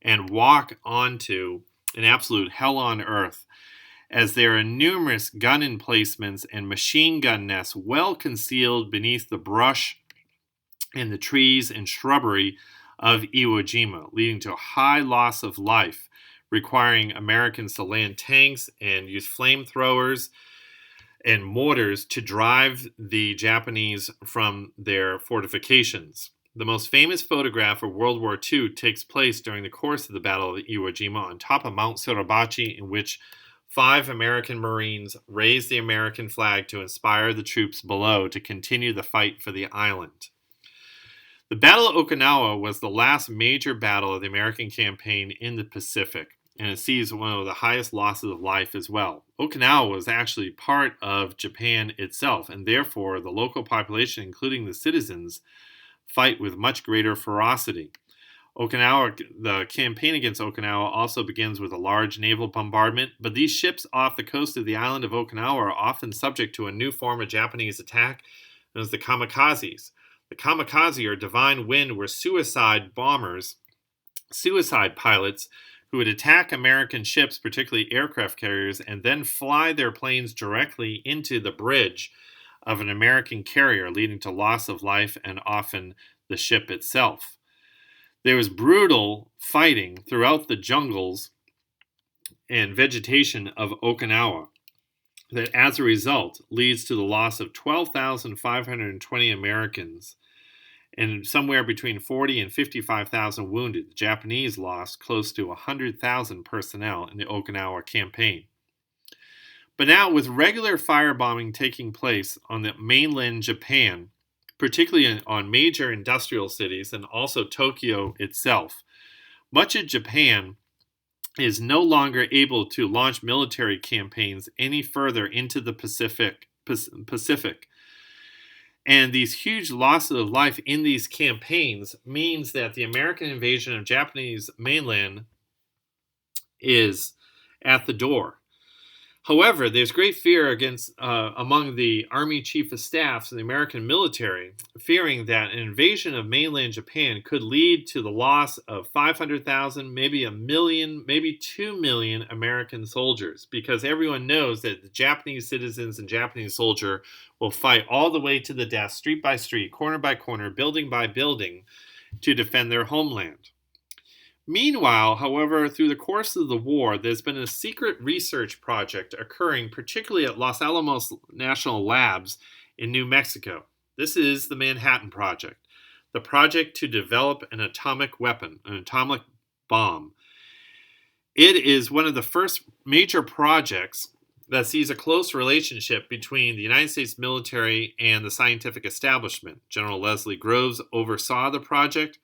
and walk onto an absolute hell on earth as there are numerous gun emplacements and machine gun nests well concealed beneath the brush and the trees and shrubbery of Iwo Jima, leading to a high loss of life, requiring Americans to land tanks and use flamethrowers and mortars to drive the Japanese from their fortifications. The most famous photograph of World War II takes place during the course of the Battle of Iwo Jima on top of Mount Suribachi, in which 5 American Marines raised the American flag to inspire the troops below to continue the fight for the island. The Battle of Okinawa was the last major battle of the American campaign in the Pacific, and it sees one of the highest losses of life as well. Okinawa was actually part of Japan itself, and therefore the local population, including the citizens, fight with much greater ferocity. The campaign against Okinawa also begins with a large naval bombardment, but these ships off the coast of the island of Okinawa are often subject to a new form of Japanese attack, known as the kamikazes. The kamikaze, or divine wind, were suicide pilots who would attack American ships, particularly aircraft carriers, and then fly their planes directly into the bridge of an American carrier, leading to loss of life and often the ship itself. There was brutal fighting throughout the jungles and vegetation of Okinawa that, as a result, leads to the loss of 12,520 Americans and somewhere between 40 and 55,000 wounded. The Japanese lost close to 100,000 personnel in the Okinawa campaign. But now, with regular firebombing taking place on the mainland Japan, particularly on major industrial cities and also Tokyo itself, much of Japan is no longer able to launch military campaigns any further into the Pacific. And these huge losses of life in these campaigns means that the American invasion of Japanese mainland is at the door. However, there's great fear among the Army Chief of Staffs and the American military, fearing that an invasion of mainland Japan could lead to the loss of 500,000, maybe 1 million, maybe 2 million American soldiers, because everyone knows that the Japanese citizens and Japanese soldier will fight all the way to the death, street by street, corner by corner, building by building, to defend their homeland. Meanwhile, however, through the course of the war, there's been a secret research project occurring, particularly at Los Alamos National Labs in New Mexico. This is the Manhattan Project, the project to develop an atomic weapon, an atomic bomb. It is one of the first major projects that sees a close relationship between the United States military and the scientific establishment. General Leslie Groves oversaw the project,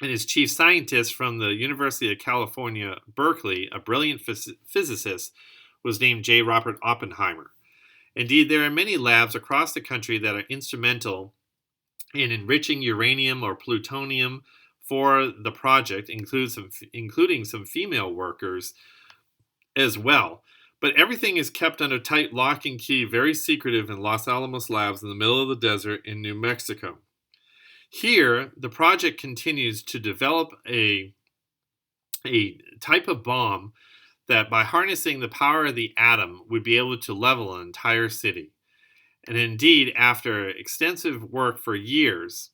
and his chief scientist from the University of California, Berkeley, a brilliant physicist, was named J. Robert Oppenheimer. Indeed, there are many labs across the country that are instrumental in enriching uranium or plutonium for the project, including some female workers as well. But everything is kept under tight lock and key, very secretive in Los Alamos Labs in the middle of the desert in New Mexico. Here, the project continues to develop a type of bomb that, by harnessing the power of the atom, would be able to level an entire city. And indeed, after extensive work for years,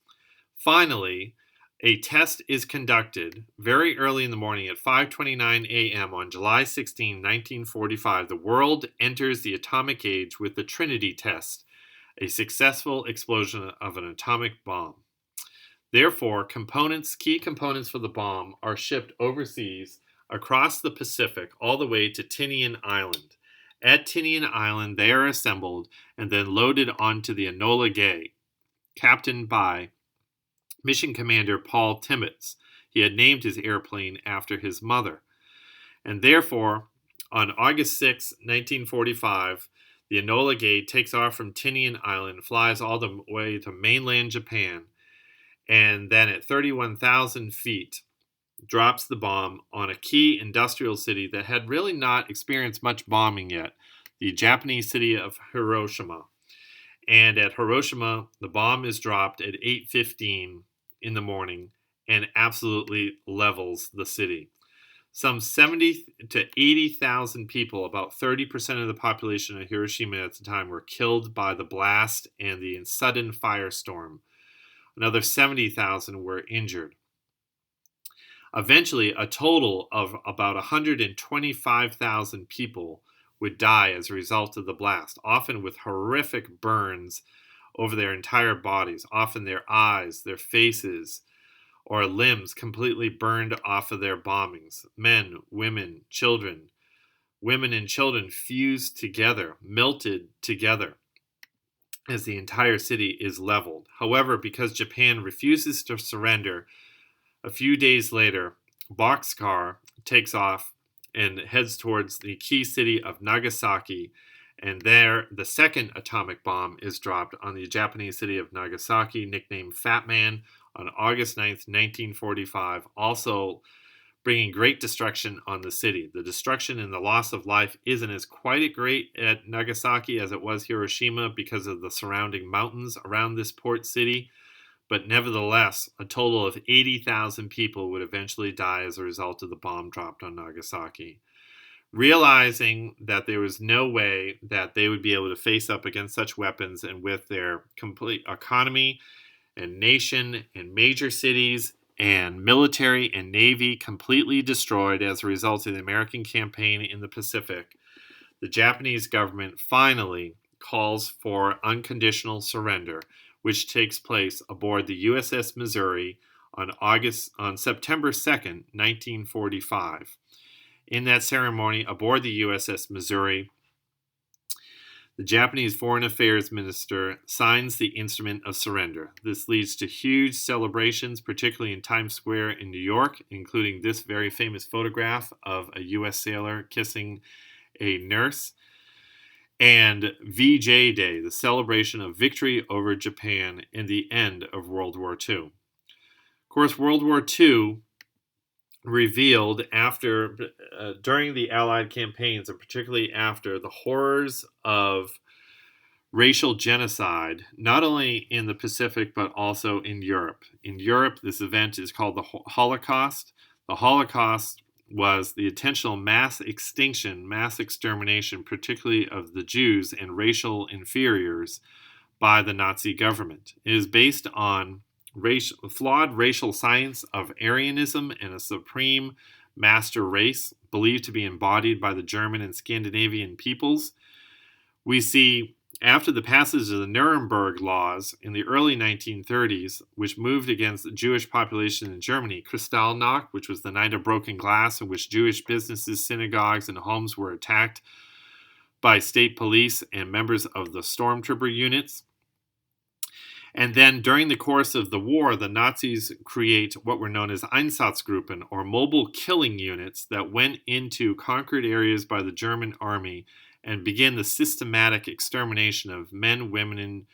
finally, a test is conducted very early in the morning at 5:29 a.m. on July 16, 1945. The world enters the atomic age with the Trinity test, a successful explosion of an atomic bomb. Therefore, key components for the bomb are shipped overseas across the Pacific all the way to Tinian Island. At Tinian Island, they are assembled and then loaded onto the Enola Gay, captained by Mission Commander Paul Timmets. He had named his airplane after his mother. And therefore, on August 6, 1945, the Enola Gay takes off from Tinian Island, flies all the way to mainland Japan, and then at 31,000 feet, drops the bomb on a key industrial city that had really not experienced much bombing yet, the Japanese city of Hiroshima. And at Hiroshima, the bomb is dropped at 8:15 in the morning and absolutely levels the city. Some 70 to 80,000 people, about 30% of the population of Hiroshima at the time, were killed by the blast and the sudden firestorm. Another 70,000 were injured. Eventually, a total of about 125,000 people would die as a result of the blast, often with horrific burns over their entire bodies, often their eyes, their faces, or limbs completely burned off of their bombings. Men, women, children. Women and children fused together, melted together, as the entire city is leveled. However, because Japan refuses to surrender, a few days later, Boxcar takes off and heads towards the key city of Nagasaki, and there the second atomic bomb is dropped on the Japanese city of Nagasaki, nicknamed Fat Man, on August 9th, 1945, also bringing great destruction on the city. The destruction and the loss of life isn't as quite as great at Nagasaki as it was Hiroshima because of the surrounding mountains around this port city, but nevertheless, a total of 80,000 people would eventually die as a result of the bomb dropped on Nagasaki. Realizing that there was no way that they would be able to face up against such weapons, and with their complete economy and nation and major cities and military and navy completely destroyed as a result of the American campaign in the Pacific, the Japanese government finally calls for unconditional surrender, which takes place aboard the USS Missouri on September 2nd, 1945. In that ceremony aboard the USS Missouri, the Japanese Foreign Affairs Minister signs the instrument of surrender. This leads to huge celebrations, particularly in Times Square in New York, including this very famous photograph of a U.S. sailor kissing a nurse, and VJ Day, the celebration of victory over Japan and the end of World War II. Of course, World War II revealed during the Allied campaigns, and particularly after, the horrors of racial genocide, not only in the Pacific but also in Europe. In Europe, this event is called the Holocaust. The Holocaust was the intentional mass extinction, mass extermination, particularly of the Jews and racial inferiors by the Nazi government. It is based on flawed racial science of Aryanism and a supreme master race believed to be embodied by the German and Scandinavian peoples. We see, after the passage of the Nuremberg laws in the early 1930s, which moved against the Jewish population in Germany, Kristallnacht, which was the night of broken glass in which Jewish businesses, synagogues, and homes were attacked by state police and members of the stormtrooper units. And then during the course of the war, the Nazis create what were known as Einsatzgruppen, or mobile killing units, that went into conquered areas by the German army and begin the systematic extermination of men, women,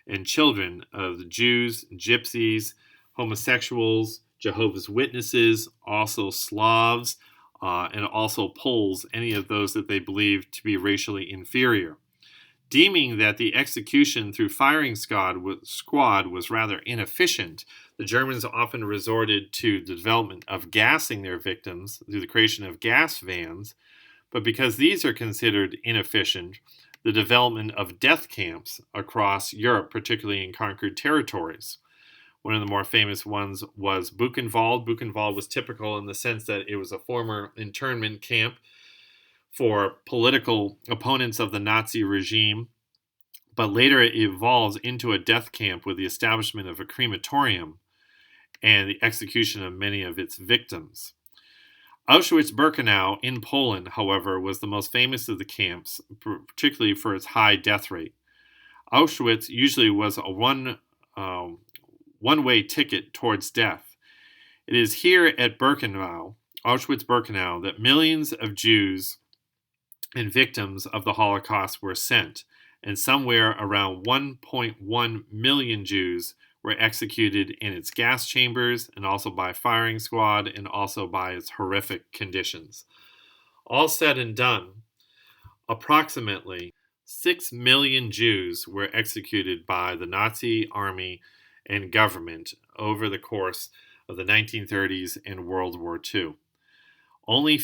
and children, of the Jews, Gypsies, homosexuals, Jehovah's Witnesses, also Slavs, and also Poles, any of those that they believed to be racially inferior. Deeming that the execution through firing squad was rather inefficient, the Germans often resorted to the development of gassing their victims through the creation of gas vans. But because these are considered inefficient, the development of death camps across Europe, particularly in conquered territories. One of the more famous ones was Buchenwald. Buchenwald was typical in the sense that it was a former internment camp for political opponents of the Nazi regime, but later it evolves into a death camp with the establishment of a crematorium and the execution of many of its victims. Auschwitz-Birkenau in Poland, however, was the most famous of the camps, particularly for its high death rate. Auschwitz usually was a one-way ticket towards death. It is here at Birkenau, Auschwitz-Birkenau, that millions of Jews and victims of the Holocaust were sent, and somewhere around 1.1 million Jews were executed in its gas chambers, and also by firing squad, and also by its horrific conditions. All said and done, approximately 6 million Jews were executed by the Nazi army and government over the course of the 1930s and World War II. Only a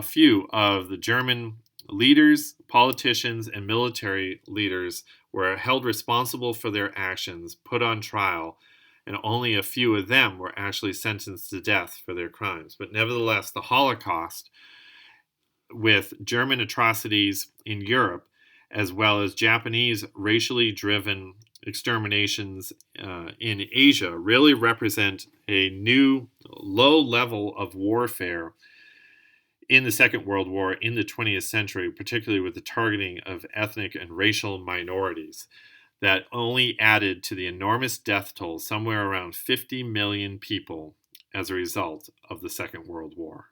few of the German leaders, politicians, and military leaders were held responsible for their actions, put on trial, and only a few of them were actually sentenced to death for their crimes. But nevertheless, the Holocaust, with German atrocities in Europe, as well as Japanese racially driven exterminations in Asia, really represent a new low level of warfare in the Second World War in the 20th century, particularly with the targeting of ethnic and racial minorities, that only added to the enormous death toll, somewhere around 50 million people, as a result of the Second World War.